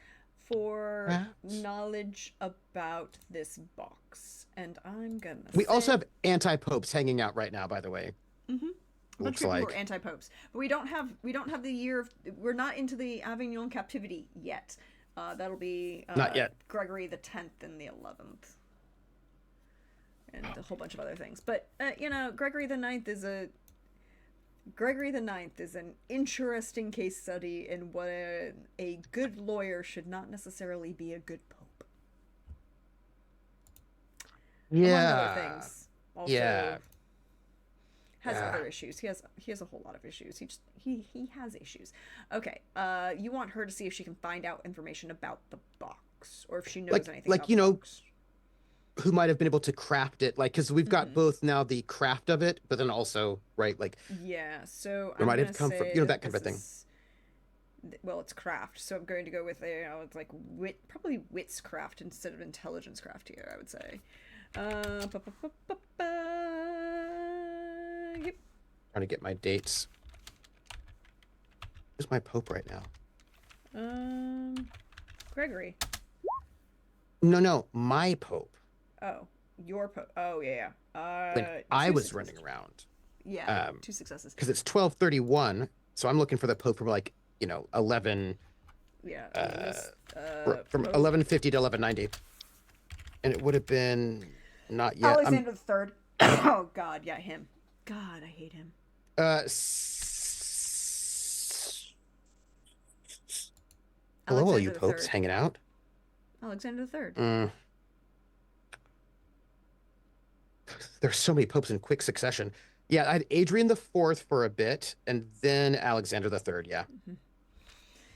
for knowledge about this box. And I'm gonna We also have anti-popes hanging out right now, by the way. Mm-hmm. Looks people like who are anti-popes, but we don't have the year of, we're not into the Avignon captivity yet. That'll be not yet. Gregory the 10th and the 11th, and a whole bunch of other things. But Gregory the 9th is an interesting case study in what a good lawyer should not necessarily be a good pope. Yeah. Among other things. Also, yeah. has other issues. He has a whole lot of issues. He has issues. Okay. You want her to see if she can find out information about the box, or if she knows anything about the box. Who might have been able to craft it, like, because we've got both now the craft of it, but then also, right, like, so it might have come from, that kind of a thing. Well, it's craft, so I'm going to go with it's like probably wits craft instead of intelligence craft here, I would say. Yep. Trying to get my dates. Who's my Pope right now? Gregory. No, my Pope. Oh, your Oh, yeah. Like I was running around. Yeah, 2 successes. Because it's 1231, so I'm looking for the Pope from 11. Yeah. From 1150 to 1190, and it would have been not yet. Alexander the Third. Oh God, yeah, him. God, I hate him. Hello, all you popes hanging out. Alexander the Third. There's so many popes in quick succession. Yeah, I had Adrian the Fourth for a bit, and then Alexander the Third. Yeah,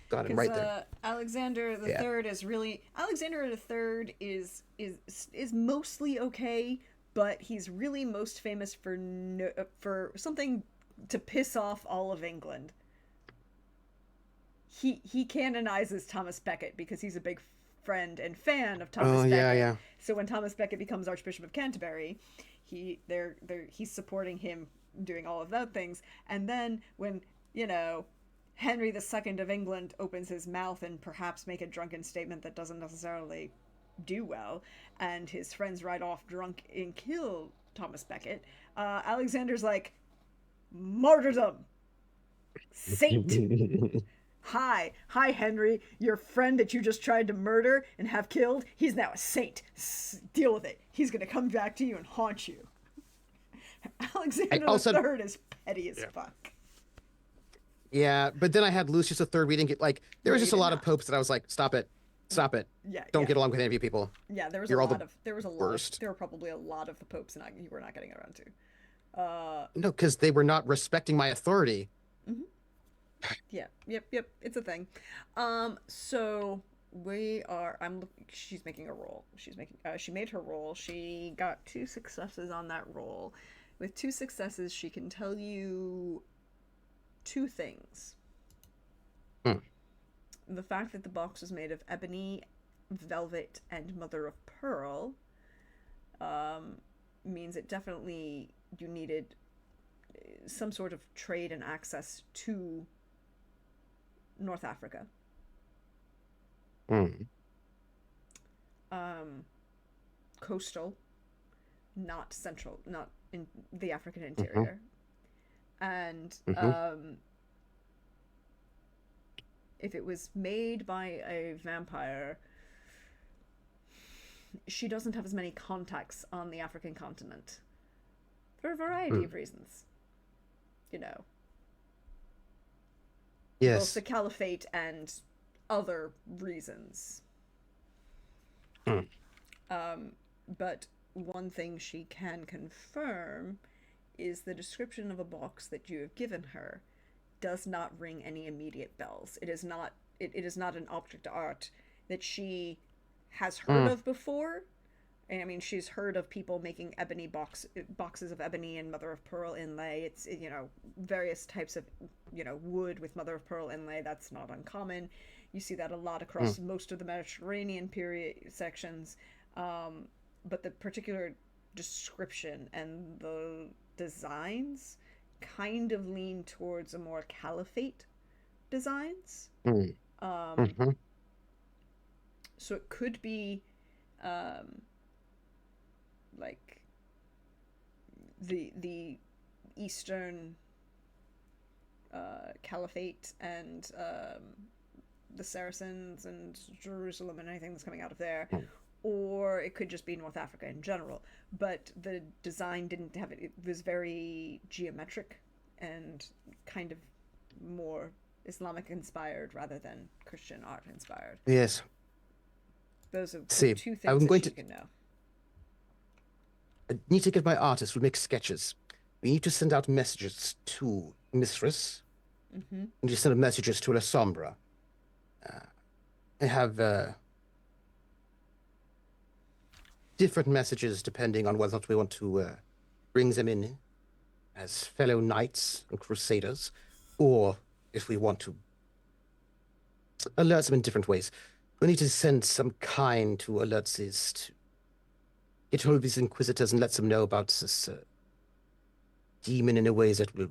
got him right there. Alexander the Third is really Alexander the Third is mostly okay, but he's really most famous for something to piss off all of England. He canonizes Thomas Becket because he's a big friend and fan of Thomas Becket. Yeah. So when Thomas Becket becomes Archbishop of Canterbury, he's supporting him doing all of those things. And then when, Henry II of England opens his mouth and perhaps make a drunken statement that doesn't necessarily do well, and his friends ride off drunk and kill Thomas Becket, Alexander's like, martyrdom! Saint! Hi, Henry, your friend that you just tried to murder and have killed, he's now a saint. Deal with it. He's going to come back to you and haunt you. Alexander III is petty as fuck. Yeah, but then I had Lucius III. We didn't get, there was just a lot of popes that I was like, stop it. Yeah, Don't get along with any of you people. Yeah, there were probably a lot of the popes and you were not getting around to. No, because they were not respecting my authority. Mm-hmm. Yeah. Yep. It's a thing. So she's making a roll. She made her roll. She got 2 successes on that roll. With 2 successes, she can tell you 2 things. The fact that the box was made of ebony, velvet, and mother of pearl, means it definitely you needed some sort of trade and access to North Africa. Coastal, not central, not in the African interior. And if it was made by a vampire, she doesn't have as many contacts on the African continent for a variety of reasons. Yes. Both the caliphate and other reasons. But one thing she can confirm is the description of a box that you have given her does not ring any immediate bells. It is not an object of art that she has heard of before. I mean, she's heard of people making ebony boxes of ebony and mother of pearl inlay. It's, various types of, wood with mother of pearl inlay. That's not uncommon. You see that a lot across most of the Mediterranean period sections. But the particular description and the designs kind of lean towards a more caliphate designs. So it could be like the Eastern Caliphate and the Saracens and Jerusalem and anything that's coming out of there, or it could just be North Africa in general. But the design didn't have it. It was very geometric and kind of more Islamic inspired rather than Christian art inspired. Yes. Those are 2 things that you can know. I need to get my artist who makes sketches. We need to send out messages to Mistress. We need to send messages to La Sombra. I have different messages depending on whether or not we want to bring them in as fellow knights and crusaders, or if we want to alert them in different ways. We need to send some kind to alert these, to get hold of these inquisitors and let them know about this demon in a way that will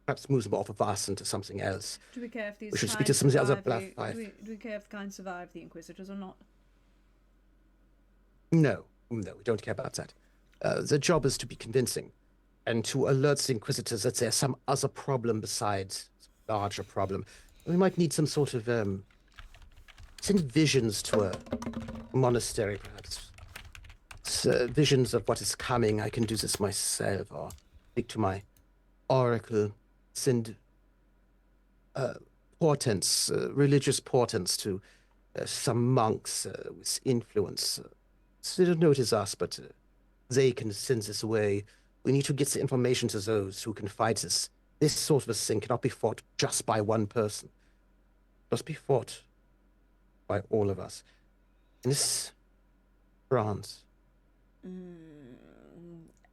perhaps moves them off of us into something else. Do we care if these We should speak to kinds some of the other survive Black the? Five. Do we care if the kinds survive the Inquisitors or not? No, no, we don't care about that. The job is to be convincing and to alert the Inquisitors that there's some other problem besides larger problem. We might need some sort of send visions to a monastery, perhaps. Visions of what is coming. I can do this myself, or speak to my oracle, send portents, religious portents to some monks with influence. So they don't know it is us, but they can send this away. We need to get the information to those who can fight this. This sort of a thing cannot be fought just by one person. It must be fought by all of us. In this France.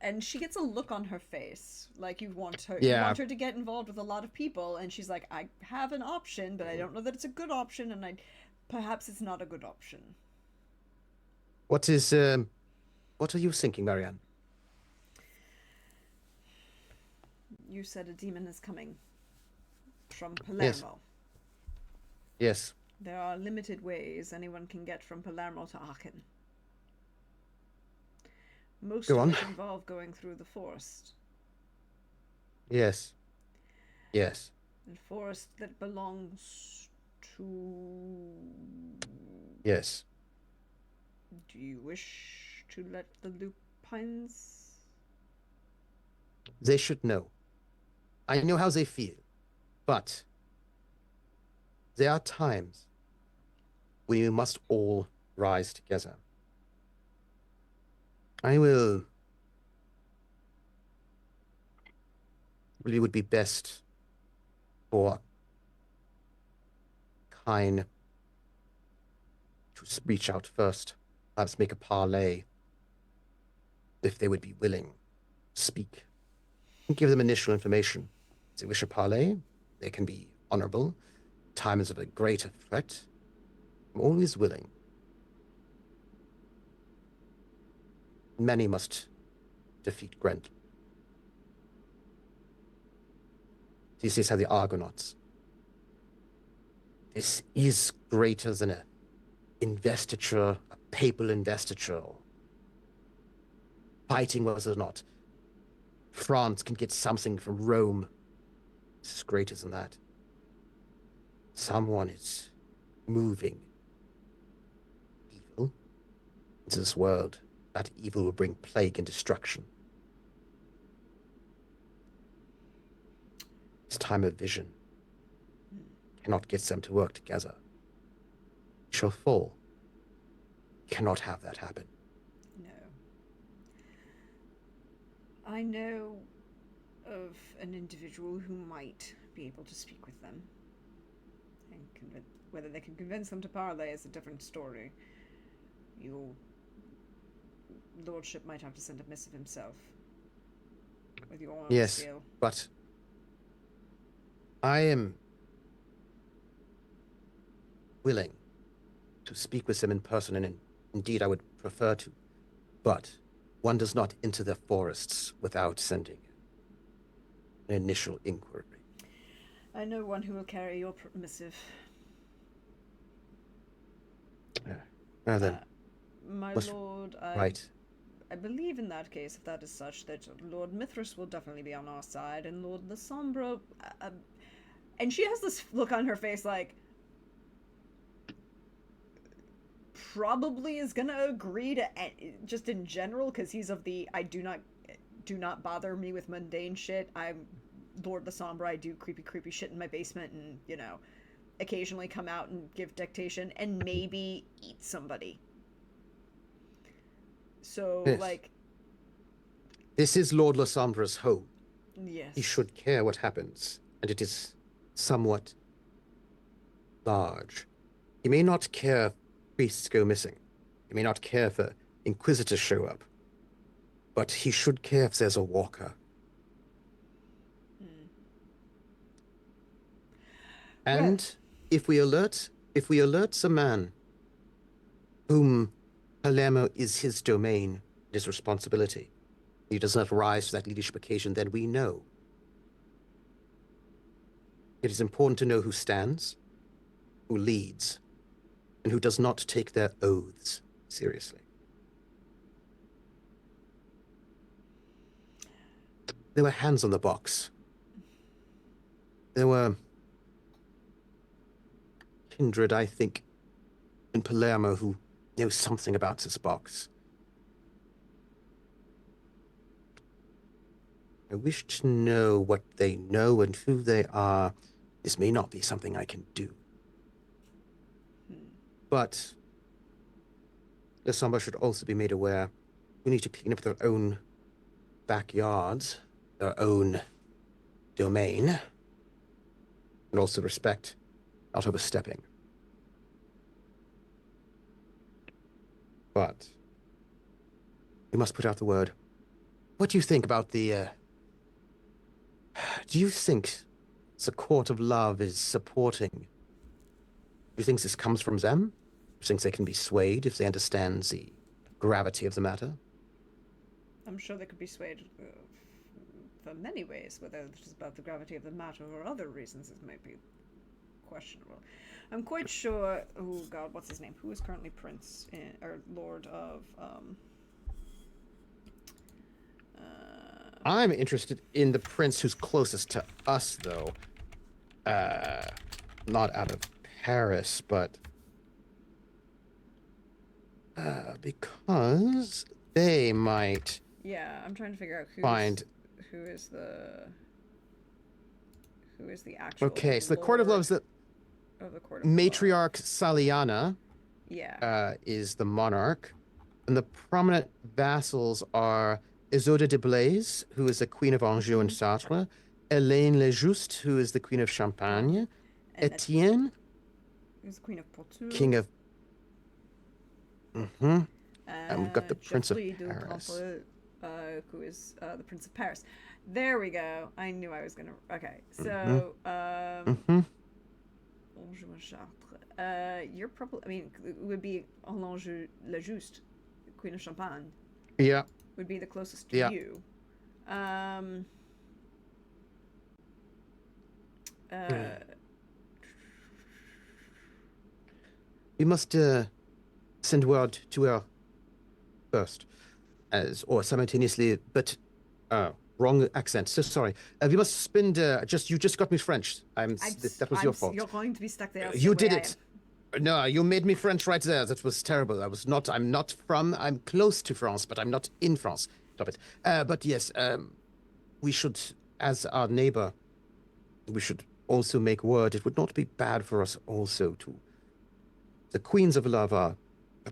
And she gets a look on her face, like you want her to get involved with a lot of people, and she's like, I have an option, but I don't know that it's a good option, and perhaps it's not a good option. What are you thinking, Marianne? You said a demon is coming from Palermo. Yes. There are limited ways anyone can get from Palermo to Aachen. Most of which involve going through the forest. Yes. Yes. The forest that belongs to... Yes. Do you wish to let the Lupines... They should know. I know how they feel. But there are times when you must all rise together. I will... Really would be best for Kine to reach out first. Perhaps make a parley. If they would be willing to speak. And give them initial information. If they wish a parley, they can be honorable. Time is of a greater threat. I'm always willing. Many must defeat Gwent. These days have the Argonauts. This is greater than a investiture, a papal investiture. Fighting was or not. France can get something from Rome. This is greater than that. Someone is moving evil into this world. That evil will bring plague and destruction. This time of vision cannot get them to work together. It shall fall. Cannot have that happen. No. I know of an individual who might be able to speak with them. And whether they can convince them to parley is a different story. Your lordship might have to send a missive himself. With your yes, skill. But I am willing to speak with them in person, and indeed I would prefer to. But one does not enter the forests without sending an initial inquiry. I know one who will carry your missive. Now then. My lord, right. I believe in that case, if that is such, that Lord Mithras will definitely be on our side, and Lord Lasombra... and she has this look on her face like... probably is gonna agree to... just in general, because he's of the... do not bother me with mundane shit. I'm Lord Lasombra, I do creepy shit in my basement, and, you know, occasionally come out and give dictation, and maybe eat somebody. So, yes. like... This is Lord Lasombra's home. Yes. He should care what happens, and it is somewhat large. He may not care if priests go missing. He may not care if inquisitors show up. But he should care if there's a walker. And well, if we alert the man whom Palermo is his domain, his responsibility, he does not rise to that leadership occasion, then we know It is important to know who stands, who leads, and who does not take their oaths seriously. There were hands on the box. There were kindred, I think, in Palermo who know something about this box. I wish to know what they know and who they are. This may not be something I can do. But the Samba should also be made aware we need to clean up their own backyards, their own domain, and also respect, not overstepping. But we must put out the word. What do you think about the, do you think the court of love is supporting? Do you think this comes from them? Do you think they can be swayed if they understand the gravity of the matter? I'm sure they could be swayed for many ways, whether it's about the gravity of the matter or other reasons it might be questionable. I'm quite sure. Oh God, what's his name? Who is currently Prince or Lord of? I'm interested in the prince who's closest to us, though. Not out of Paris, but because they might. Yeah, I'm trying to figure out who is the actual. Okay, so the Court of Love is the Court of matriarch Saliana. Yeah. Is the monarch, and the prominent vassals are Isolde de Blaise, who is the Queen of Anjou and Sartre, Hélène Le Juste, who is the Queen of Champagne, and Etienne, who's the Queen of Poitou, King of. And we've got the Prince of Paris, who is the Prince of Paris. There we go. I knew I was gonna. Okay, so Anjou and Chartres. You're probably. I mean, it would be Hélène Le Juste, Queen of Champagne. Yeah. Would be the closest to you. We must send word to her first, or simultaneously, but wrong accent. So sorry. We must spend. You just got me French. That was your fault. You're going to be stuck there. You did it. No, you made me French right there. That was terrible. I'm not from. I'm close to France, but I'm not in France. Stop it. But yes, we should, as our neighbor, we should also make word. It would not be bad for us also to. The Queens of Love have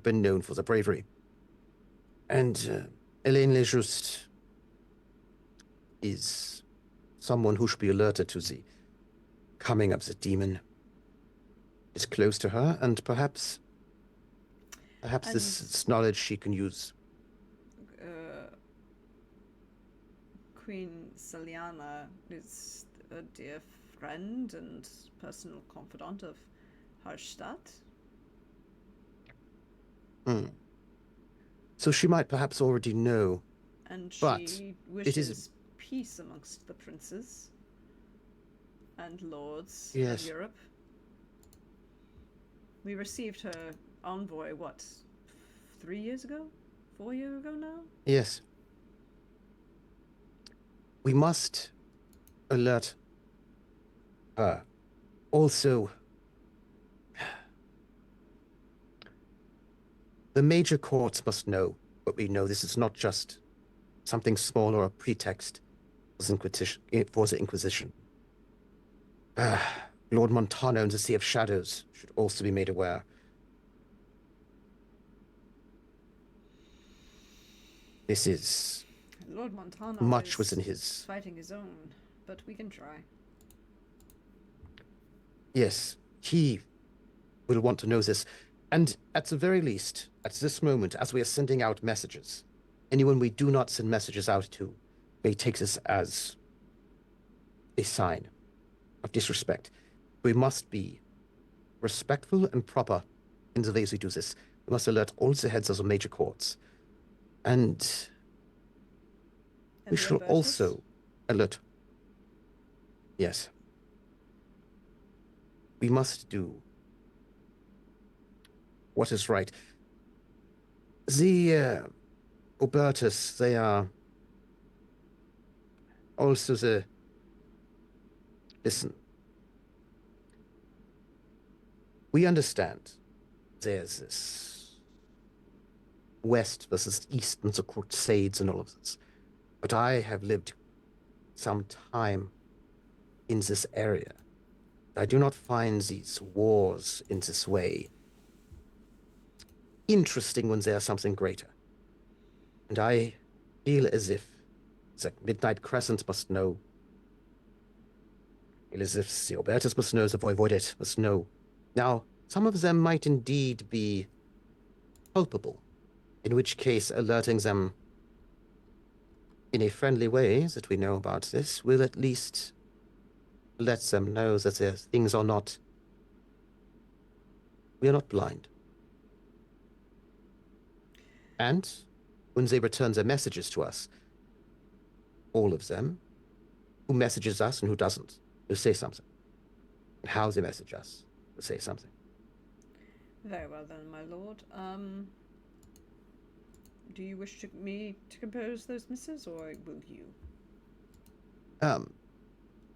been known for their bravery, and Hélène Le Juste is someone who should be alerted to the coming of the demon. Is close to her, and perhaps this knowledge she can use. Queen Saliana is a dear friend and personal confidant of Hallstatt. So she might perhaps already know. And she wishes peace amongst the princes and lords of Europe. We received her envoy, 3 years ago? 4 years ago now? Yes. We must alert her. Also, the major courts must know what we know. This is not just something small or a pretext for the Inquisition. Lord Montano and the Sea of Shadows should also be made aware. This is Lord Montano much was in his fighting his own, but we can try. Yes, he will want to know this. And at the very least, at this moment, as we are sending out messages, anyone we do not send messages out to may take this as a sign of disrespect. We must be respectful and proper in the ways we do this. We must alert all the heads of the major courts. And we shall also alert. Yes. We must do what is right. The Obertus, they are also the. Listen, we understand there's this West versus East and the Crusades and all of this. But I have lived some time in this area. I do not find these wars in this way interesting when there's something greater. And I feel as if the Midnight Crescent must know. I feel as if the Albertus must know, the Voivodet must know. Now, some of them might indeed be culpable, in which case alerting them in a friendly way that we know about this will at least let them know that their things are not. We are not blind. And when they return their messages to us, all of them, who messages us and who doesn't, will say something. And how they message us will say something. Very well then, my lord. Do you wish me to compose those missives, or will you?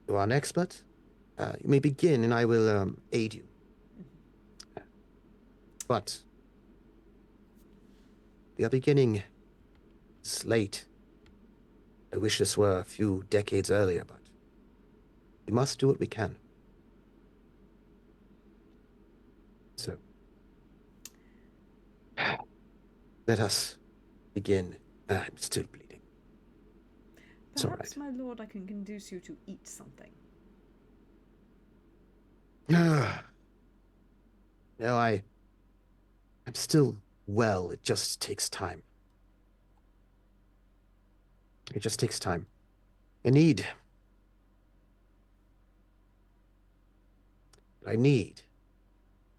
You are an expert. You may begin, and I will aid you. But we are beginning. It's late. I wish this were a few decades earlier, but we must do what we can. So, let us begin. I'm still bleeding. It's all right. Perhaps, my lord, I can induce you to eat something. No, I'm still well. It just takes time. It just takes time. I need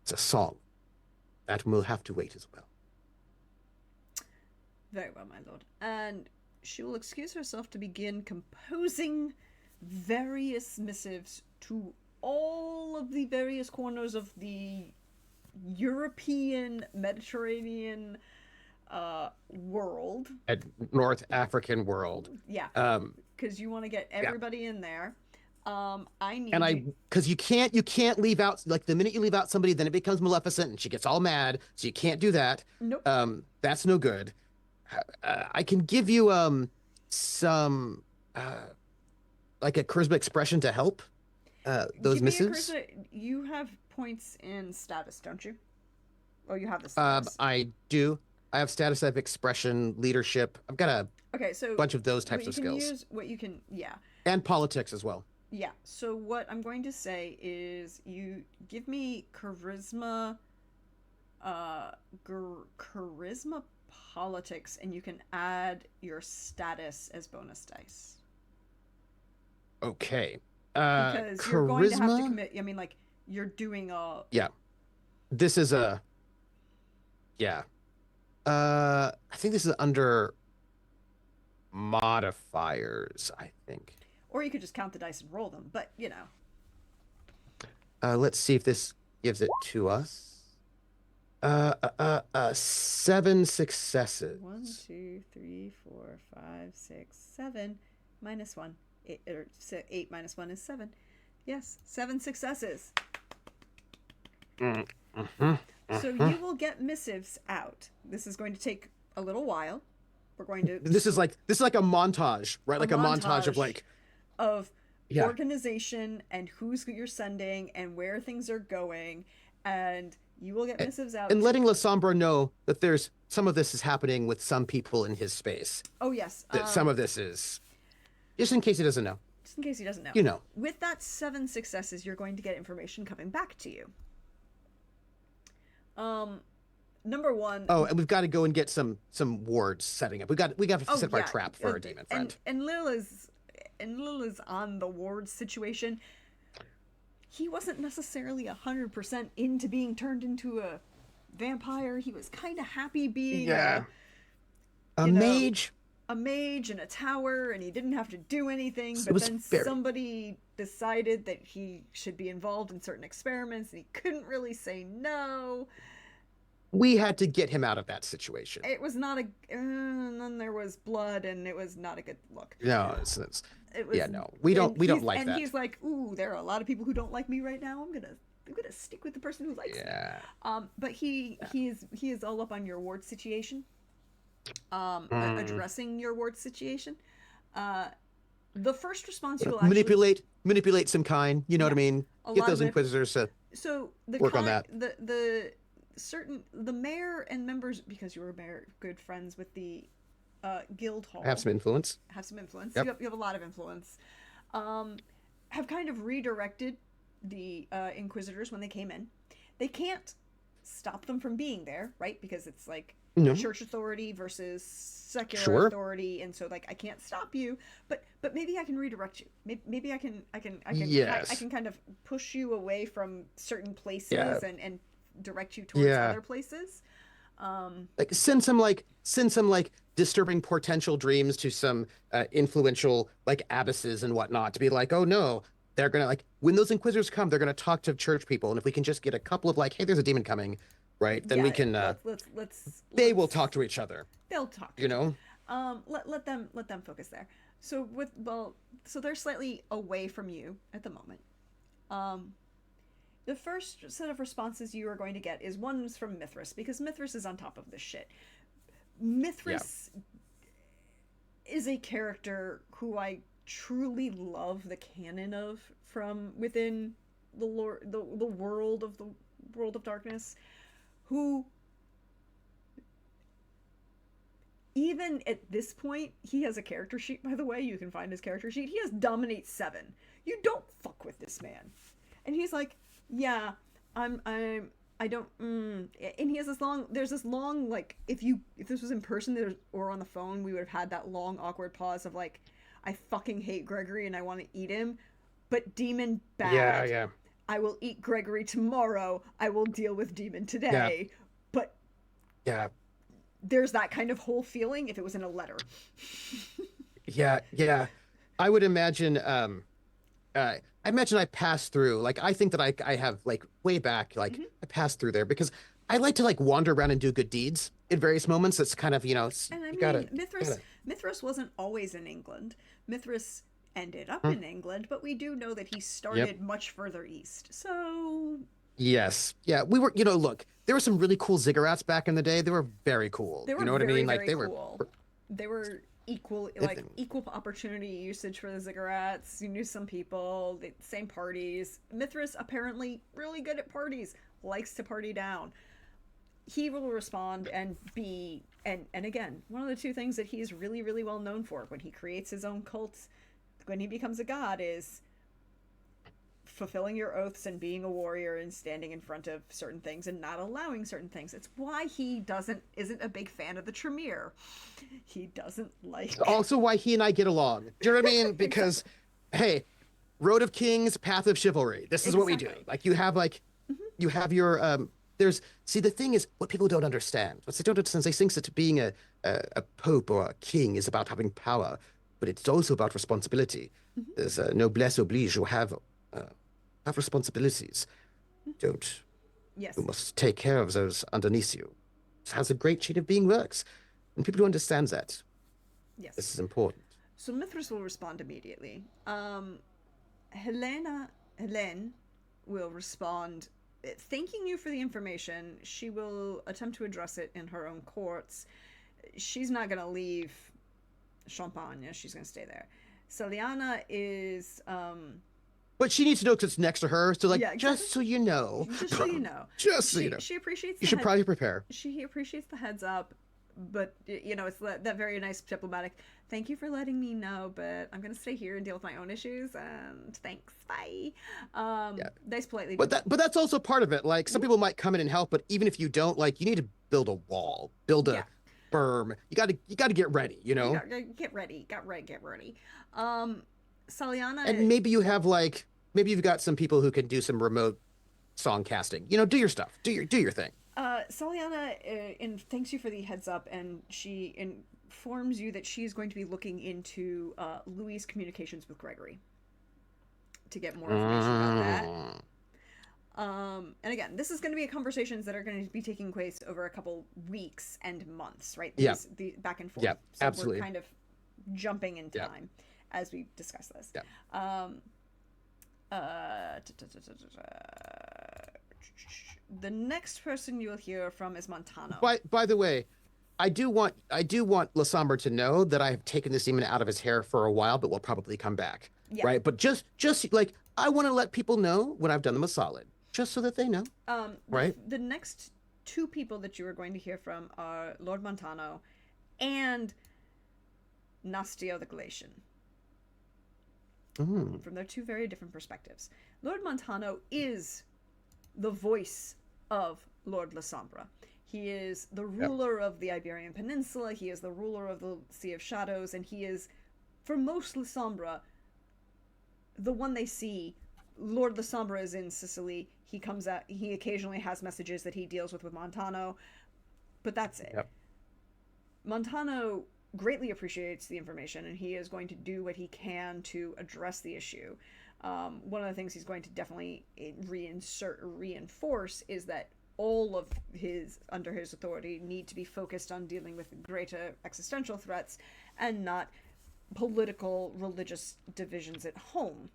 it's a song. That will have to wait as well. Very well, my lord. And she will excuse herself to begin composing various missives to all of the various corners of the European, Mediterranean world. North African world. Yeah. Because you want to get everybody in there. Because you can't leave out, like, the minute you leave out somebody, then it becomes Maleficent and she gets all mad. So you can't do that. Nope. That's no good. I can give you some like a charisma expression to help those missives. You have points in status, don't you? Oh, you have the status. I do. I have status, I have expression, leadership. I've got a bunch of those types of skills. And politics as well. Yeah. So what I'm going to say is you give me charisma politics, and you can add your status as bonus dice. Okay. Because charisma? You're going to have to commit. I mean, like, you're doing a... Yeah. This is a... Yeah. I think this is under modifiers, I think. Or you could just count the dice and roll them, but, you know. Let's see if this gives it to us. 7 successes. 1, 2, 3, 4, 5, 6, 7 minus 1. 8 minus 1 is 7. Yes, 7 successes. So you will get missives out. This is going to take a little while. We're going to... This is like a montage, right? Like a montage of like... Of organization and who's you're sending and where things are going, and you will get missives out. And letting La Sombra know that there's some of this is happening with some people in his space. Oh, yes. That some of this is... Just in case he doesn't know. Just in case he doesn't know. You know. With that 7 successes, you're going to get information coming back to you. Number 1. Oh, and we've got to go and get some wards setting up. We got to set up our trap for our demon friend. And Lil is on the ward situation. He wasn't necessarily 100% into being turned into a vampire. He was kind of happy being a mage. a mage in a tower and he didn't have to do anything, It but was then very. somebody decided that he should be involved in certain experiments and he couldn't really say no. We had to get him out of that situation. It was not a. And then there was blood and it was not a good look. No, It was. yeah, no, we don't like And that. he's like, ooh, there are a lot of people who don't like me right now. I'm gonna stick with the person who likes me. Yeah. But he is all up on your ward situation. Mm. Addressing your ward situation. Uh, the first response you will actually, Manipulate some kind. You know what yeah, I mean? a Get lot those of it. inquisitors to So work on that. the mayor and members, because you were mayor, good friends with the guild Have hall, some influence. have some influence. Yep. You have a lot of influence. Um, have kind of redirected the inquisitors when they came in. They can't stop them from being there, right? Because it's like No. church authority versus secular Sure. authority, and so like I can't stop you, but maybe I can redirect you. Maybe I Yes. can kind of push you away from certain Yeah. places and direct you towards Yeah. other places. Um, Like send some disturbing potential dreams to some influential like abbesses and whatnot to be like, oh no, they're gonna like when those inquisitors come, they're gonna talk to church people, and if we can just get a couple of like, hey, there's a demon coming, right? Then we yeah, can they will let's talk to each other, they'll talk to you each other. know? Let them focus there. So so they're slightly away from you at the moment. Um, the first set of responses you are going to get is one's from Mithras, because Mithras is on top of this shit. Yeah. Mithras is a character who I truly love the canon of from within the lore, the world of darkness, who even at this point, he has a character sheet, by the way. You can find his character sheet. He has Dominate 7. You don't fuck with this man. And he's like, yeah, I don't, and he has there's this long, like, if this was in person or on the phone, we would have had that long, awkward pause of, like, I fucking hate Gregory and I want to eat him, but Demon Yeah, bad. yeah. I will eat Gregory tomorrow. I will deal with Demon Yeah. today. But Yeah. there's that kind of whole feeling if it was in a letter. Yeah. Yeah. I would imagine I imagine I passed through. Like I think that I have like way back, like Mm-hmm. I passed through there because I like to like wander around and do good deeds in various moments. It's kind of, And I you mean, gotta Mithras wasn't always in England. Mithras ended up in England, but we do know that he Yep. started much further east. So Yes. Yeah. We were, look, there were some really cool ziggurats back in the day. They were very cool. they You were know what I very, mean? Like very they were cool. They were if- equal opportunity usage for the ziggurats. You knew some people, same parties. Mithras apparently really good at parties, likes to party down. He will respond and be and again, one of the two things that he's really, really well known for when he creates his own cults, when he becomes a god, is fulfilling your oaths and being a warrior and standing in front of certain things and not allowing certain things. It's why he isn't a big fan of the Tremere. He doesn't like also why he and I get along. Do you know what I mean? Because hey, Road of Kings, Path of Chivalry. This is what we do. Exactly. Like you have your there's see the thing is what people don't understand. What they don't understand, they think that being a pope or a king is about having power, but it's also about responsibility. Mm-hmm. There's noblesse oblige. You have responsibilities. Don't Yes. You must take care of those underneath you. It has a great chain of being works, and people who understand that Yes. this is important. So Mithras will respond immediately. Helene will respond thanking you for the information. She will attempt to address it in her own courts. She's not going to leave Champagne. She's going to stay there. Saliana is But she needs to know because it's next to her. So, like, Yeah, exactly. just so you know, just so you know. just so you know, She appreciates you the should probably prepare. she appreciates the heads up, but it's that very nice diplomatic thank you for letting me know, but I'm gonna stay here and deal with my own issues, and thanks, bye. Yeah. Nice politely. But that's also part of it. Like, some people might come in and help, but even if you don't, like, you need to build a wall, build a Yeah. berm. You gotta get ready. You know, Get ready. Get ready. Saliana. and maybe you've got some people who can do some remote song casting. Do your stuff. Do your thing. Saliana thanks you for the heads up, and she informs you that she's going to be looking into Louis' communications with Gregory to get more information about that. And again, this is going to be conversations that are going to be taking place over a couple weeks and months, right? The back and forth. Yeah, so absolutely. We're kind of jumping in time as we discuss this. The next person you'll hear from is Montano. By the way, I do want Lasombre to know that I have taken this demon out of his hair for a while, but will probably come back. Yeah. Right? But just like, I want to let people know when I've done them a solid, just so that they know. Right? The next two people that you are going to hear from are Lord Montano and Nastio the Galatian. From their two very different perspectives. Lord Montano is the voice of Lord Lasombre. He is the ruler of the Iberian Peninsula, he is the ruler of the Sea of Shadows, and he is, for most Lasombre, the one they see. Lord Lasombre is in Sicily. He comes out, he occasionally has messages that he deals with Montano, but that's it. Montano greatly appreciates the information, and he is going to do what he can to address the issue. One of the things he's going to definitely reinforce is that all of his, under his authority, need to be focused on dealing with greater existential threats and not political, religious divisions at home.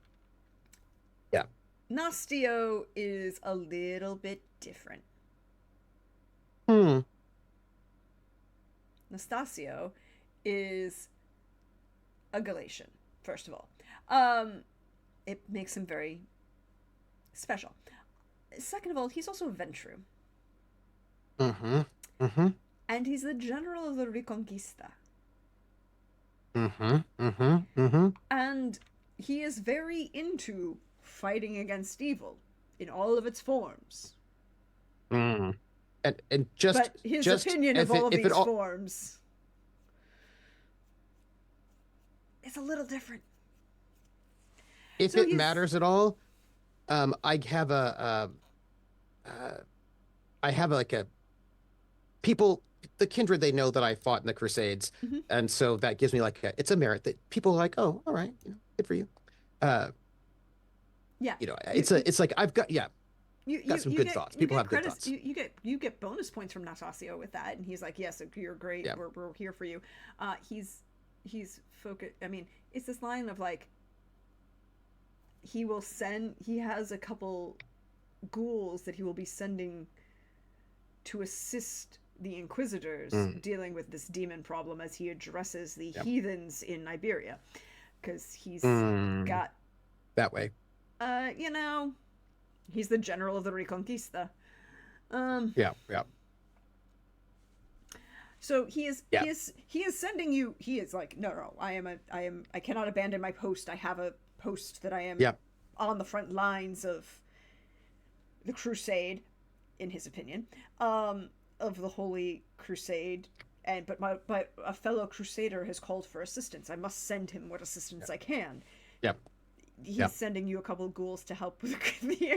Yeah. Nastio is a little bit different. Nastasio is a Galatian, first of all. It makes him very special. Second of all, he's also a Ventru. And he's the general of the Reconquista. And he is very into fighting against evil in all of its forms. And but his opinion of all of these forms is a little different. If it matters at all, I have like a people, the kindred, they know that I fought in the Crusades, and so that gives me like it's a merit that people are like, oh, all right, good for you. It's like I've got got some good thoughts. People have good thoughts. You get bonus points from Nastasio with that, and he's like, yes, you're great. Yeah. We're here for you. He's focused. I mean, it's this line of like, he has a couple ghouls that he will be sending to assist the Inquisitors dealing with this demon problem as he addresses the heathens in Iberia, because he's got that way. He's the general of the Reconquista. So he is sending you. He is like, no, I cannot abandon my post. I have a post that I am on the front lines of the crusade, in his opinion, of the Holy Crusade. But a fellow crusader has called for assistance. I must send him what assistance I can. He's sending you a couple of ghouls to help with the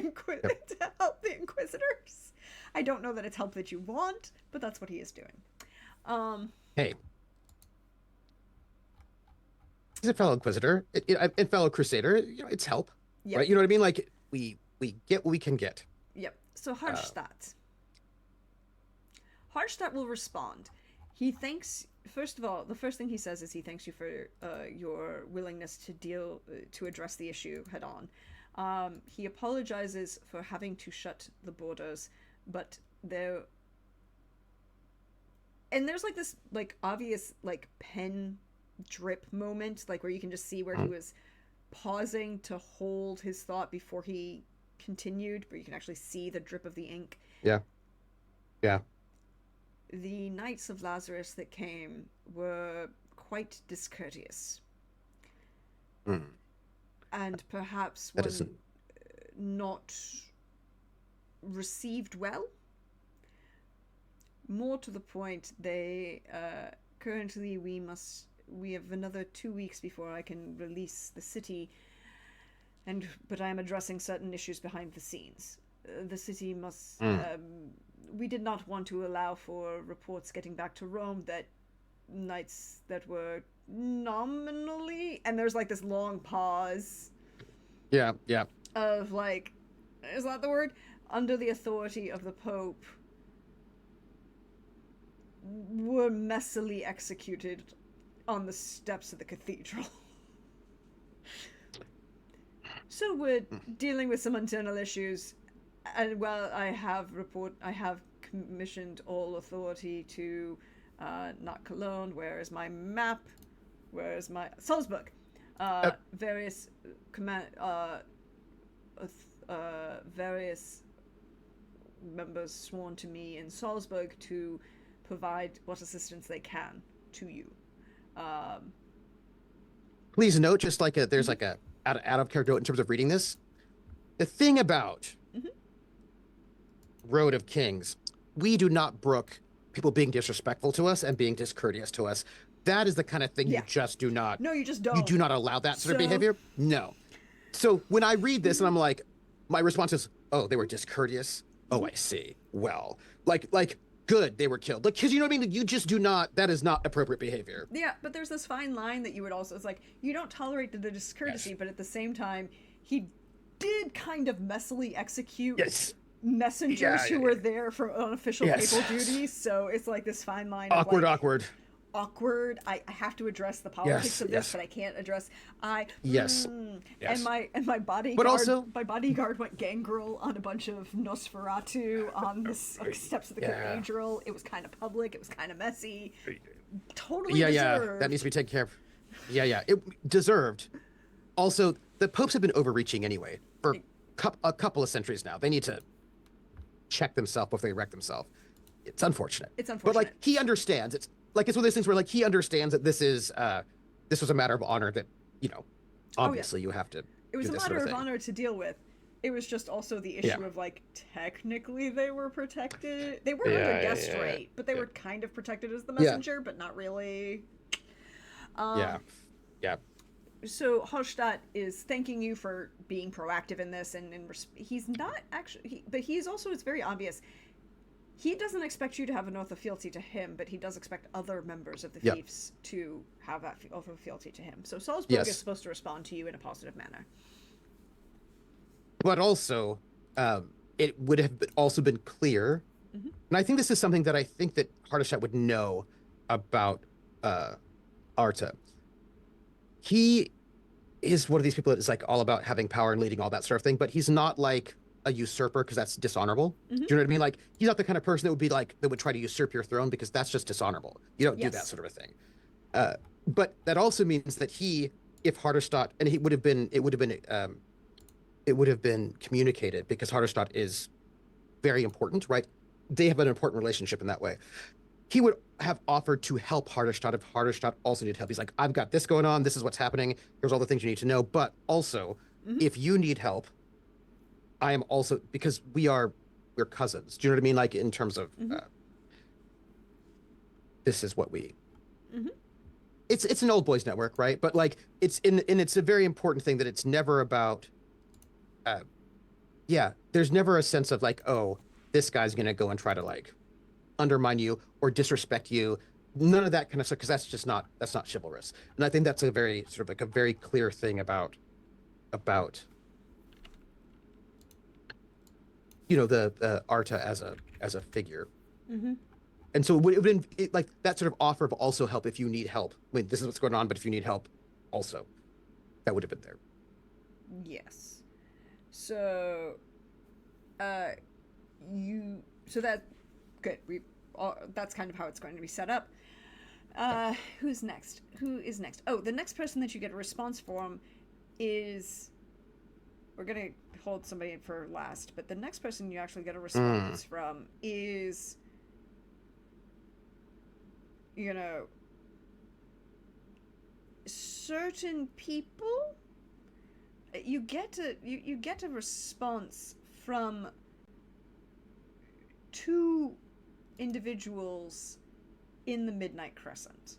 Inquisitors. I don't know that it's help that you want, but that's what he is doing. Hey, he's a fellow Inquisitor and fellow Crusader. It's help, right? You know what I mean? Like we get what we can get. Yep. So Hardstadt will respond. He thanks. First of all, the first thing he says is he thanks you for your willingness to address the issue head on. He apologizes for having to shut the borders, but there's like this like obvious like pen drip moment, like where you can just see where he was pausing to hold his thought before he continued, where you can actually see the drip of the ink. Yeah. The Knights of Lazarus that came were quite discourteous. And perhaps not received well. More to the point, they currently we have another 2 weeks before I can release the city, but I am addressing certain issues behind the scenes. The city must we did not want to allow for reports getting back to Rome that knights that were nominally, and there's like this long pause Yeah, yeah. of like, is that the word? Under the authority of the Pope, were messily executed on the steps of the cathedral. So we're dealing with some internal issues, and well, I have commissioned all authority to not Cologne. Where is my map? Where is my Salzburg? Various command various members sworn to me in Salzburg to provide what assistance they can to you. Please note, just like there's like a out of character note in terms of reading this. The thing about Road of Kings, we do not brook people being disrespectful to us and being discourteous to us. That is the kind of thing you just do not. No, you just don't. You do not allow that sort of behavior. No. So when I read this and I'm like, my response is, oh, they were discourteous. Oh, I see. Well, like good, they were killed. Like, because you know what I mean? You just do not, that is not appropriate behavior. Yeah, but there's this fine line that you would also, it's like, you don't tolerate the discourtesy, but at the same time, he did kind of messily execute messengers who were there for unofficial papal duties, so it's like this fine line awkward. I have to address the politics of this, but I can't address and my bodyguard. But also, my bodyguard went gangrel on a bunch of Nosferatu on the steps of the cathedral. It was kind of public. It was kind of messy. Totally deserved. That needs to be taken care of. It deserved. Also, the popes have been overreaching anyway for a couple of centuries now. They need to check themselves before they wreck themselves. It's unfortunate. But like, he understands. It's one of those things where like he understands that this was a matter of honor that, you know, obviously you have to. It was a matter of honor to deal with. It was just also the issue of like, technically they were protected. They were under guest rate, but they were kind of protected as the messenger, but not really. So Hallstatt is thanking you for being proactive in this, and he's not actually, but he's also, it's very obvious, he doesn't expect you to have an oath of fealty to him, but he does expect other members of the fiefs to have that oath of fealty to him. So Salzburg is supposed to respond to you in a positive manner. But also, it would have also been clear, and I think this is something that I think that Hardestadt would know about Arta. He is one of these people that is like all about having power and leading, all that sort of thing, but he's not like a usurper, because that's dishonorable. Do you know what I mean? Like, he's not the kind of person that would be like, that would try to usurp your throne, because that's just dishonorable. You don't do that sort of a thing. But that also means that if Hardestadt, and it would have been communicated, because Hardestadt is very important, right? They have an important relationship in that way. He would have offered to help Hardestadt if Hardestadt also needed help. He's like, I've got this going on. This is what's happening. Here's all the things you need to know. But also, if you need help, I am also, because we're cousins. Do you know what I mean? Like, in terms of, this is what we, it's an old boys network, right? But like, it's a very important thing that it's never about, there's never a sense of like, oh, this guy's going to go and try to like undermine you or disrespect you. None of that kind of stuff, because that's not chivalrous. And I think that's a very sort of like a very clear thing about you know, the Arta as a figure. And so it would have been like that sort of offer of also help if you need help. I mean, this is what's going on, but if you need help also, that would have been there. Yes. So that good. That's kind of how it's going to be set up. Who's next? Who is next? Oh, the next person that you get a response from is, we're gonna hold somebody for last, but the next person you actually get a response from is, you know, certain people. You get a response from two individuals in the Midnight Crescent.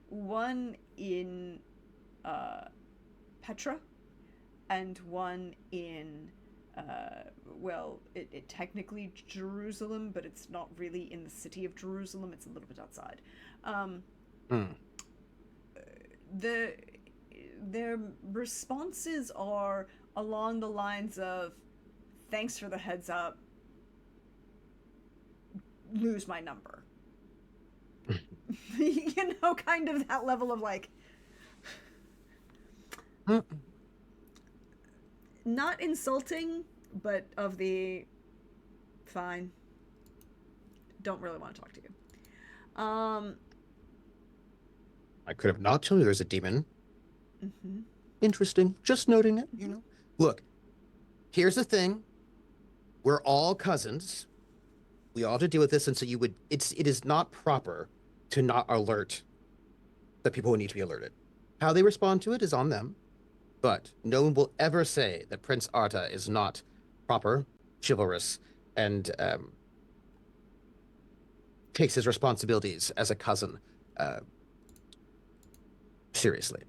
One in Petra, and one in well, it technically Jerusalem, but it's not really in the city of Jerusalem. It's a little bit outside. Um, Mm. the their responses are along the lines of, "Thanks for the heads up. Lose my number." You know, kind of that level of like, Mm. not insulting, but of the fine. Don't really want to talk to you. I could have not told you there's a demon. Mm-hmm. Interesting. Just noting it, you know. Look, here's the thing. We're all cousins. We all have to deal with this, and so it is not proper to not alert the people who need to be alerted. How they respond to it is on them, but no one will ever say that Prince Arta is not proper, chivalrous, and takes his responsibilities as a cousin seriously.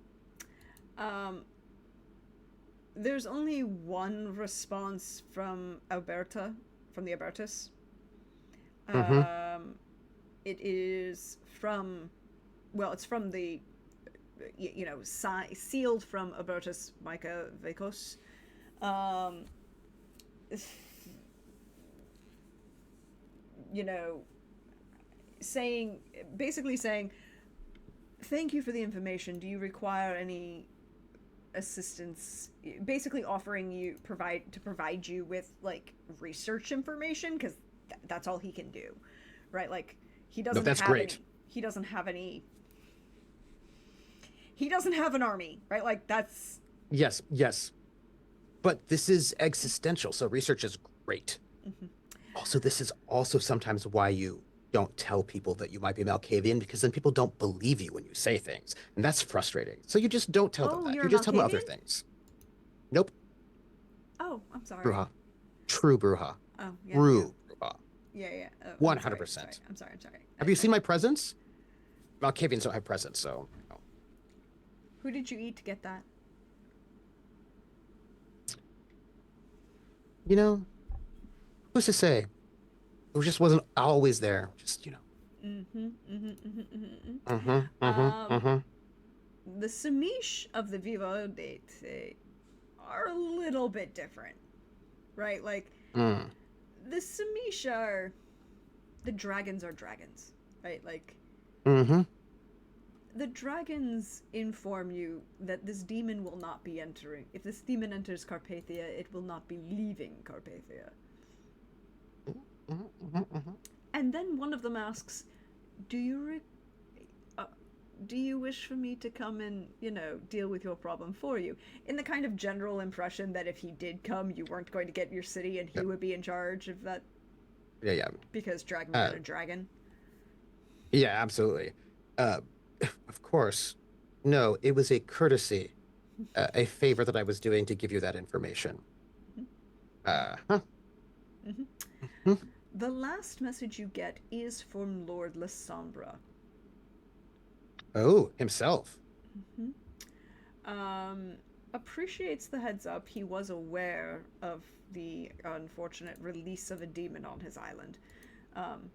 Um, there's only one response from Alberta, from the Albertus. Mm-hmm. It is from, well, it's from the, sealed from Albertus Micah Vekos. Um, you know, basically saying, "Thank you for the information. Do you require any assistance?" Basically offering you provide you with like research information, because that's all he can do, right? Like he No, doesn't that's have great. any. He doesn't have any. He doesn't have an army, right? Like that's. Yes, yes. But this is existential, so research is great. Mhm. Also, this is also sometimes why you don't tell people that you might be Malkavian, because then people don't believe you when you say things. And that's frustrating. So you just don't tell them Oh, that. you're You a just tell them other Malkavian? things. Nope. Oh, I'm sorry. Bruja. True Bruja. Oh, yeah, yeah, True Bruja. yeah. Oh, I'm sorry. 100%. I'm sorry. Have you seen my presents? Malkavians don't have presents, so. No. Who did you eat to get that? You know, who's to say? It just wasn't always there. Just, you know. Mm-hmm. Mm-hmm. Mm-hmm. Mm-hmm. Mm-hmm, mm-hmm, Um, mm-hmm. the Samish of the Viva Date are a little bit different, right? Like Mm. the Samish are the dragons are dragons, right? Like Mm-hmm. the dragons inform you that this demon will not be entering. If this demon enters Carpathia, it will not be leaving Carpathia. Mm-hmm, mm-hmm, mm-hmm. And then one of them asks, "Do you do you wish for me to come and, deal with your problem for you?" In the kind of general impression that if he did come, you weren't going to get your city and he Yep. would be in charge of that, Yeah, yeah. because dragon Uh, gonna dragon. yeah, absolutely. Uh, of course. No, it was a courtesy, a favor that I was doing to give you that information. Huh. Mm-hmm. Mhm. The last message you get is from Lord Lysambra. Oh, himself. Mm-hmm. Appreciates the heads up. He was aware of the unfortunate release of a demon on his island. Um,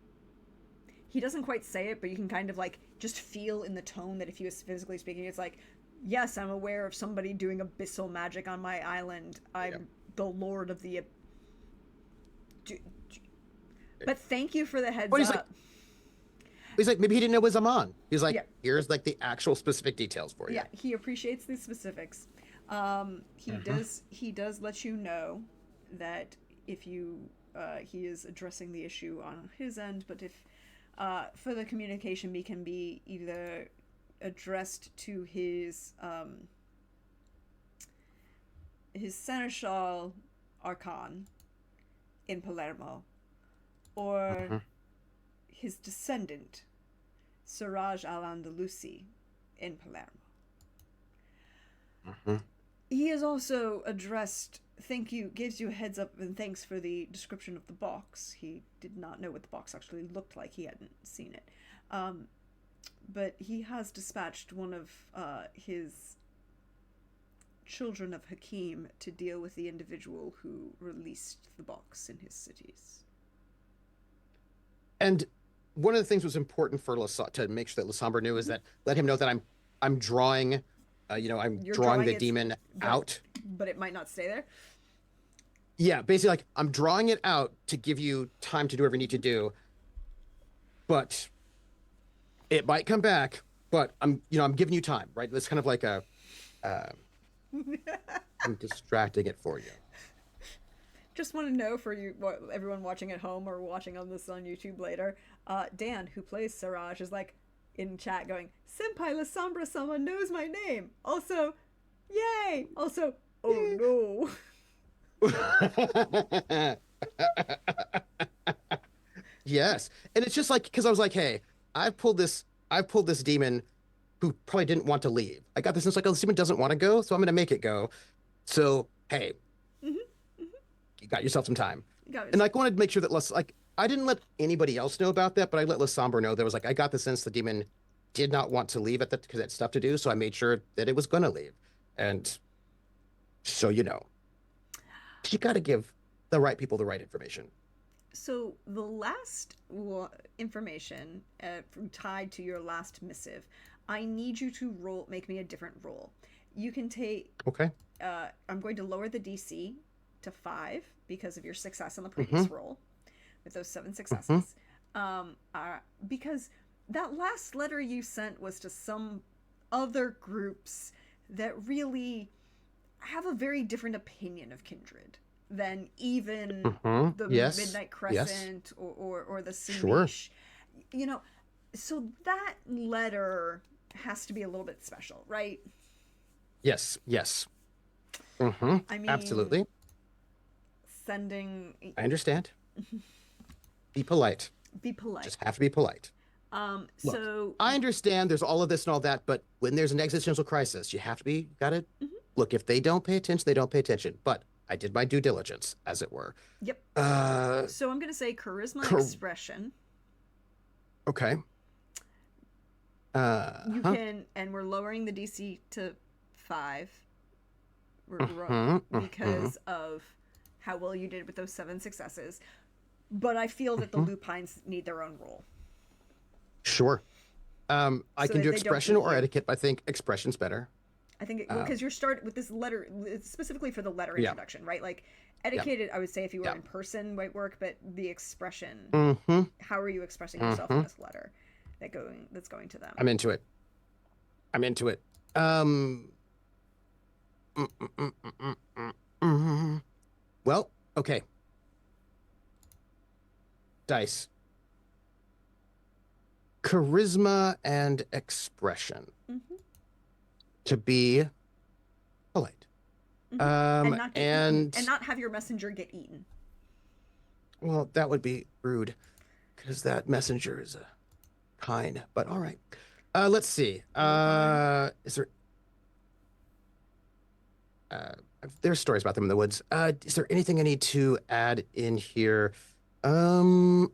he doesn't quite say it, but you can kind of like just feel in the tone that if he was physically speaking, it's like, "Yes, I'm aware of somebody doing abyssal magic on my island. I'm Yep. the lord of the. But thank you for the heads What he's up." like, maybe he didn't know it was Amon. He's like, Yeah. here's like the actual specific details for you. Yeah, he appreciates the specifics. He does let you know that if you he is addressing the issue on his end, but if further communication can be either addressed to his seneschal Archon in Palermo, or Mhm. his descendant Siraj al-Andalusi in Palermo. Mhm. He is also addressed, gives you a heads up and thanks for the description of the box. He did not know what the box actually looked like. He hadn't seen it. But he has dispatched one of his children of Hakim to deal with the individual who released the box in his cities. And one of the things was important for to make sure that Lasombra knew is that let him know that I'm drawing, I'm You're drawing the it, demon out. But it might not stay there. Yeah, basically, like I'm drawing it out to give you time to do whatever you need to do, but it might come back. But I'm giving you time, right? It's kind of like I'm distracting it for you. Just want to know for you, everyone watching at home or watching on this on YouTube later, Dan, who plays Siraj, is like in chat going, Senpai Lasombra, someone knows my name. Also, yay! Also, oh no. Yes. And it's just like, because I was like, hey, I've pulled this demon who probably didn't want to leave. I got this, and it's like, oh, this demon doesn't want to go, so I'm going to make it go. So, hey, you got yourself some time. And like, I wanted to make sure that I didn't let anybody else know about that, but I let Lasombra know. There was like, I got the sense the demon did not want to leave because it had stuff to do, so I made sure that it was going to leave. And so, you got to give the right people the right information. So the last information tied to your last missive, I need you to make me a different roll. You can take... Okay. I'm going to lower the DC to 5 because of your success on the previous roll with those 7 successes. Because that last letter you sent was to some other groups that really have a very different opinion of Kindred than even the Midnight Crescent or the Sunish. Sure. So that letter has to be a little bit special, right? Yes. I mean, absolutely. Sending... I understand. Be polite. Just have to be polite. Look, I understand there's all of this and all that, but when there's an existential crisis, you gotta look, if they don't pay attention, they don't pay attention. But I did my due diligence, as it were. Yep. So I'm gonna say charisma expression. Okay. You can, and we're lowering the DC to 5 because of how well you did with those 7 successes. But I feel that the lupines need their own role. Sure. I can do expression or etiquette, but I think expression's better. I think because you're starting with this letter, specifically for the letter introduction, right? Like etiquette, I would say if you were in person might work, but the expression, how are you expressing yourself in this letter that's going to them? I'm into it. Well, okay. Dice. Charisma and expression. To be polite. And not have your messenger get eaten. Well, that would be rude, because that messenger is kind. But all right. Let's see. Is there... there's stories about them in the woods. Is there anything I need to add in here? Probably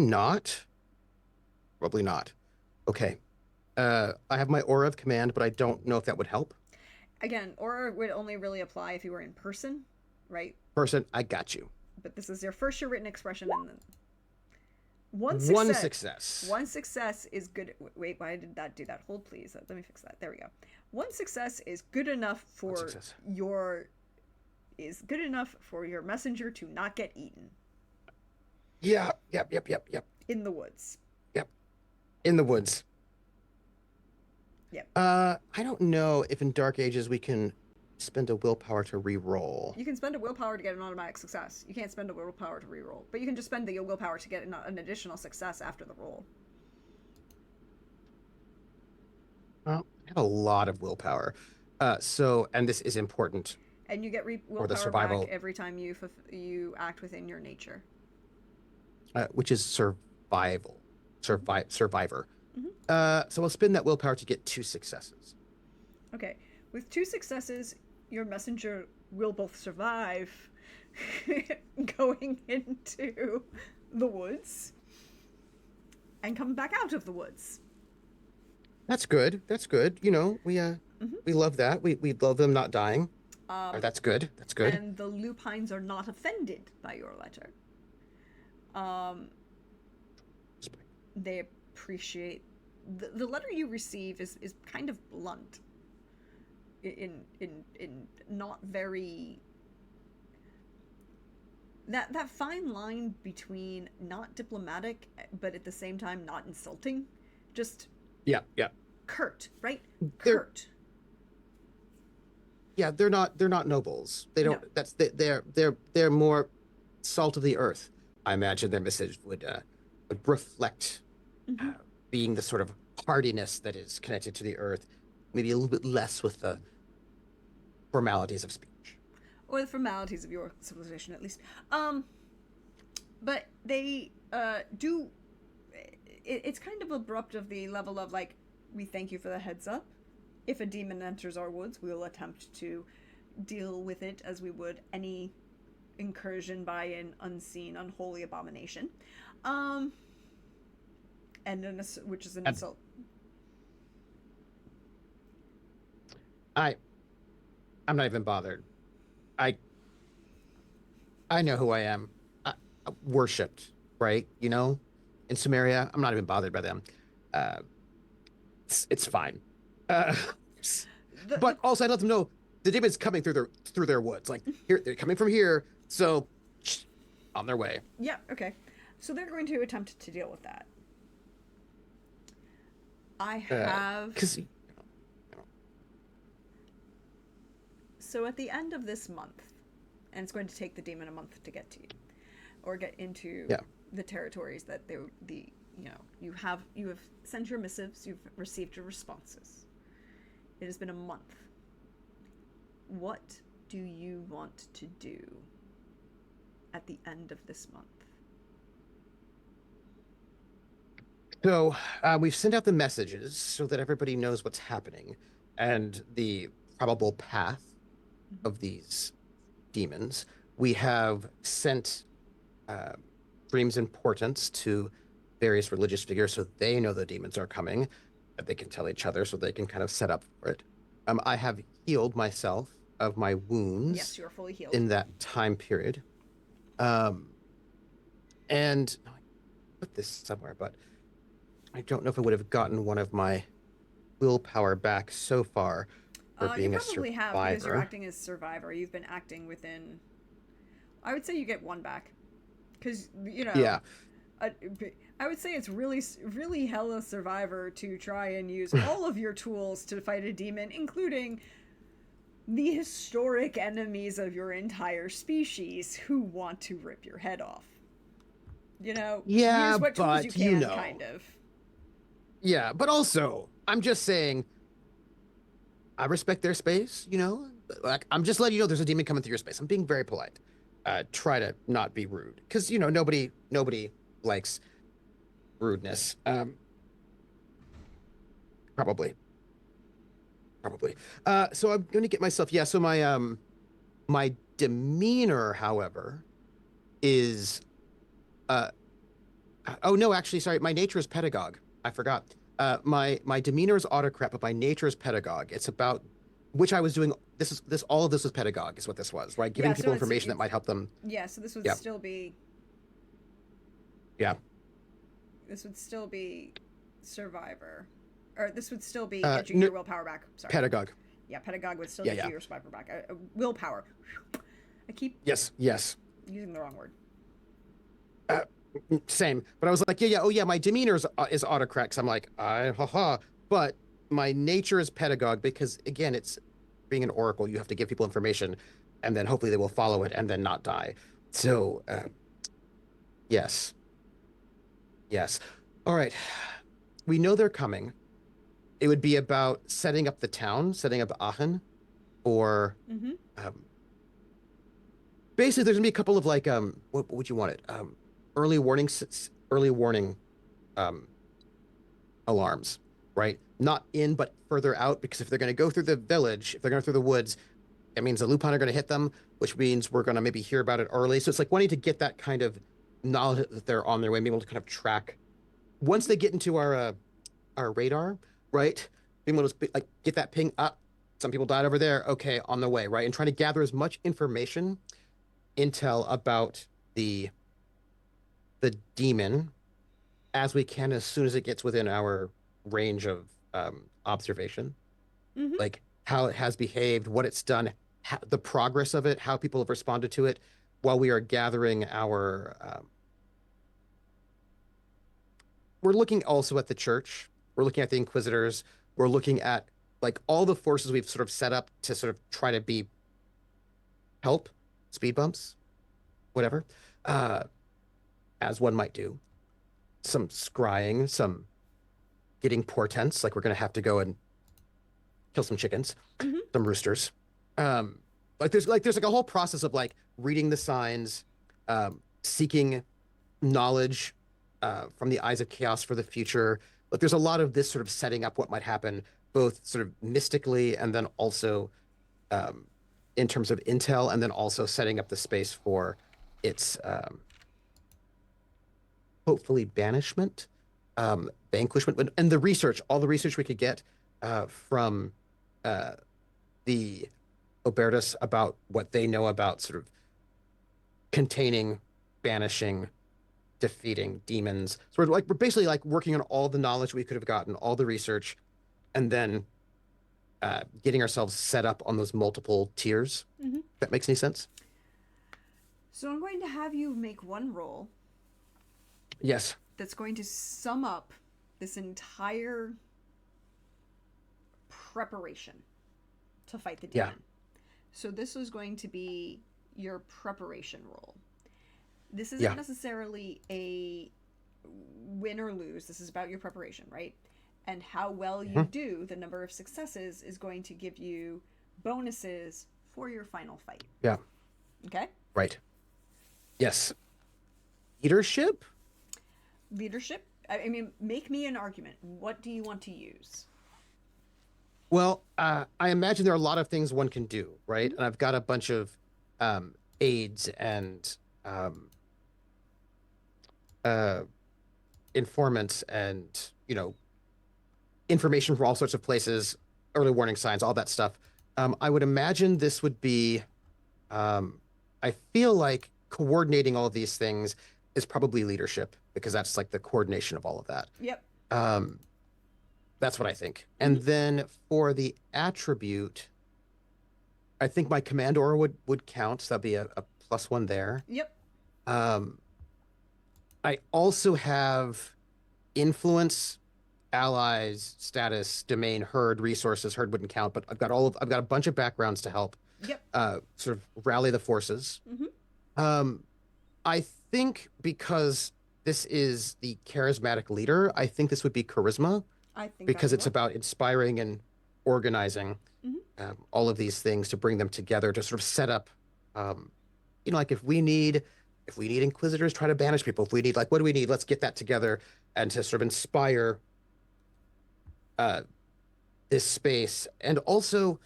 not. Okay. I have my aura of command, but I don't know if that would help. Again, aura would only really apply if you were in person, right? I got you. But this is your first year written expression, and then one success. One success is good. Wait, why did that do that? Hold, please. Let me fix that. There we go. One success is good enough for your messenger to not get eaten. Yeah. Yep. In the woods. Yep. In the woods. Yep. I don't know if in Dark Ages we can spend a willpower to re-roll. You can spend a willpower to get an automatic success. You can't spend a willpower to re-roll, but you can just spend the willpower to get an additional success after the roll. Well, I have a lot of willpower, and this is important. And you get willpower back every time you act within your nature. Which is survival. Survivor. So I'll spend that willpower to get 2 successes. Okay. With 2 successes, your messenger will both survive going into the woods and come back out of the woods. That's good. That's good. Hmm. We love that. We love them not dying. Or Um, that's good. That's good. and the lupines are not offended by your letter. Um, they appreciate the letter you receive is kind of blunt in not very that fine line between not diplomatic but at the same time not insulting, just Yeah, yeah. curt, right? They're Curt. yeah, they're not nobles. They No. don't they're more salt of the earth. I imagine their message would reflect Hmm. being the sort of hardiness that is connected to the earth, maybe a little bit less with the formalities of speech. Or the formalities of your civilization at least. um but they do it's kind of abrupt of the level of like, we thank you for the heads up. If a demon enters our woods, we will attempt to deal with it as we would any incursion by an unseen, unholy abomination. Um, and which is an And insult. I I'm not even bothered. I I know who I am. Worshipped, right? In Sumeria, I'm not even bothered by them. Uh, it's fine. Uh, The but also, I let them know the demon's coming through their woods. Like here, they're coming from here, so on their way. Yeah, okay. So they're going to attempt to deal with that. I have. Because So at the end of this month, and it's going to take the demon a month to get to you, or get into yeah, the territories that you have sent your missives, you've received your responses. It has been a month. What do you want to do at the end of this month? so we've sent out the messages so that everybody knows what's happening and the probable path Mm-hmm. of these demons. We have sent uh, Dream's importance to various religious figures so they know the demons are coming, that they can tell each other so they can kind of set up for it. I have healed myself of my Yes, wounds you are fully healed. in that time period. Um, and I put this somewhere, but I don't know if I would have gotten one of my willpower back so far for You being a probably have because you're survivor. acting as survivor. You've been acting within. I would say you get one back, because Yeah. I, I would say it's really hella survivor to try and use all of your tools to fight a demon, including the historic enemies of your entire species who want to rip your head off. Yeah, Use what tools you but can, kind of. yeah, but also, I'm just saying, I respect their space. Like, I'm just letting you know there's a demon coming through your space. I'm being very polite. Try to not be rude, because nobody likes rudeness. Probably, probably. So I'm going to get myself. Yeah. So my demeanor, however, is uh. Oh no, actually, sorry. My nature is pedagogue. I forgot. My demeanor is autocrat, but my nature is pedagogue. It's about which I was doing. This all of this was pedagogue, is what this was, right? Yeah, Giving so people information that might help them. yeah, so this would Yeah, still be yeah. survivor, or this would still be get you N your willpower back. Sorry. Pedagogue. Yeah, pedagogue would still Yeah, get you yeah. your survivor back. Willpower. I keep Yes, yes. using the wrong word. Uh, Same. But I was like, yeah. Oh yeah, my demeanor is autocrat. 'Cause I'm like, haha. But my nature is pedagogue because again, it's being an oracle. You have to give people information, and then hopefully they will follow it and then not die. So yes, yes. All right. We know they're coming. It would be about setting up the town, setting up Aachen, or Mm-hmm. um, basically there's gonna be a couple of like what would you want it? Early warning um alarms, right? Not in but further out, because if they're gonna go through the village, if they're going through the woods, it means the lupin are gonna hit them, which means we're gonna maybe hear about it early. So it's like wanting to get that kind of knowledge that they're on their way, maybe able to kind of track once Mm-hmm. they get into our radar. right? Being able to like get that ping up. Some people died over there. Okay, on the way, right? And trying to gather as much information, intel about the the demon as we can as soon as it gets within our range of observation, Mm-hmm. like how it has behaved, what it's done, the progress of it, how people have responded to it, while we are gathering our. We're looking also at the church. We're looking at the Inquisitors. We're looking at like all the forces we've sort of set up to sort of try to be help, speed bumps, whatever, uh, as one might do. Some scrying, some getting portents, like we're going to have to go and kill some chickens, Mm-hmm. some roosters. Um, there's like a whole process of like reading the signs, seeking knowledge from the eyes of chaos for the future. Like there's a lot of this sort of setting up what might happen, both sort of mystically and then also um, in terms of intel, and then also setting up the space for its hopefully banishment, vanquishment, and the research, all the research we could get from uh, the Obertus about what they know about sort of containing, banishing, defeating demons. So we're basically like working on all the knowledge we could have gotten, all the research, and then getting ourselves set up on those multiple tiers. Mm-hmm. If that makes any sense? So I'm going to have you make one roll Yes. that's going to sum up this entire preparation to fight the demon. Yeah. So this is going to be your preparation roll. This isn't necessarily a win or lose. This is about your preparation, right? And how well you do, the number of successes is going to give you bonuses for your final fight. Yeah. Okay? Right. Yes. Leadership? Leadership? I mean, make me an argument. What do you want to use? Well, I imagine there are a lot of things one can do, right? And I've got a bunch of aids and informants and, you know, information from all sorts of places, early warning signs, all that stuff. I would imagine this would be, I feel like coordinating all of these things is probably leadership, because that's like the coordination of all of that. Yep. That's what I think. And then for the attribute, I think my command aura would count. So that'd be a +1 there. Yep. I also have influence, allies, status, domain, herd, resources. Herd wouldn't count, but I've got a bunch of backgrounds to help. Yep. Sort of rally the forces. I think because this is the charismatic leader, I think this would be charisma, I think because it's about inspiring and organizing all of these things to bring them together to sort of set up, you know, like if we need inquisitors try to banish people, if we need, like, what do we need? Let's get that together and to sort of inspire this space. And also,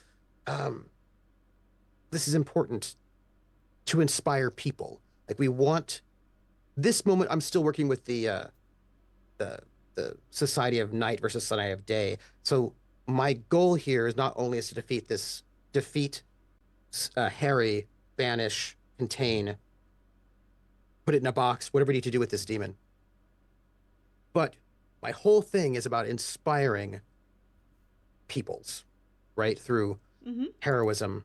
this is important to inspire people. Like we want this moment. I'm still working with the Society of Night versus Society of Day. So my goal here is not only is to defeat Harry, banish, contain, put it in a box, whatever we need to do with this demon. But my whole thing is about inspiring peoples, right, through heroism.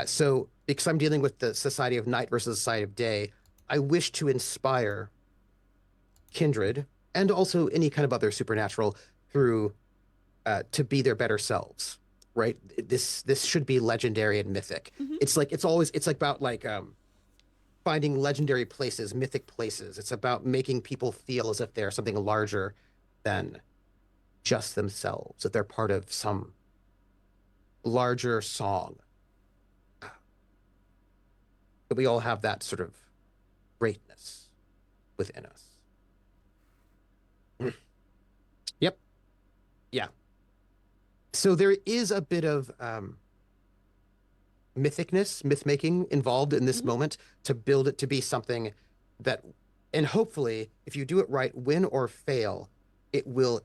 So because I'm dealing with the Society of Night versus Society of Day, I wish to inspire kindred and also any kind of other supernatural through to be their better selves, right? This should be legendary and mythic. It's like it's like about like finding legendary places, mythic places. It's about making people feel as if they're something larger than just themselves, that they're part of some larger song. That we all have that sort of greatness within us. Yep. Yeah. So there is a bit of mythicness, myth making involved in this moment to build it to be something that, and hopefully, if you do it right, win or fail, it will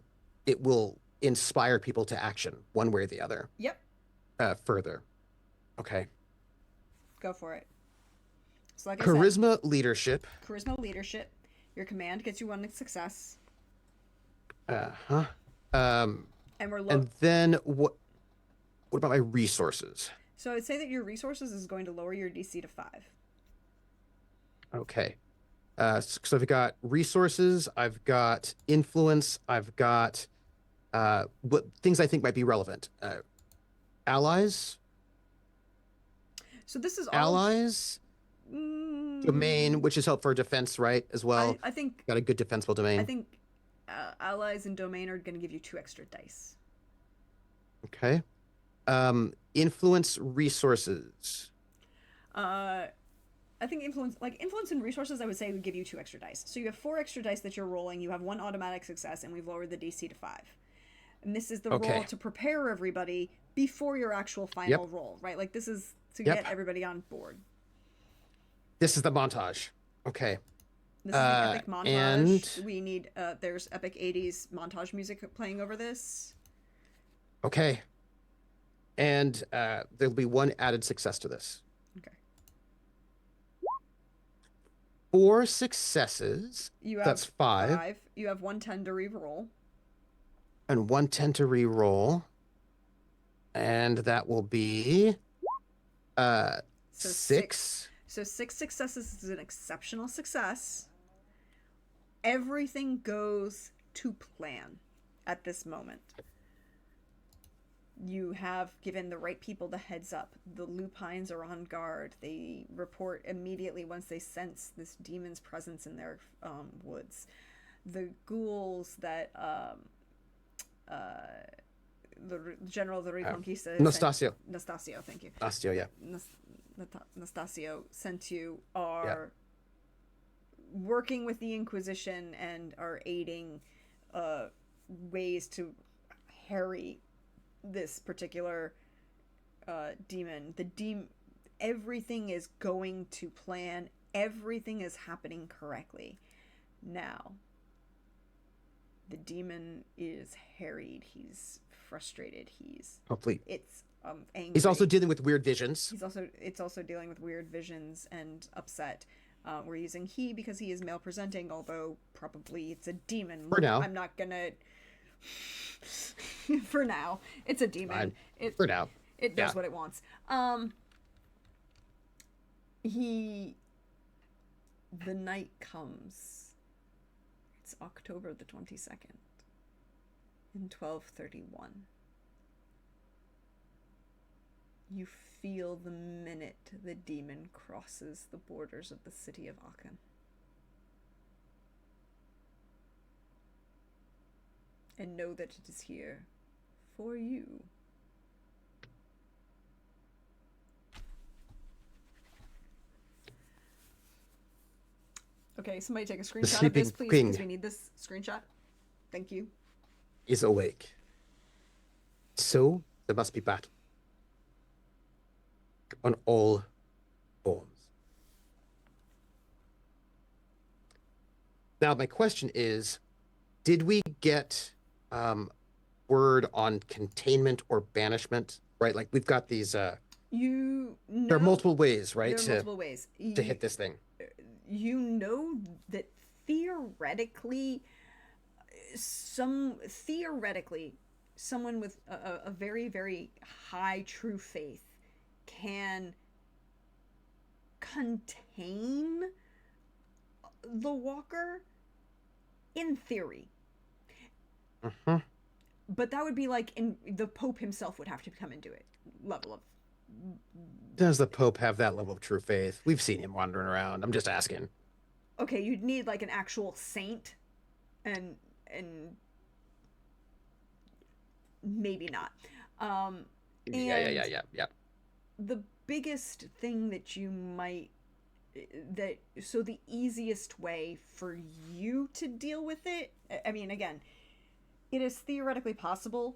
inspire people to action one way or the other. Yep. Further. Okay. Go for it. So like I said, Charisma, leadership. charisma, leadership. Your command gets you one success, Uh-huh. Um, and we're low. and then what about my resources? So I'd say that your resources is going to lower your DC to 5. Okay. So I've got resources, I've got influence, I've got what things I think might be relevant. Allies, So this is all. allies, domain, which is help for defense, right? As well. I think. Got a good defensible domain. I think allies and domain are going to give you 2 extra dice. Okay. Influence, resources. I think influence and resources, I would say would give you 2 extra dice. So you have 4 extra dice that you're rolling. You have 1 automatic success, and we've lowered the DC to 5. And this is the roll to prepare everybody before your actual final roll, right? Like this is to get everybody on board. This is the montage. Okay. This is the epic montage. And we need there's epic 80s montage music playing over this. Okay. And there'll be 1 added success to this. Okay. 4 successes. That's 5. You have 110 to re-roll. And 110 to re-roll. And that will be 6. So 6 successes is an exceptional success. Everything goes to plan at this moment. You have given the right people the heads up. The lupines are on guard. They report immediately once they sense this demon's presence in their woods. The ghouls that the general of the Reconquista... Nastasio, thank you. Nastasio, yeah. Nastasio sent you are working with the Inquisition and are aiding ways to harry this particular demon. Everything is going to plan. Everything is happening correctly. Now, the demon is harried. He's frustrated. Hopefully. It's angry. He's also dealing with weird visions. It's also dealing with weird visions and upset. We're using he because he is male presenting, although probably it's a demon. For now. I'm not gonna. For now, it's a demon. For now, it does what it wants. The night comes. It's October the 22nd in 1231. You feel the minute the demon crosses the borders of the city of Aachen. And know that it is here for you. Okay, somebody take a screenshot of this, please, because we need this screenshot. Thank you. Is awake. So there must be battle. On all forms. Now, my question is, did we get word on containment or banishment? Right, like we've got these. There are multiple ways, right? There are multiple ways to hit this thing. You know that theoretically, someone with a very, very high true faith can contain the walker in theory. Mm-hmm. But that would be like the Pope himself would have to come into it level of. Does the Pope have that level of true faith? We've seen him wandering around. I'm just asking. Okay, you'd need like an actual saint, and maybe not. Yeah. The biggest thing that you might so the easiest way for you to deal with it, I mean, again, it is theoretically possible.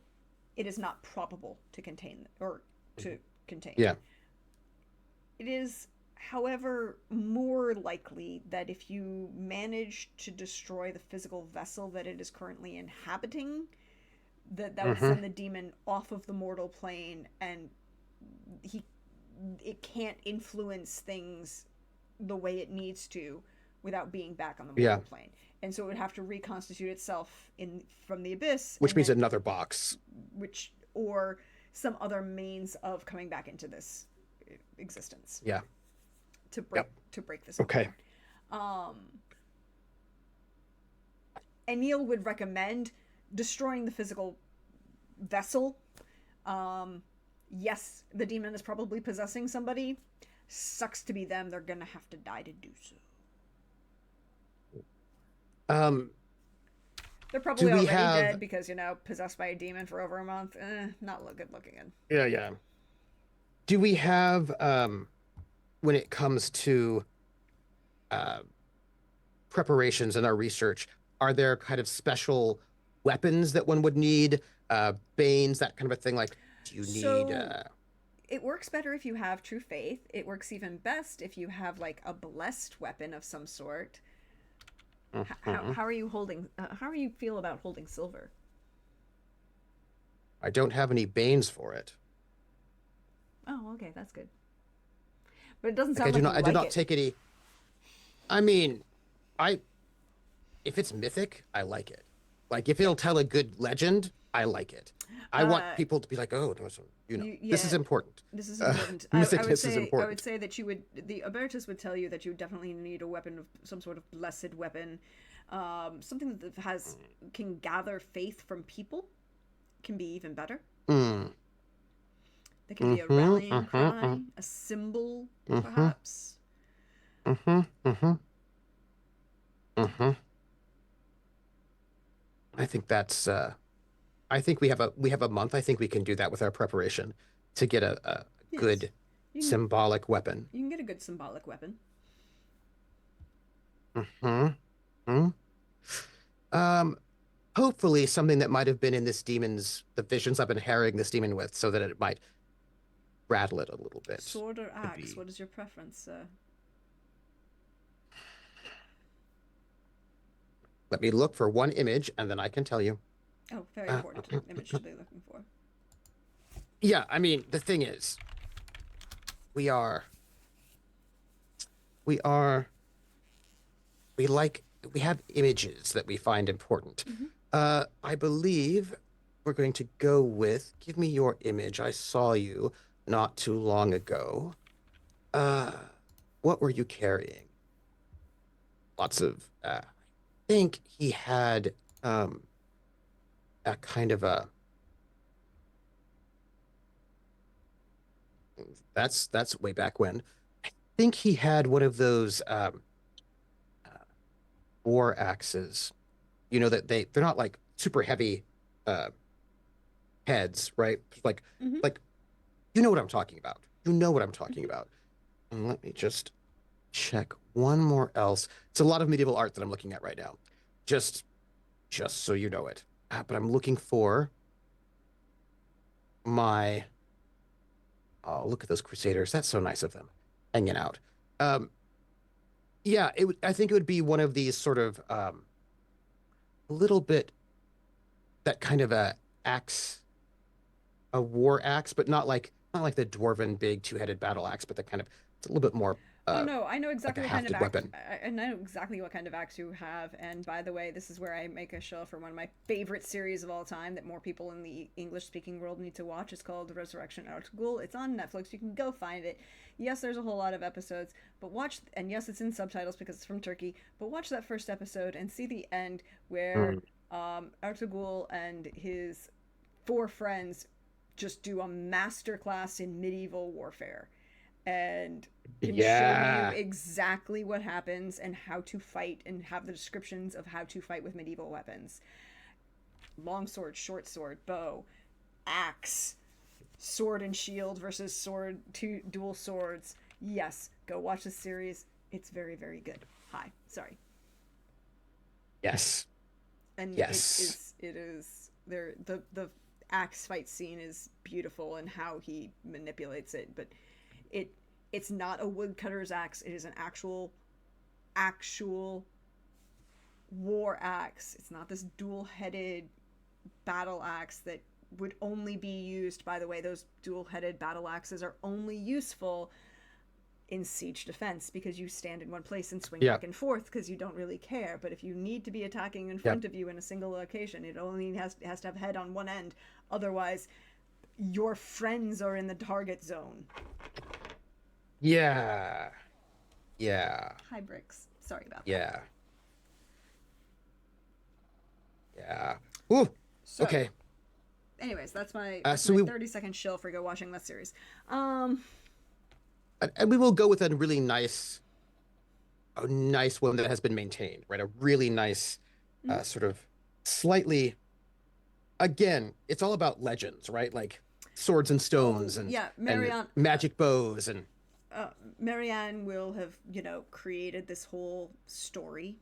It is not probable to contain or to contain. Yeah. It is, however, more likely that if you manage to destroy the physical vessel that it is currently inhabiting, that would Mm-hmm. send the demon off of the mortal plane, and he it can't influence things the way it needs to without being back on the Yeah. mortal plane. And so it would have to reconstitute itself in from the abyss, Which and means then another box. which or some other means of coming back into this existence Yeah. to break Yep. this Okay. apart. And Neil would recommend destroying the physical vessel. Yes, the demon is probably possessing somebody. Sucks to be them. They're gonna have to die to do so. Um, They're do probably we already have dead because, possessed by a demon for over a month. Not look good looking in. Yeah, yeah. Do we have when it comes to uh preparations in our research, are there kind of special weapons that one would need? Banes, that kind of a thing. Like, do you need So it works better if you have true faith. It works even best if you have like a blessed weapon of some sort. Mhm. How are you holding? How are you feel about holding silver? I don't have any banes for it. Oh, okay, that's good. But it doesn't Like I sound do like not you I did like not it. take any. I mean, I if it's mythic, I like it. Like if Yeah. it'll tell a good legend, I like it. I want Uh, people to be like, oh, this is yeah, important. this is important. Mythicness is I would important. say that the Abertus would tell you that you definitely need a weapon of some sort of blessed weapon, something that can gather faith from people can be even better. Mm. That can be a Mm-hmm, rallying mm-hmm, cry, a symbol, mm-hmm, perhaps. mm-hmm, mm-hmm, mm-hmm. I think that's I think we have a month. I think we can do that with our preparation to get a Yes, good you can symbolic weapon. you can get a good symbolic weapon. Mm-hmm. Hmm. Um, hopefully something that might have been in this demon's the visions I've been harrying this demon with, so that it might rattle it a little bit. Sword or Would axe? be. What is your preference? Let me look for one image, and then I can tell you. Oh, very Uh, important image to be looking for. yeah, I mean the thing is, we are we are we like we have images that we find important. Mm-hmm. I believe we're going to go with give me your image. I saw you not too long ago. Uh, what were you carrying? Lots of I think he had a kind of a that's way back when. I think he had one of those uh, war axes. You know that they're not like super heavy uh heads, right? Mm-hmm. Like you know what I'm talking about. You know what I'm talking about. And let me just check one more else. It's a lot of medieval art that I'm looking at right now. Just just so you know it. But I'm looking for my oh, look at those crusaders. That's so nice of them hanging out. Um yeah, I think it would be one of these sort of a little bit that kind of a war axe, but not like the dwarven big two-headed battle axe, but the kind of it's a little bit more Oh no, I know like a exactly what kind of hafted axe. weapon. I know exactly what kind of axe you have. And by the way, this is where I make a show for one of my favorite series of all time that more people in the English-speaking world need to watch. It's called Resurrection Ertugrul. It's on Netflix. You can go find it. Yes, there's a whole lot of episodes, but watch. And yes, it's in subtitles because it's from Turkey. But watch that first episode and see the end where Mm. Ertugrul and his four friends just do a master class in medieval warfare and can show you Yeah. exactly what happens and how to fight and have the descriptions of how to fight with medieval weapons. Long sword, short sword, bow, axe, sword and shield versus sword, two dual swords. Yes, go watch this series. It's very, very good. Hi, sorry. Yes. And Yes. it is there the axe fight scene is beautiful and how he manipulates it, but it it's not a woodcutter's axe. It is an actual war axe. It's not this dual-headed battle axe that would only be used, by the way, those dual-headed battle axes are only useful in siege defense because you stand in one place and swing Yeah. back and forth because you don't really care. But if you need to be attacking in Yep. front of you in a single location, it only has to have head on one end. Otherwise, your friends are in the target zone. Yeah. Yeah. Hi, Bricks. Sorry about that. Yeah. Yeah. Ooh. So, Okay. anyways, that's my So we 30-second shill for go watching that series. and we will go with a really a nice one that has been maintained, right? A really nice, sort of slightly. Again, it's all about legends, right? Like swords and stones and yeah, and magic bows and. Marianne will have, created this whole story,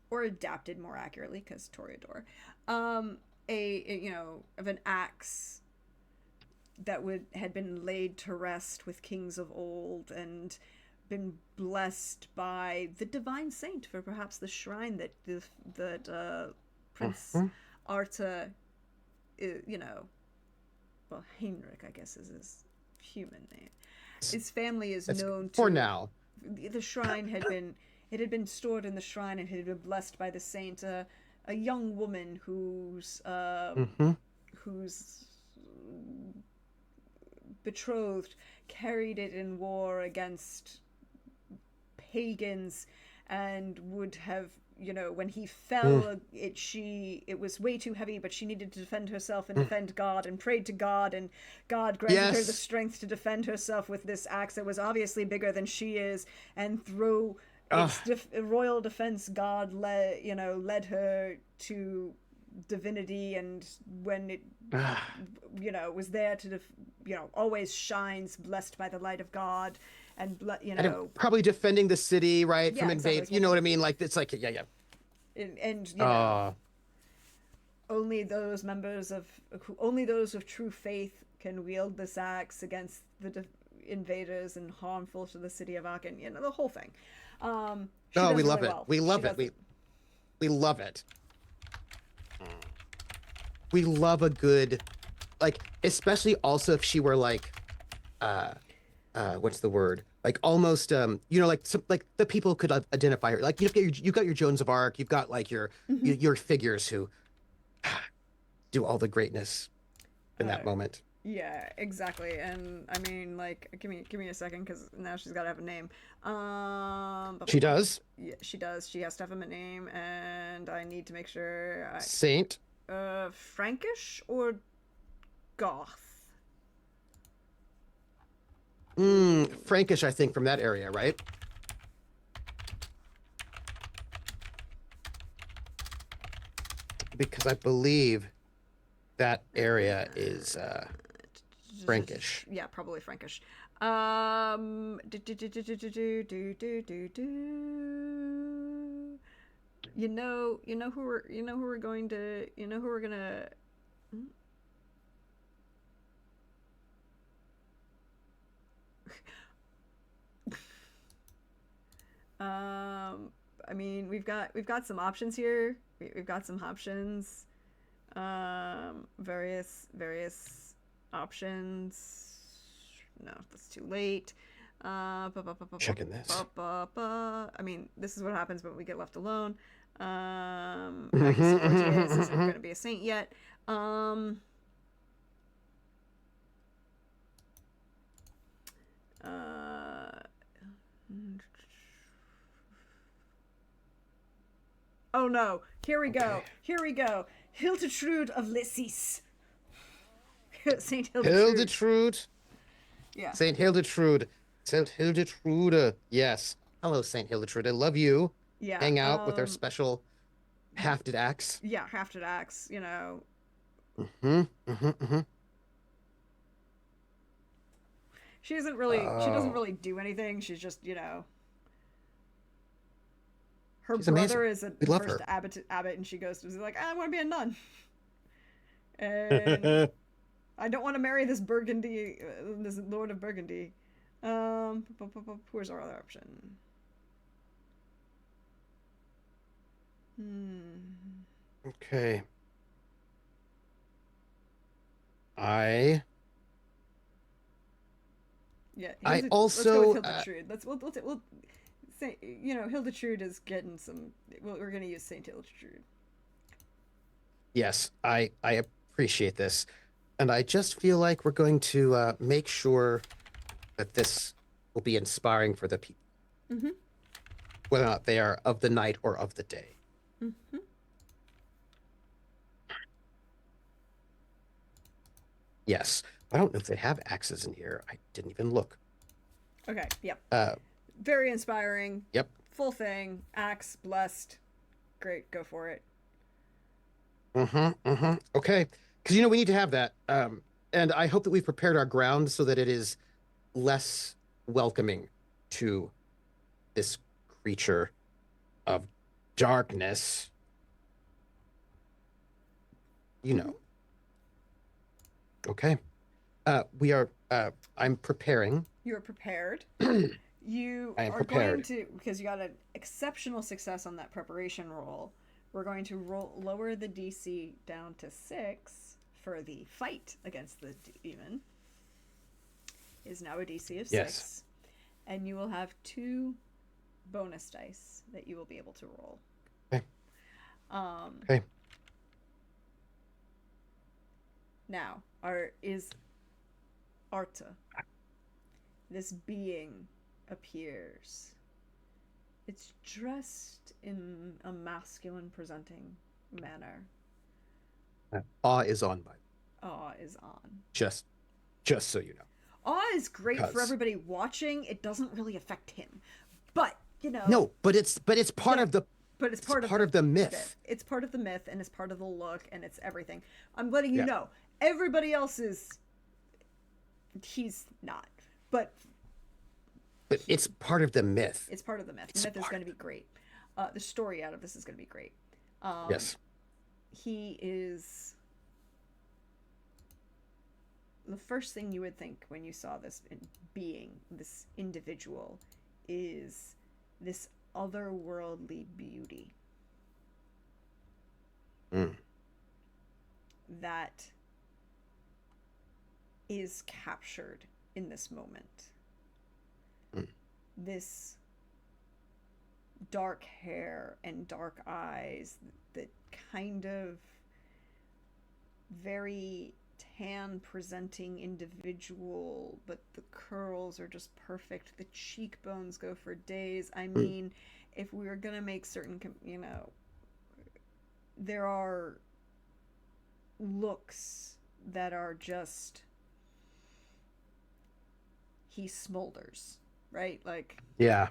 or adapted more accurately, because Toreador, of an axe that had been laid to rest with kings of old and been blessed by the divine saint for perhaps the shrine that Prince Arta, well, Heinrich, I guess, is his human name. His family is known to. For now. The shrine had been stored in the shrine and had been blessed by the saint. A young woman whose betrothed carried it in war against pagans and would have, when he fell, it was way too heavy, but she needed to defend herself and defend God and prayed to God, and God granted her the strength to defend herself with this axe that was obviously bigger than she is, and through its royal defense, God led her to divinity, and when it was there to always shines, blessed by the light of God, and probably defending the city, right, from exactly. invade. You know what I mean? Like it's like yeah. And only those of true faith can wield this axe against the invaders and harmful to the city of Aachen. The whole thing. We love it. Well. We love it. We love it. We love a good, like, especially also if she were like, what's the word? Like almost, like the people could identify her. Like you've got your Joans of Arc, you've got like your figures who do all the greatness in that moment. Yeah, exactly. And I mean, like, give me a second, because now she's got to have a name. She does. Yeah, she does. She has to have a name, and I need to make sure. Saint. Frankish or Goth? Frankish, I think, from that area, right? Because I believe that area is Frankish. Yeah, probably Frankish. You know who we're gonna. I mean, we've got some options here. We've got some options. Various options. No, that's too late. Checking this. I mean, this is what happens when we get left alone. Ortiz isn't going to be a saint yet. Oh no! Here we go. Hildetrud of Lissis. Saint Hildetrud. Yeah. Saint Hildetrud. Saint Hildetrud. Yes. Hello, Saint Hildetrud. I love you. Yeah. Hang out with our special hafted axe. Yeah, hafted axe. She doesn't really do anything. She's just, her She's brother amazing. is We love first her. abbot, and she goes to like, I want to be a nun, and I don't want to marry this Burgundy, this Lord of Burgundy. Where's our other option? Okay. I Yeah, I let's go with also Hildetrude. We'll say, Hildetrude is getting some. Well, we're gonna use Saint Hildetrude. yes, I appreciate this. And I just feel like we're going to make sure that this will be inspiring for the people, Mm-hmm. whether or not they are of the night or of the day. Mm-hmm. Yes. I don't know if they have axes in here. I didn't even look. Okay. Yep. Uh, Very inspiring. yep. Full thing. Axe blessed. Great. Go for it. Mm-hmm. Mm-hmm. Okay. Because we need to have that. And I hope that we've prepared our ground so that it is less welcoming to this creature of darkness. You Mm-hmm. know. Okay. We are I'm preparing. You're prepared. I You am are going prepared. to, because you got an exceptional success on that preparation roll. We're going to lower the DC down to 6 for the fight against the demon. Is now a DC of 6. Yes. And you will have 2 bonus dice that you will be able to roll. Okay. Um, Okay. Now, is Arta. This being appears. It's dressed in a masculine presenting manner. Awe is on by Awe is on. just so you know. Awe is great for Because everybody watching. It doesn't really affect him. But, no, but it's part yeah, of the but it's part of the myth. It's part of the myth, and it's part of the look, and it's everything. I'm letting you Yeah. know. Everybody else he's not. But it's part of the myth. it's part of the myth. It's The myth is part going to be great. The story out of this is going to be great. Yes. He is the first thing you would think when you saw this being, this individual, is this otherworldly beauty Mm. that is captured in this moment. Mm. This dark hair and dark eyes, that kind of very tan presenting individual, but the curls are just perfect. The cheekbones go for days. I mean, if we were going to make certain, there are looks that are just, he smolders, right? Like Yeah.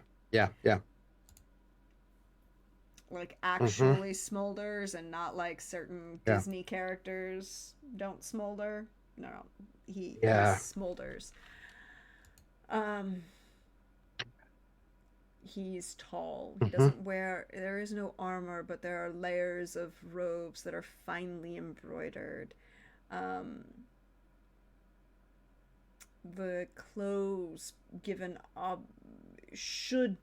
actually smolders, and not like certain Yeah. Disney characters don't smolder. No, he smolders. He's tall. He doesn't wear, there is no armor, but there are layers of robes that are finely embroidered. The clothes given should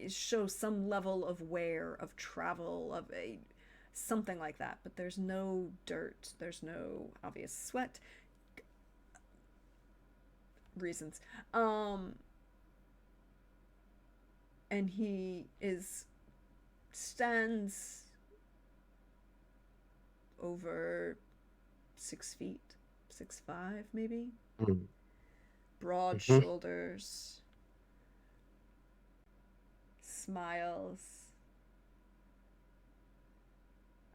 show some level of wear, of travel, of a something like that, but there's no dirt, there's no obvious sweat reasons. And he stands over 6 feet, 6'5" maybe. Mm. Broad shoulders, smiles.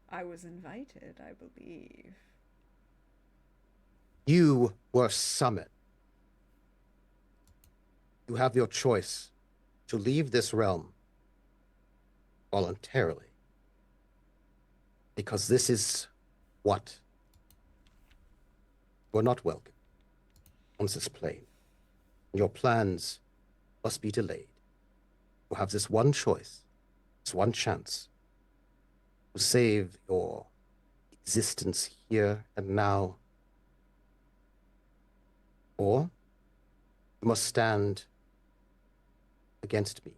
I was invited, I believe. You were summoned. You have your choice to leave this realm voluntarily, because this is what you're not welcome on this plane. Your plans must be delayed. You have this one choice, this one chance to save your existence here and now, or you must stand against me.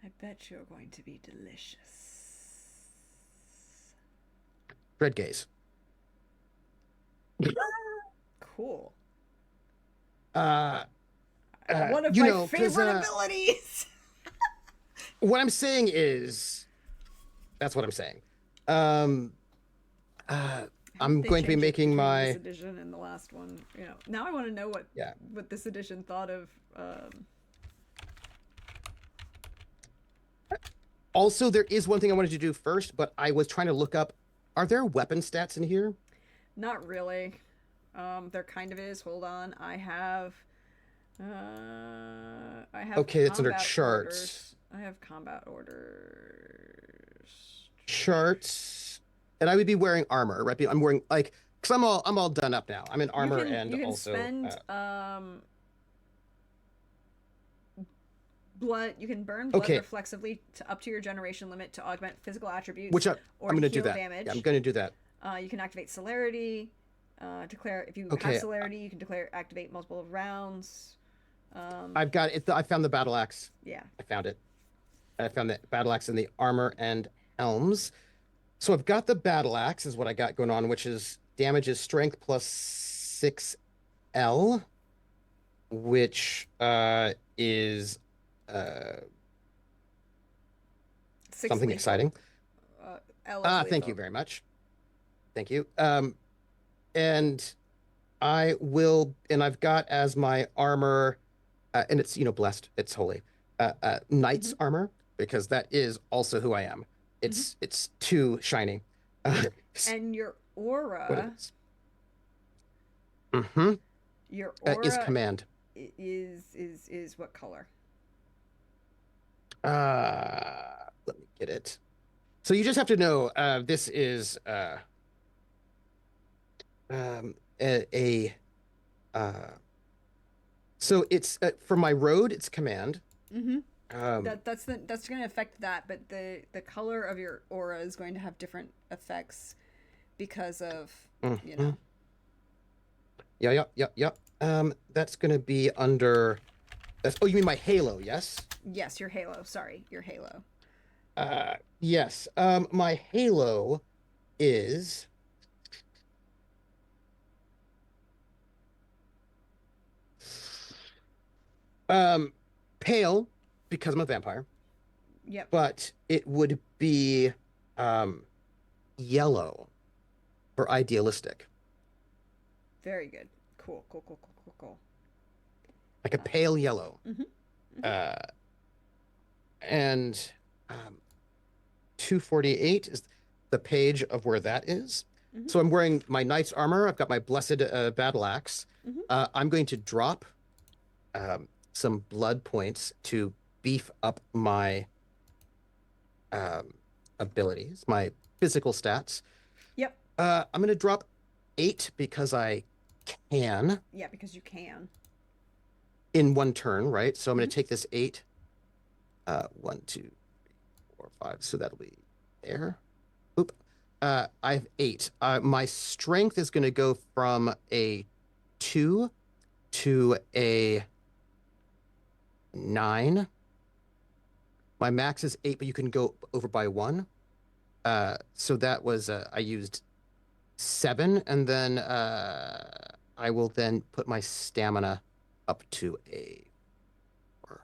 I bet you're going to be delicious. Dread gaze. Cool. uh, One of you my know, because favorite abilities. what I'm saying is that's what I'm saying. Um, uh, How did I'm they going to be change it making between this my edition and the last one? You know, now I want to know yeah. what this edition thought of. Also, there is one thing I wanted to do first, but I was trying to look up. Are there weapon stats in here? Not really. There kind of is. Hold on. I have Okay, it's under combat charts. orders. I have combat orders. Charts, and I would be wearing armor, right? I'm wearing like because I'm all done up now. I'm in You armor can and you can also spend blood. You can burn blood okay, reflexively to up to your generation limit to augment physical which attributes I'm or to gonna do heal that. Yeah, I'm damage. gonna do that. You can activate celerity. Declare if you have Okay, celerity, you can declare activate multiple rounds. I've got it. I found the battle axe. Yeah. I found it. I found the battle axe in the armor and helms. So I've got the battle axe is what I got going on, which is damages strength plus 6L, which is uh Six something lethal. exciting. L is Thank you lethal. very much. Thank you. And I will, and I've got as my armor, and it's blessed, it's holy, knight's Mm-hmm. armor because that is also who I am. Mm-hmm. It's too shiny. Uh, And what it is? Mm-hmm. your Is aura command. is what color? Let me get it. So you just have to know. This is a uh, so it's for my road. It's command. Mm-hmm. Um, That's going to affect that, but the color of your aura is going to have different effects because of you mhm. know. Yeah, yeah, yeah, yeah. That's gonna be under. That's. Oh, you mean my halo? Yes. Yes, your halo. Sorry, your halo. Yes. My halo is um pale because I'm a vampire, Yep. but it would be um yellow for idealistic, Very good. Cool. Cool. Cool. Cool. Cool. Cool. like a pale yellow. Mm-hmm. Mm-hmm. Uh, and 248 is the page of where that is. Mm-hmm. So I'm wearing my knight's armor. I've got my blessed battle axe. Mm-hmm. I'm going to drop some blood points to beef up my um, abilities, my physical stats. Yep. I'm going to drop 8 because I can Yeah, because you can. in one turn, right? So I'm going Mm-hmm. to take this 8. 1, 2, 4, 5. So that'll be there. Oop. I have 8. My strength is going to go from a 2 to a 9. My max is 8, but you can go over by 1. So that was I used 7, and then I will then put my stamina up to a 4.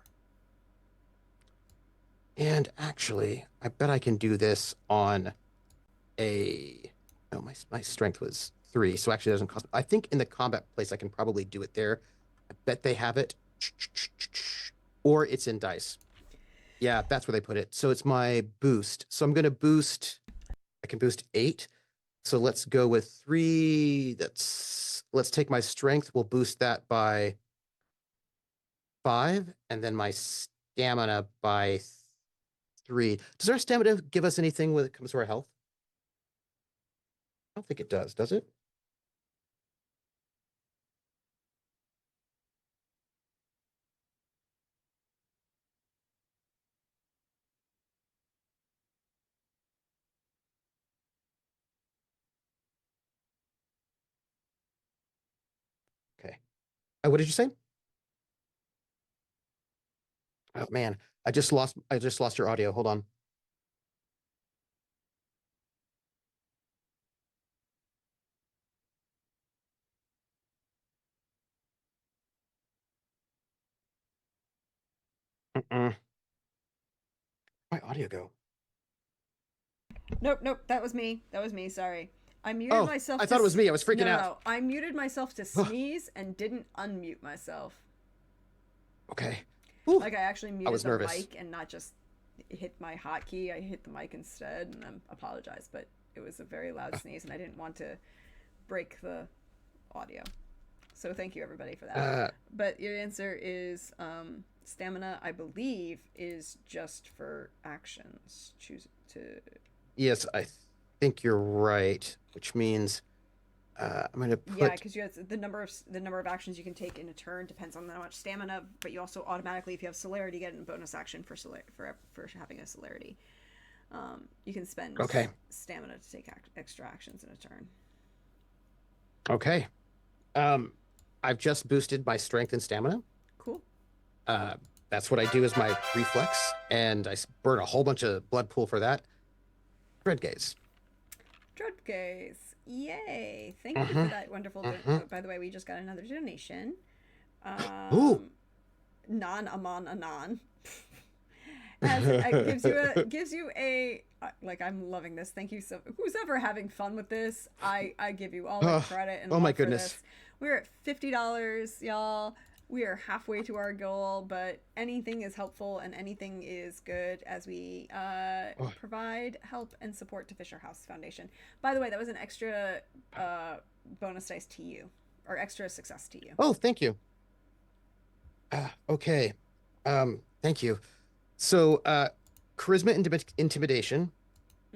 And actually, I bet I can do this on a. No, my strength was 3, so actually it doesn't cost. I think in the combat place I can probably do it there. I bet they have it, or it's in dice. Yeah, that's where they put it. So it's my boost. So I'm gonna boost. I can boost 8. So let's go with 3. Let's take my strength. We'll boost that by 5, and then my stamina by 3. Does our stamina give us anything when it comes to our health? I don't think it does it? Okay. What did you say? Oh man. I just lost your audio. Hold on. Mm-mm. My audio go? Nope, nope, that was me. That was me. Sorry. I muted Oh, myself I to. thought it was me. I was No, freaking no, out. no. I muted myself to sneeze and didn't unmute myself. Okay. Whew. Like I actually I muted was the nervous. mic and not just hit my hotkey. I hit the mic instead, and I apologize. But it was a very loud sneeze, and I didn't want to break the audio. So thank you everybody for that. Uh, But your answer is stamina. I believe is just for actions. Choose to. yes, I think you're right, which means I'm gonna Yeah, put. because you have the number of actions you can take in a turn depends on how much stamina. But you also automatically, if you have celerity, get a bonus action for having a celerity. You can spend Okay. stamina to take extra actions in a turn. Okay. Um, I've just boosted my strength and stamina. Cool. Uh, that's what I do as my reflex, and burn a whole bunch of blood pool for that. Dread gaze. Dread gaze. Yay! Thank you for Mm-hmm. that wonderful. Mm-hmm. Oh, by the way, we just got another donation. Ooh. Non Amon Anon. As it gives you a like I'm loving this. Thank you so who's ever having fun with this. I give you all the Oh, credit and oh my love for goodness. this. We're at $50, y'all. We are halfway to our goal, but anything is helpful and anything is good as we Oh, provide help and support to Fisher House Foundation. By the way, that was an extra bonus dice to you, or extra success to you. oh, thank you. Okay. Thank you. So, charisma and intimidation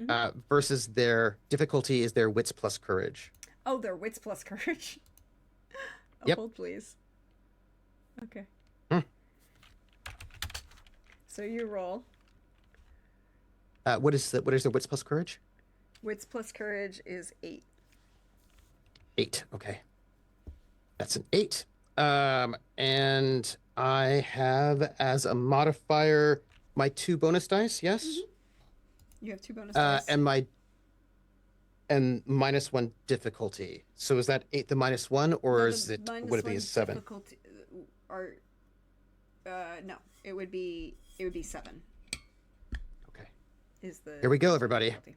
Mm-hmm. versus their difficulty is their wits plus courage. Oh, they're wits plus courage. Oh, Yep. hold please. Okay. Hmm. So you roll. What is the wits plus courage? Wits plus courage is 8. 8. Okay. That's an 8. And I have as a modifier my 2 bonus dice, yes? Mm-hmm. You have 2 bonus dice. And -1 difficulty. So is that 8 the -1, No, or the would minus it be a one 7? difficulty, or no, it would be 7. Okay. Is the Here we go, everybody. difficulty.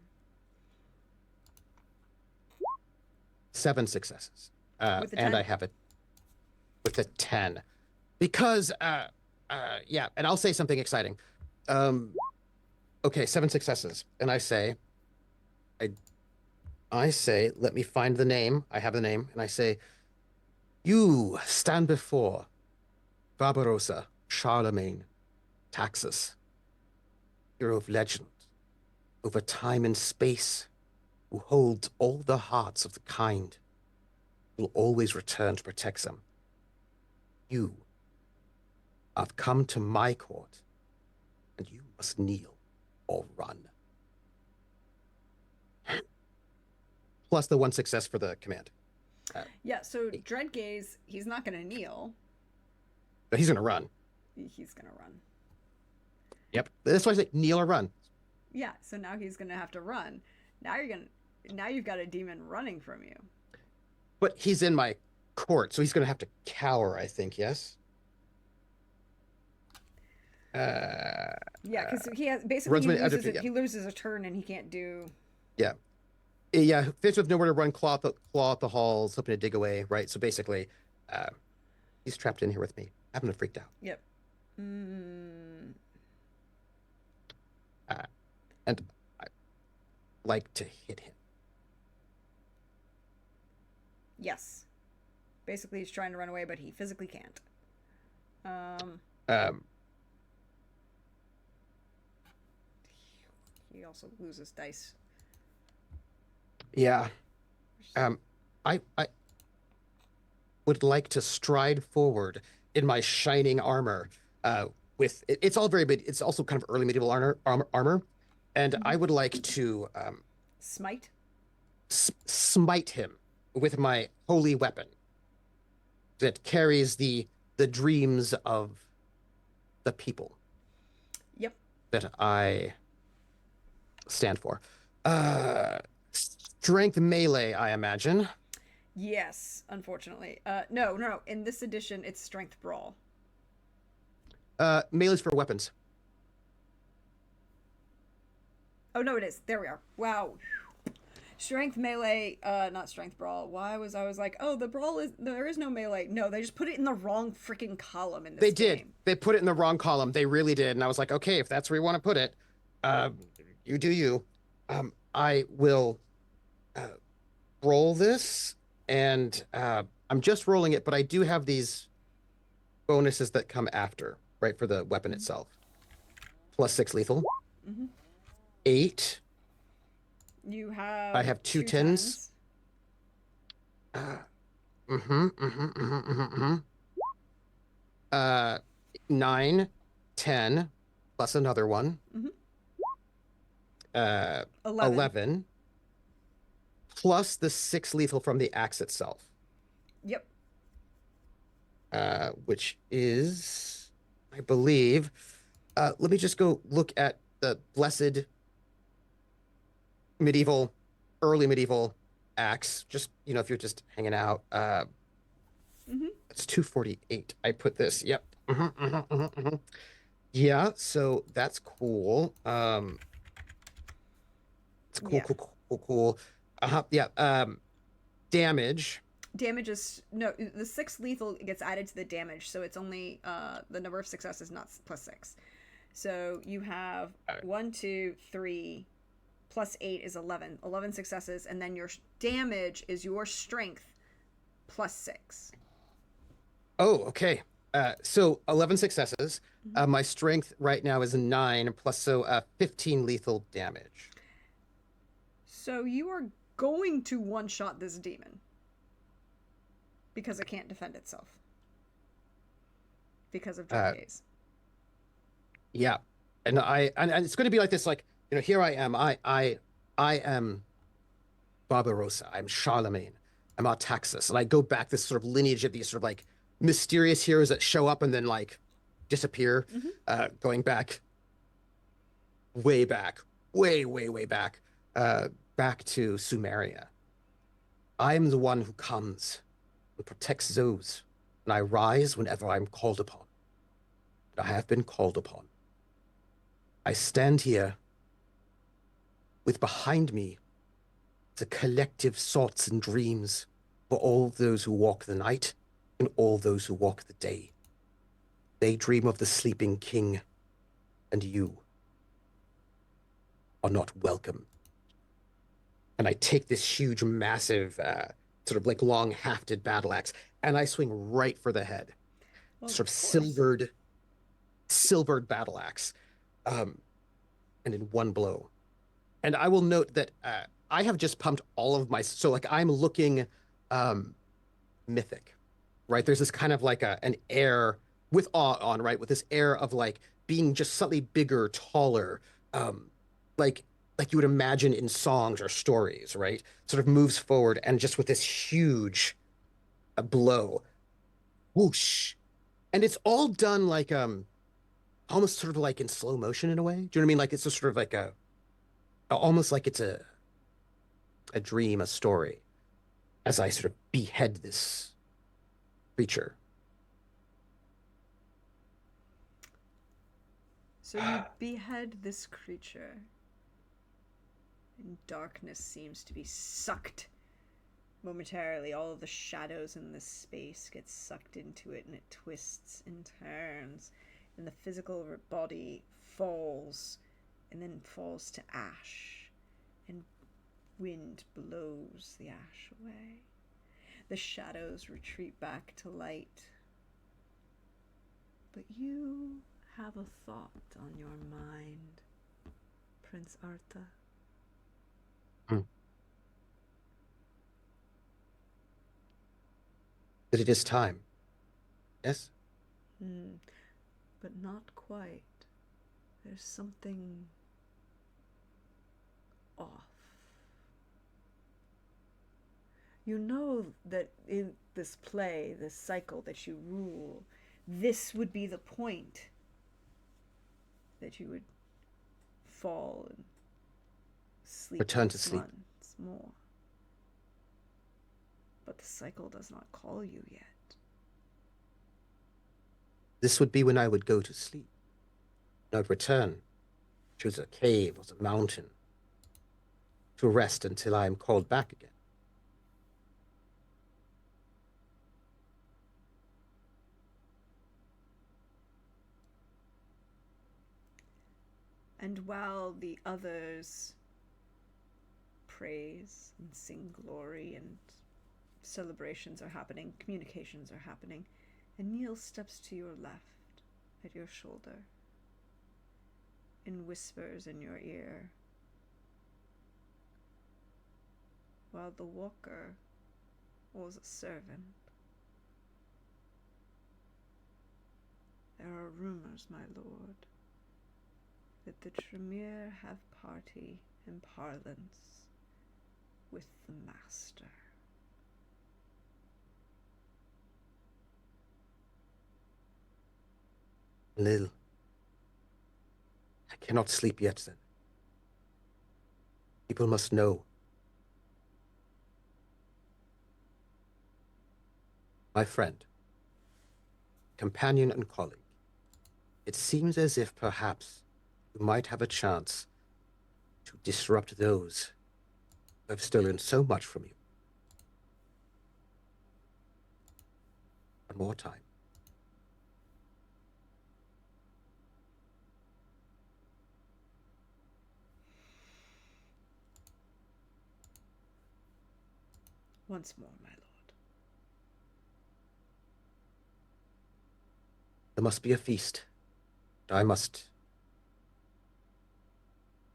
7 successes. With the And 10? I have it with a 10. Because yeah, and I'll say something exciting. Okay, 7 successes. And I I say, let me find the name. I have the name, and I say, you stand before Barbarossa, Charlemagne, Taxus, hero of legend, over time and space, who holds all the hearts of the kind, will always return to protect them. You have come to my court, and you must kneel or run. Plus the 1 success for the command. Yeah, so Dread Gaze, he's not going to kneel. But he's going to run. He's going to run. Yep. That's why I say kneel or run. Yeah, so now he's going to have to run. Now you've got a demon running from you. But he's in my court, so he's going to have to cower, I think, yes? Yeah, because he has basically he loses a turn and he can't do. Yeah. Yeah, fish with nowhere to run, claw at the halls, hoping to dig away, right? So basically, he's trapped in here with me. I haven't freaked out. Yep. And I like to hit him. Yes. Basically, he's trying to run away, but he physically can't. He also loses dice. Yeah. I would like to stride forward in my shining armor. With it's all very big. It's also kind of early medieval armor, and I would like to Smite. Smite him with my holy weapon that carries the dreams of the people. that I stand for. Uh, Strength melee, I imagine. Yes, unfortunately. No, no, no. In this edition, it's strength brawl. Melee's for weapons. Oh no, it is. There we are. Wow. Strength melee, not strength brawl. Why was I was like, oh, the brawl is there is no melee. No, they just put it in the wrong freaking column in They this did. game. They put it in the wrong column. They really did. And I was like, okay, if that's where you want to put it, uh, you do you. I will uh, roll this, and I'm just rolling it, but I do have these bonuses that come after, right, for the weapon Mm-hmm. itself. +6 lethal. Mm-hmm. 8. You I have have two two tens. tens. Uh, mm-hmm, mm-hmm, mm-hmm, mm-hmm, mm-hmm. Uh, 9, 10, plus another one. Mm-hmm. Uh, 11. 11, plus the 6 lethal from the axe itself. Yep. Which is, I believe, let me just go look at the blessed medieval, early medieval axe. Just, if you're just hanging out, Mm-hmm. it's 248. I put this. Yep. Yeah, so that's cool. It's cool, Yeah. cool, cool, cool, cool. Yeah. Damage. Damage is no. The 6 lethal gets added to the damage, so it's only the number of successes, not +6. So you have 1, 2, 3, +8 is 11. 11 successes, and then your damage is your strength +6. Oh, okay. So 11 successes. Mm-hmm. My strength right now is 9 plus, so 15 lethal damage. So you are going to one-shot this demon because it can't defend itself because of Dark Gaze. Yeah, and and it's going to be like this. Like, here I am. I am Barbarossa. I'm Charlemagne. I'm Artaxas, and I go back this sort of lineage of these sort of like mysterious heroes that show up and then like disappear. Going back, way back, way back, back to Sumeria. I'm the one who comes and protects those, and I rise whenever I'm called upon. And I have been called upon. I stand here with behind me the collective thoughts and dreams for all those who walk the night and all those who walk the day. They dream of the sleeping king, and you are not welcome. And I take this huge, massive, sort of like long hafted battle axe, and I swing right for the head. Well, sort of course. silvered battle axe, and in one blow. And I will note that I have just pumped all of my, so like I'm looking mythic, right? There's this kind of like an air with awe on, right? With this air of like being just slightly bigger, taller, like you would imagine in songs or stories, right? Sort of moves forward and just with this huge blow, whoosh. And it's all done like almost sort of like in slow motion in a way. Do you know what I mean? Like it's just sort of like almost like it's a dream, a story, as I sort of behead this creature. So you behead this creature, and darkness seems to be sucked momentarily. All of the shadows in this space get sucked into it, and it twists and turns, and the physical body falls, and then falls to ash, and wind blows the ash away. The shadows retreat back to light. But you have a thought on your mind, Prince Artha. That it is time. Yes? But not quite. There's something off. You know that in this play, this cycle that you rule, this would be the point that you would fall and sleep Return to 6 sleep. months more. But the cycle does not call you yet. This would be when I would go to sleep. I'd return, choose a cave or a mountain, to rest until I am called back again. And while the others praise and sing glory and celebrations are happening, communications are happening, and Neil steps to your left at your shoulder and whispers in your ear, while the walker was a servant. There are rumors, my lord, that the Tremere have party and parlance with the master. Lil, I cannot sleep yet then. People must know. My friend, companion and colleague, it seems as if perhaps you might have a chance to disrupt those who have stolen so much from you. One more time. Once more, my lord. There must be a feast. I must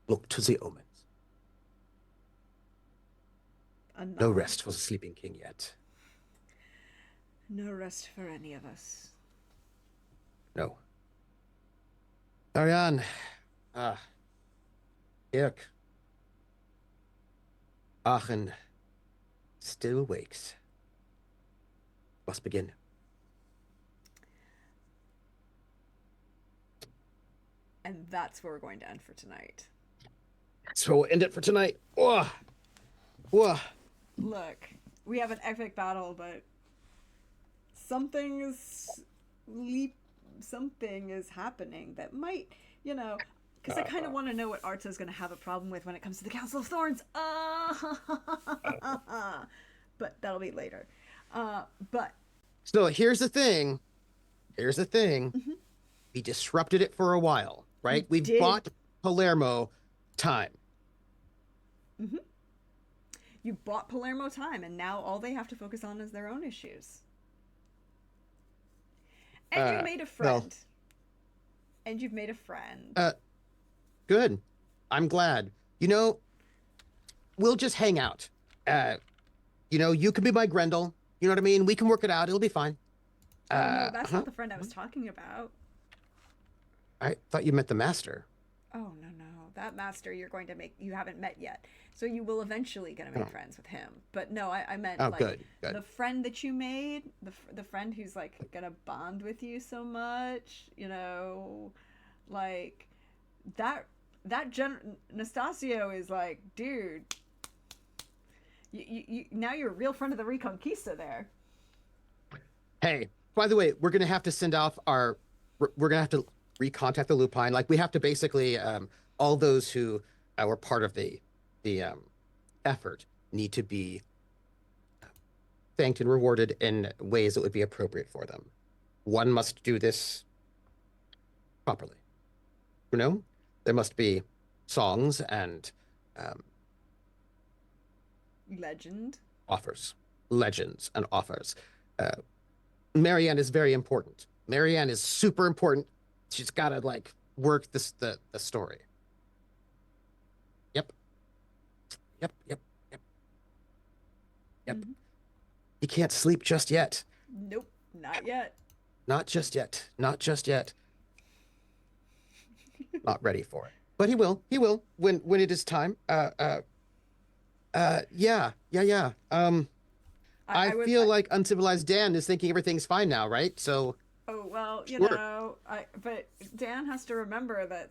look to the omens. No rest for the sleeping king yet. No rest for any of us. No. Ariane. Dirk. Aachen still wakes. Must begin. And that's where we're going to end for tonight. So we'll end it for tonight. Whoa. Whoa. Look, we have an epic battle, but something is happening that might, because I kind of want to know what Arta's going to have a problem with when it comes to the Council of Thorns. But that'll be later. But so here's the thing. Mm-hmm. We disrupted it for a while, right? We bought Palermo time. Mm-hmm. You bought Palermo time, and now all they have to focus on is their own issues. And you've made a friend. And you've made a friend. Good. I'm glad. We'll just hang out. You can be my Grendel. You know what I mean? We can work it out. It'll be fine. No, that's not the friend I was talking about. I thought you meant the master. Oh, no. That master you haven't met yet. So you will eventually get to make friends with him. But no, I meant good. The friend that you made, the friend who's gonna bond with you so much, that Nastasio is dude, you now you're a real friend of the Reconquista there. Hey, by the way, we're gonna have to send off we're gonna have to recontact the Lupine. We have to basically all those who were part of the effort need to be thanked and rewarded in ways that would be appropriate for them. One must do this properly. There must be songs and legends and offers. Marianne is very important. Marianne is super important. She's got to work the story. Yep. Mm-hmm. You can't sleep just yet. Nope, not yet. Not just yet. Not ready for it. But he will when it is time. Yeah. I feel like Uncivilized Dan is thinking everything's fine now, right? So Oh well, Sure. but Dan has to remember that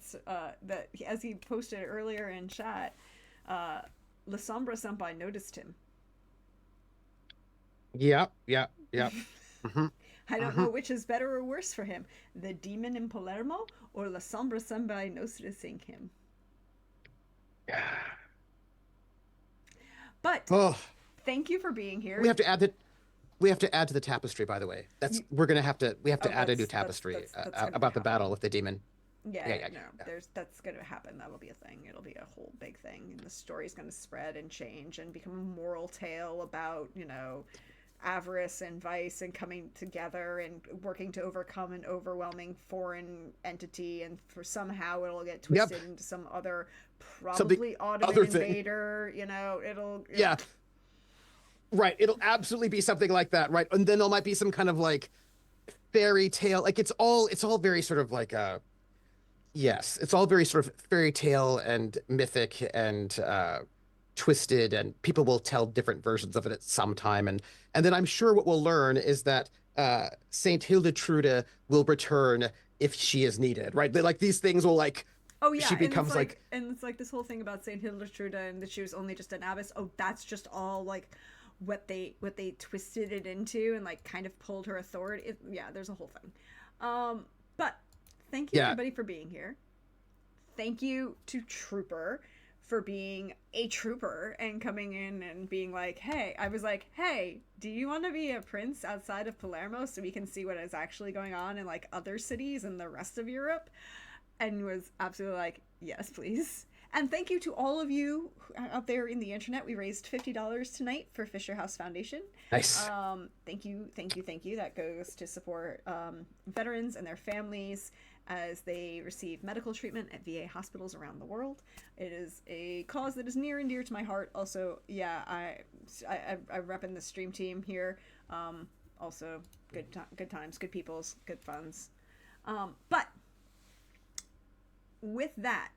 as he posted earlier in chat, uh, La Sombra Senpai noticed him. Yep, yep, yep. Hmm. I don't Hmm. know which is better or worse for him, the demon in Palermo or La Sombra Senpai noticing him. But Oh, thank you for being we here. have to add that. We have to add to the tapestry, by the way. That's You, we're gonna have to. We have oh, to add a new tapestry that's gonna about the happen. battle with the demon. Yeah, Yeah, yeah, no, yeah. that's gonna happen. That'll be a thing. It'll be a whole big thing, and the story's gonna spread and change and become a moral tale about avarice and vice and coming together and working to overcome an overwhelming foreign entity, and for somehow it'll get Yep. twisted into some other Something probably Ottoman other thing. invader. It'll Yeah. Right. It'll absolutely be something like that, right? And then there might be some kind of like fairy tale. Like it's all very sort of like yes, it's all very sort of fairy tale and mythic and twisted, and people will tell different versions of it at some time. And then I'm sure what we'll learn is that Saint Hildetrud will return if she is needed, right? Like these things will like Oh she yeah, becomes like and it's like this whole thing about Saint Hildetrud and that she was only just an abbess. Oh, that's just all like what they twisted it into and like kind of pulled her authority. Yeah, there's a whole thing. But thank you yeah. everybody for being here. Thank you to Trooper for being a trooper and coming in and being like, hey, I was like, hey, do you want to be a prince outside of Palermo so we can see what is actually going on in like other cities in the rest of Europe? And was absolutely like, yes, please. And thank you to all of you out there in the internet. We raised $50 tonight for Fisher House Foundation. Nice. Thank you, thank you, thank you. That goes to support veterans and their families as they receive medical treatment at VA hospitals around the world. It is a cause that is near and dear to my heart. Also, yeah, I rep in the stream team here. Also, good times, good peoples, good funds. But with that,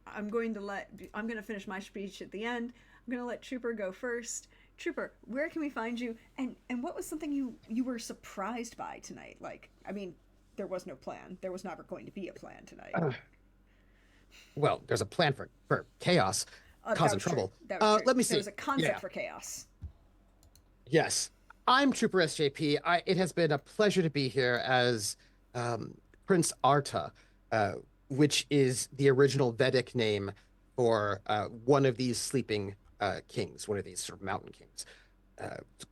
I'm going to finish my speech at the end. I'm going to let Trooper go first. Trooper, where can we find you? And what was something you were surprised by tonight? Like, I mean, there was no plan. There was never going to be a plan tonight. Well, there's a plan for chaos, That causing was true. trouble. That was true. Let me There was see. a concept Yeah. for chaos. Yes. I'm Trooper SJP. It has been a pleasure to be here as Prince Arta, uh, which is the original Vedic name for one of these sleeping kings, one of these sort of mountain kings,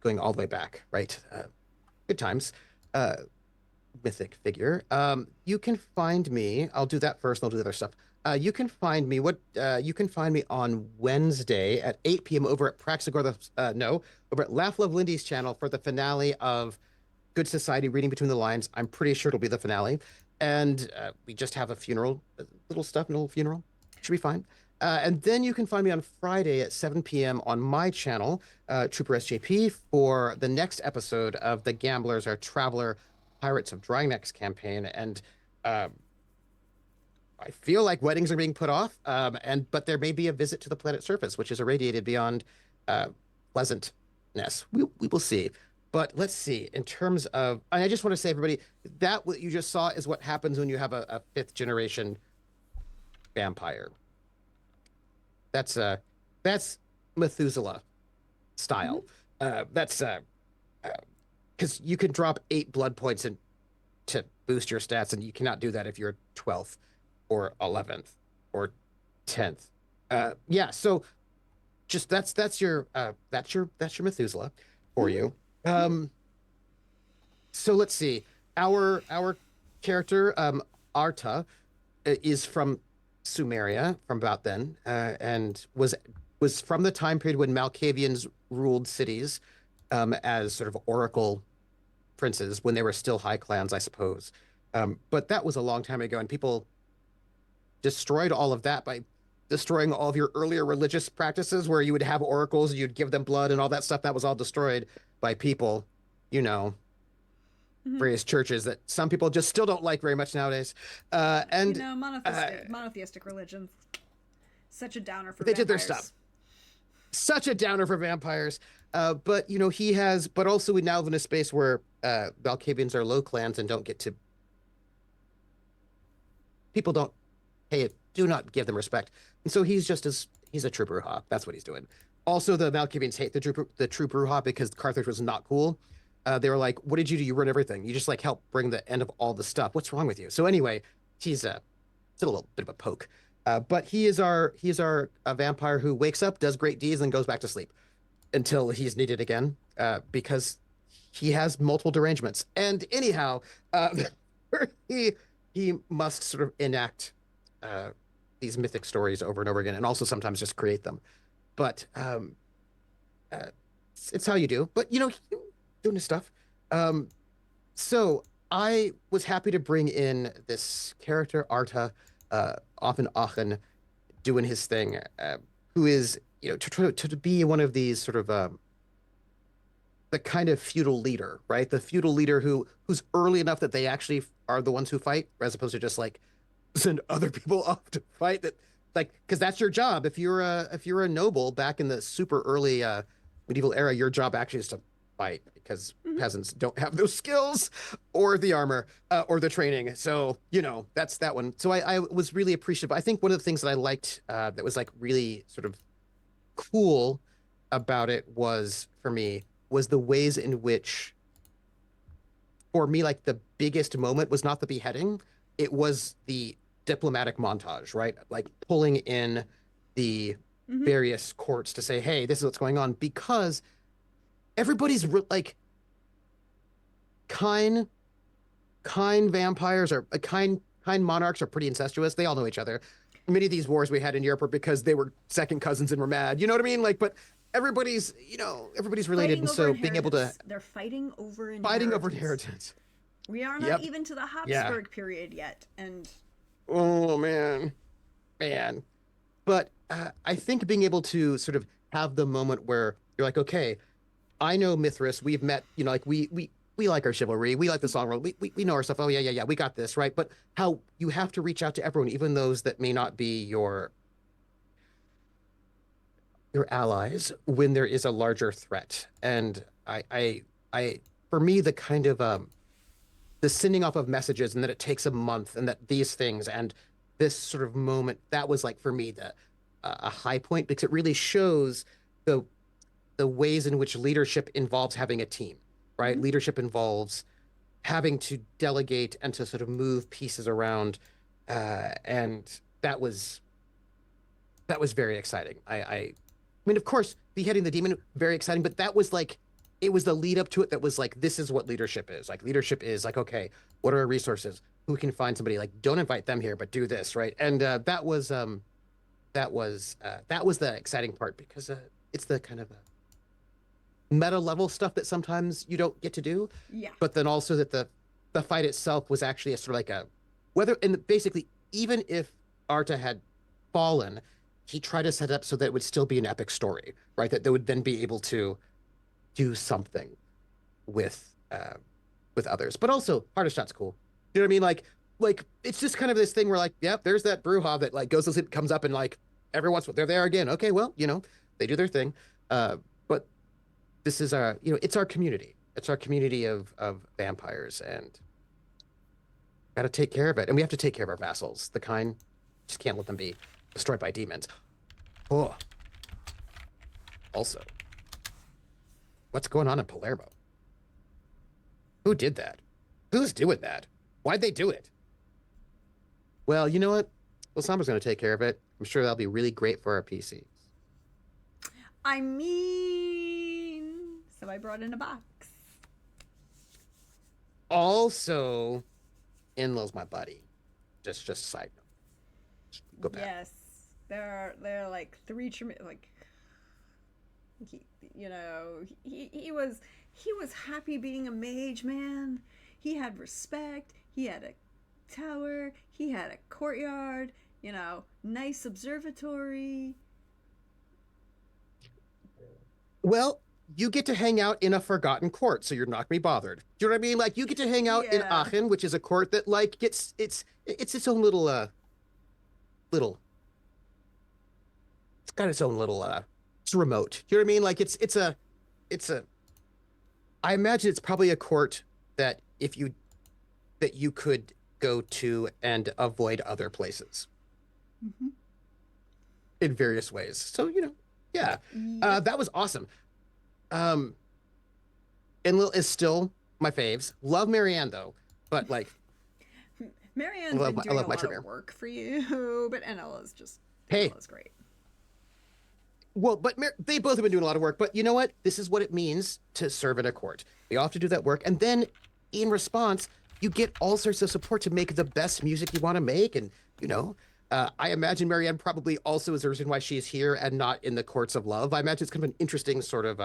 going all the way back, right? Good times. Uh, Mythic figure. You can find me. I'll do that first, and I'll do the other stuff. You can find me on Wednesday at 8 p.m. over at Praxagor, no, over at Laugh Love Lindy's channel for the finale of Good Society Reading Between the Lines. I'm pretty sure it'll be the finale. And we just have a funeral, little stuff, a little funeral. Should be fine. And then you can find me on Friday at 7 p.m. on my channel, Trooper SJP, for the next episode of The Gamblers, our Traveler Pirates of Dry Necks campaign. And uh, I feel like weddings are being put off, but there may be a visit to the planet's surface, which is irradiated beyond pleasantness. We will see. But let's see. In terms of, and I just want to say, everybody, that what you just saw is what happens when you have a fifth generation vampire. That's Methuselah Mm-hmm. style. That's because you can drop 8 blood points and to boost your stats, and you cannot do that if you're 12th or 11th or 10th. Yeah, so just that's your Methuselah for Mm-hmm. you. Um, so let's see. Our character Arta is from Sumeria from about then, and was from the time period when Malkavians ruled cities as sort of oracle princes when they were still high clans, I suppose. But that was a long time ago, and people destroyed all of that by destroying all of your earlier religious practices where you would have oracles and you'd give them blood and all that stuff. That was all destroyed by people, you know, Mm-hmm. various churches that some people just still don't like very much nowadays. And Monotheistic religions. Such a downer for they did their stuff. vampires. Such a downer for vampires. But he has, but also we now live in a space where Valkavians are low clans and don't get to, people don't pay it, do not give them respect. And so he's a true Brujah. That's what he's doing. Also, the Valkavians hate the true Brujah because Carthage was not cool. They were like, "What did you do? You run everything. You just like help bring the end of all the stuff. What's wrong with you?" So anyway, he's it's a little bit of a poke. But he is our vampire who wakes up, does great deeds, and goes back to sleep until he's needed again, because he has multiple derangements. And anyhow, he he must sort of enact uh, these mythic stories over and over again, and also sometimes just create them. But it's how you do. But doing his stuff. Um, so I was happy to bring in this character Arta, off in Aachen, doing his thing, who is to be one of these sort of the kind of feudal leader, right? The feudal leader who's early enough that they actually are the ones who fight, as opposed to just like send other people off to fight. That like because that's your job. If you're a noble back in the super early medieval era, your job actually is to fight because Mm-hmm. peasants don't have those skills or the armor or the training. So that's that one. So I was really appreciative. I think one of the things that I liked that was like really sort of cool about it was for me was the ways in which for me like the biggest moment was not the beheading, it was the diplomatic montage, right? Like pulling in the Mm-hmm. various courts to say, hey, this is what's going on, because everybody's like kind kind vampires or kind monarchs are pretty incestuous. They all know each other. Many of these wars we had in Europe were because they were second cousins and were mad. You know what I mean? Like, but everybody's related, Fighting and over so being able to inheritance. They're fighting over inheritance. We are not Yep. even to the Yeah. Habsburg period yet, and Oh man. But I think being able to sort of have the moment where you're like, okay, I know Mithras. We've met. Like we like our chivalry. We like the song world. We know our stuff. Oh yeah. We got this right. But how you have to reach out to everyone, even those that may not be your allies, when there is a larger threat. And I for me, the kind of the sending off of messages, and that it takes a month, and that these things and this sort of moment, that was like for me the a high point, because it really shows the the ways in which leadership involves having a team, right? mm-hmm. Leadership involves having to delegate and to sort of move pieces around, and that was very exciting. I mean, of course, beheading the demon, very exciting, but that was like, it was the lead up to it that was like, this is what leadership is. Like, leadership is like, okay, what are our resources? Who can find somebody? Like, don't invite them here, but do this, right? And that was the exciting part, because it's the kind of meta level stuff that sometimes you don't get to do, Yeah. but then also that the fight itself was actually a sort of like a whether, and basically even if Arta had fallen, he tried to set it up so that it would still be an epic story, right? That they would then be able to do something with others. But also, hardest shot's cool. You know what I mean? Like it's just kind of this thing where like, yep, there's that Brujah that like goes to sleep, comes up, and like every once they're there again. Okay, well, they do their thing. But this is it's our community. It's our community of vampires, and got to take care of it. And we have to take care of our vassals. The kind just can't let them be destroyed by demons. Oh, also, what's going on in Palermo? Who did that? Who's doing that? Why'd they do it? Well, you know what? Well, Samba's going to take care of it. I'm sure that'll be really great for our PCs. I mean, so I brought in a box. Also, Inlo's my buddy. Just a side note. Go back. Yes, there are like like he, he was happy being a mage, man. He had respect. He had a tower. He had a courtyard. Nice observatory. Well, you get to hang out in a forgotten court, so you're not gonna be bothered. Do you know what I mean? Like, you get to hang out in Yeah. Aachen, which is a court that like gets its own little it's got its own little it's remote. Do you know what I mean? Like, it's a it's a I imagine it's probably a court that you could go to and avoid other places Hmm. in various ways. So, yeah. Yep. That was awesome. Um, Enlil is still my faves. Love Marianne though, but like Marianne's been I doing love a my lot of Tremere. work for you, but Hey, NL's great. well, but they both have been doing a lot of work. But you know what? This is what it means to serve in a court. We all have to do that work, and then in response, you get all sorts of support to make the best music you want to make. And you know, I imagine Marianne probably also is the reason why she's here and not in the courts of love. I imagine it's kind of an interesting sort of.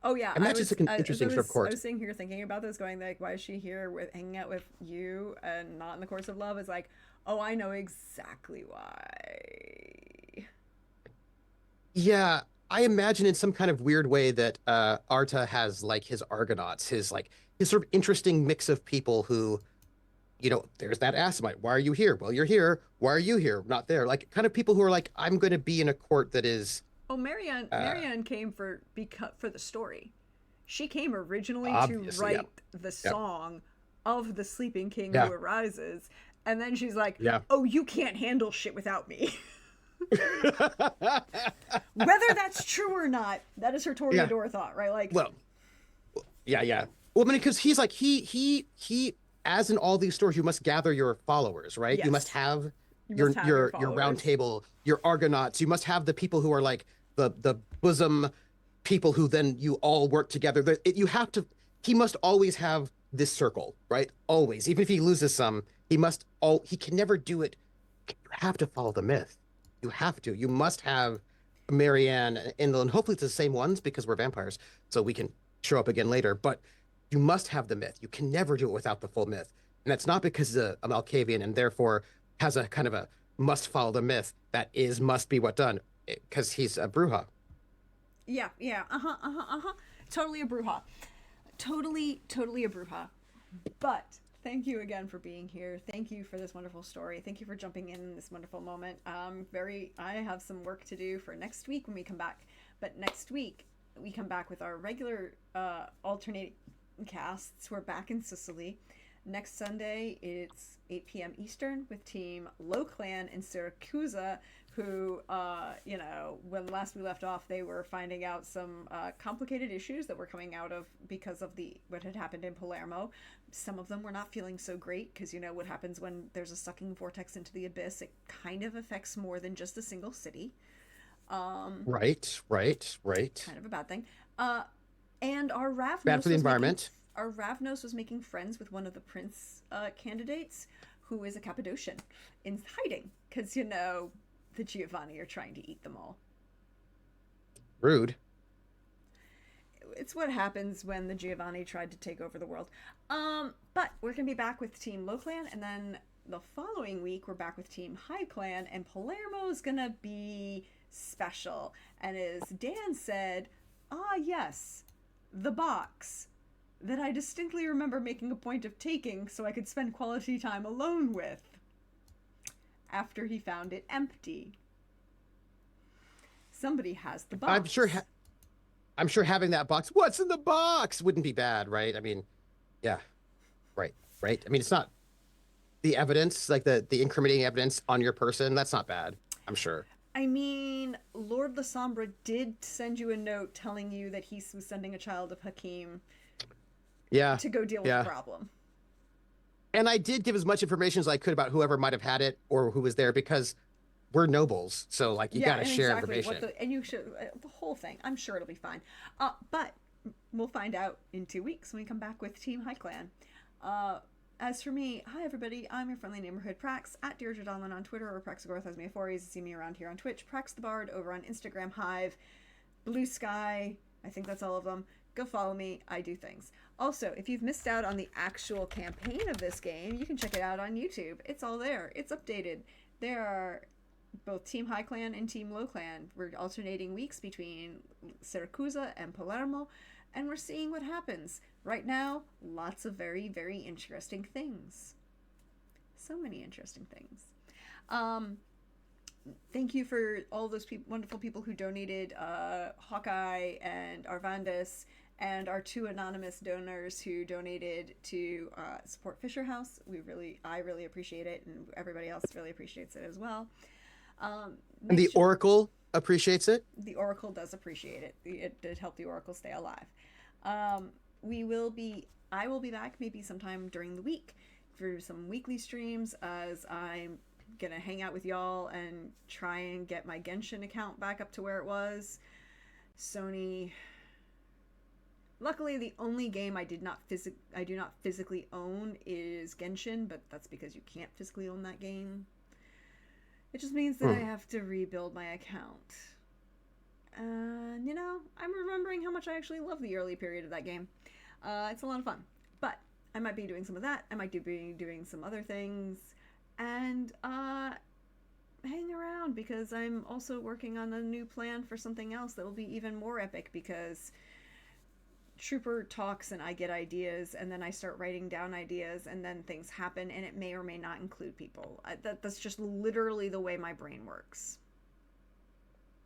Oh yeah, I imagine it's like an as interesting sort of I court. was sitting here thinking about this, going like, why is she here with hanging out with you and not in the course of love? Is like, oh, I know exactly why. Yeah, I imagine in some kind of weird way that Arta has like his Argonauts, his sort of interesting mix of people who, there's that Assamite. Why are you here? Well, you're here. Why are you here? Not there. Like kind of people who are like, I'm going to be in a court that is Oh, Marianne came for the story. She came originally to obviously, yeah, write the yeah, song of the Sleeping King who yeah, arises, and then she's like, yeah. "Oh, you can't handle shit without me." Whether that's true or not, that is her Yeah. Toreador thought, right? Like, Well, yeah, yeah. Well, I mean, because he's like he as in all these stories, you must gather your followers, right? You must yes, have you must your have your your round followers. table, your Argonauts. You must have the people who are like the bosom people who then you all work together. You have to. He must always have this circle, right? Always, even if he loses some, he can never do it. You have to follow the myth. You have to. You must have Marianne and hopefully it's the same ones because we're vampires, so we can show up again later. But you must have the myth. You can never do it without the full myth. And that's not because he's a Malkavian and therefore has a kind of a must follow the myth that is must be what done because he's a Bruja. Yeah, yeah, totally a Bruja, totally a Bruja. But thank you again for being here. Thank you for this wonderful story. Thank you for jumping in this wonderful moment. I have some work to do for next week when we come back. But next week we come back with our regular alternating casts. We're back in Sicily. Next Sunday it's 8 p.m. Eastern with Team Low Clan in Syracuse, who, when last we left off, they were finding out some complicated issues that were coming out of because of what had happened in Palermo. Some of them were not feeling so great because you know what happens when there's a sucking vortex into the abyss. It kind of affects more than just a single city. Right, right, right. Kind of a bad thing. And Bad for the environment. Our Ravnos was making friends with one of the prince candidates, who is a Cappadocian, in hiding because the Giovanni are trying to eat them all. Rude. It's what happens when the Giovanni tried to take over the world. But we're gonna be back with Team Low Clan, and then the following week we're back with Team High Clan, and Palermo's gonna be special. And as Dan said, yes, the box that I distinctly remember making a point of taking so I could spend quality time alone with after he found it empty. Somebody has the I'm sure. box. I'm sure having that box, what's in the box, wouldn't be bad, right? I mean, yeah, right, right. I mean, it's not the evidence, like the incriminating evidence on your person. That's not bad. I'm sure. I mean, Lord Lasombra did send you a note telling you that he was sending a child of Hakim Yeah, to go deal with the yeah. problem. And I did give as much information as I could about whoever might have had it or who was there because we're nobles. So like you Yeah, got to and share exactly information. and you should the whole thing. I'm sure it'll be fine. But we'll find out in 2 weeks when we come back with Team High Clan. As for me, hi everybody, I'm your friendly neighborhood Prax at Deirdre Donlin on Twitter or Praxagorth has me a see me around here on Twitch. Prax the Bard over on Instagram, Hive, Blue Sky. I think that's all of them. Go follow me. I do things. Also, if you've missed out on the actual campaign of this game, you can check it out on YouTube. It's all there. It's updated. There are both Team High Clan and Team Low Clan. We're alternating weeks between Syracuse and Palermo, and we're seeing what happens. Right now, lots of very, very interesting things. So many interesting things. thank you for all those wonderful people who donated, Hawkeye and Arvandis, and our two anonymous donors who donated to support Fisher House. I really appreciate it, and everybody else really appreciates it as well. And the Next, Oracle appreciates it. the Oracle does appreciate it. It did help the Oracle stay alive. Um, we will be. I will be back maybe sometime during the week for some weekly streams as I'm gonna hang out with y'all and try and get my Genshin account back up to where it was. Sony. Luckily, the only game I do not physically own is Genshin, but that's because you can't physically own that game. It just means that I have to rebuild my account. And, I'm remembering how much I actually love the early period of that game. It's a lot of fun. But I might be doing some of that. I might be doing some other things. And hang around because I'm also working on a new plan for something else that will be even more epic because Trooper talks and I get ideas and then I start writing down ideas and then things happen and it may or may not include people. That's just literally the way my brain works.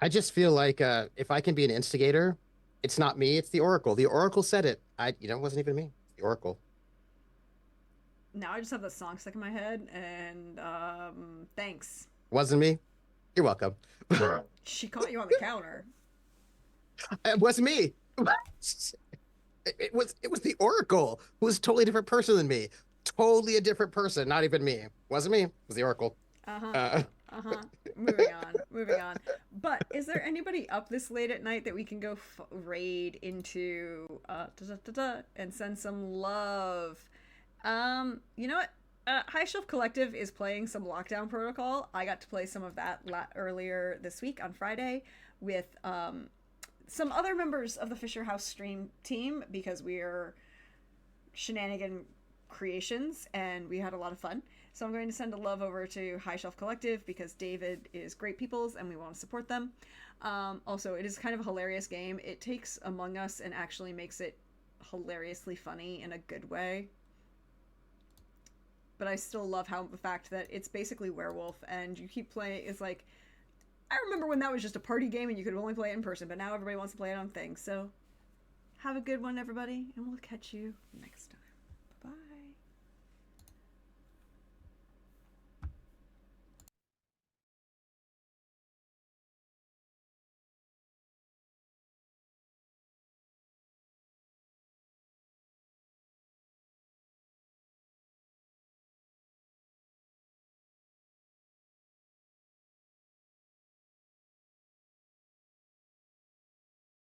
I just feel like if I can be an instigator, it's not me, it's the Oracle. The Oracle said it. It wasn't even me. The Oracle. Now I just have that song stuck in my head and thanks. Wasn't me. You're welcome. She caught you on the counter. It wasn't me. It was the Oracle, who was a totally different person than me. Totally a different person. Not even me. Wasn't me. It was the Oracle. Uh-huh. Moving on. But is there anybody up this late at night that we can go raid into and send some love? You know what? High Shelf Collective is playing some Lockdown Protocol. I got to play some of that earlier this week on Friday with some other members of the Fisher House stream team because we're shenanigan creations and we had a lot of fun. So I'm going to send a love over to High Shelf Collective because David is great peoples and we want to support them. Also, it is kind of a hilarious game. It takes Among Us and actually makes it hilariously funny in a good way. But I still love the fact that it's basically Werewolf and you keep playing. It's like, I remember when that was just a party game and you could only play it in person, but now everybody wants to play it on things. So have a good one, everybody, and we'll catch you next time.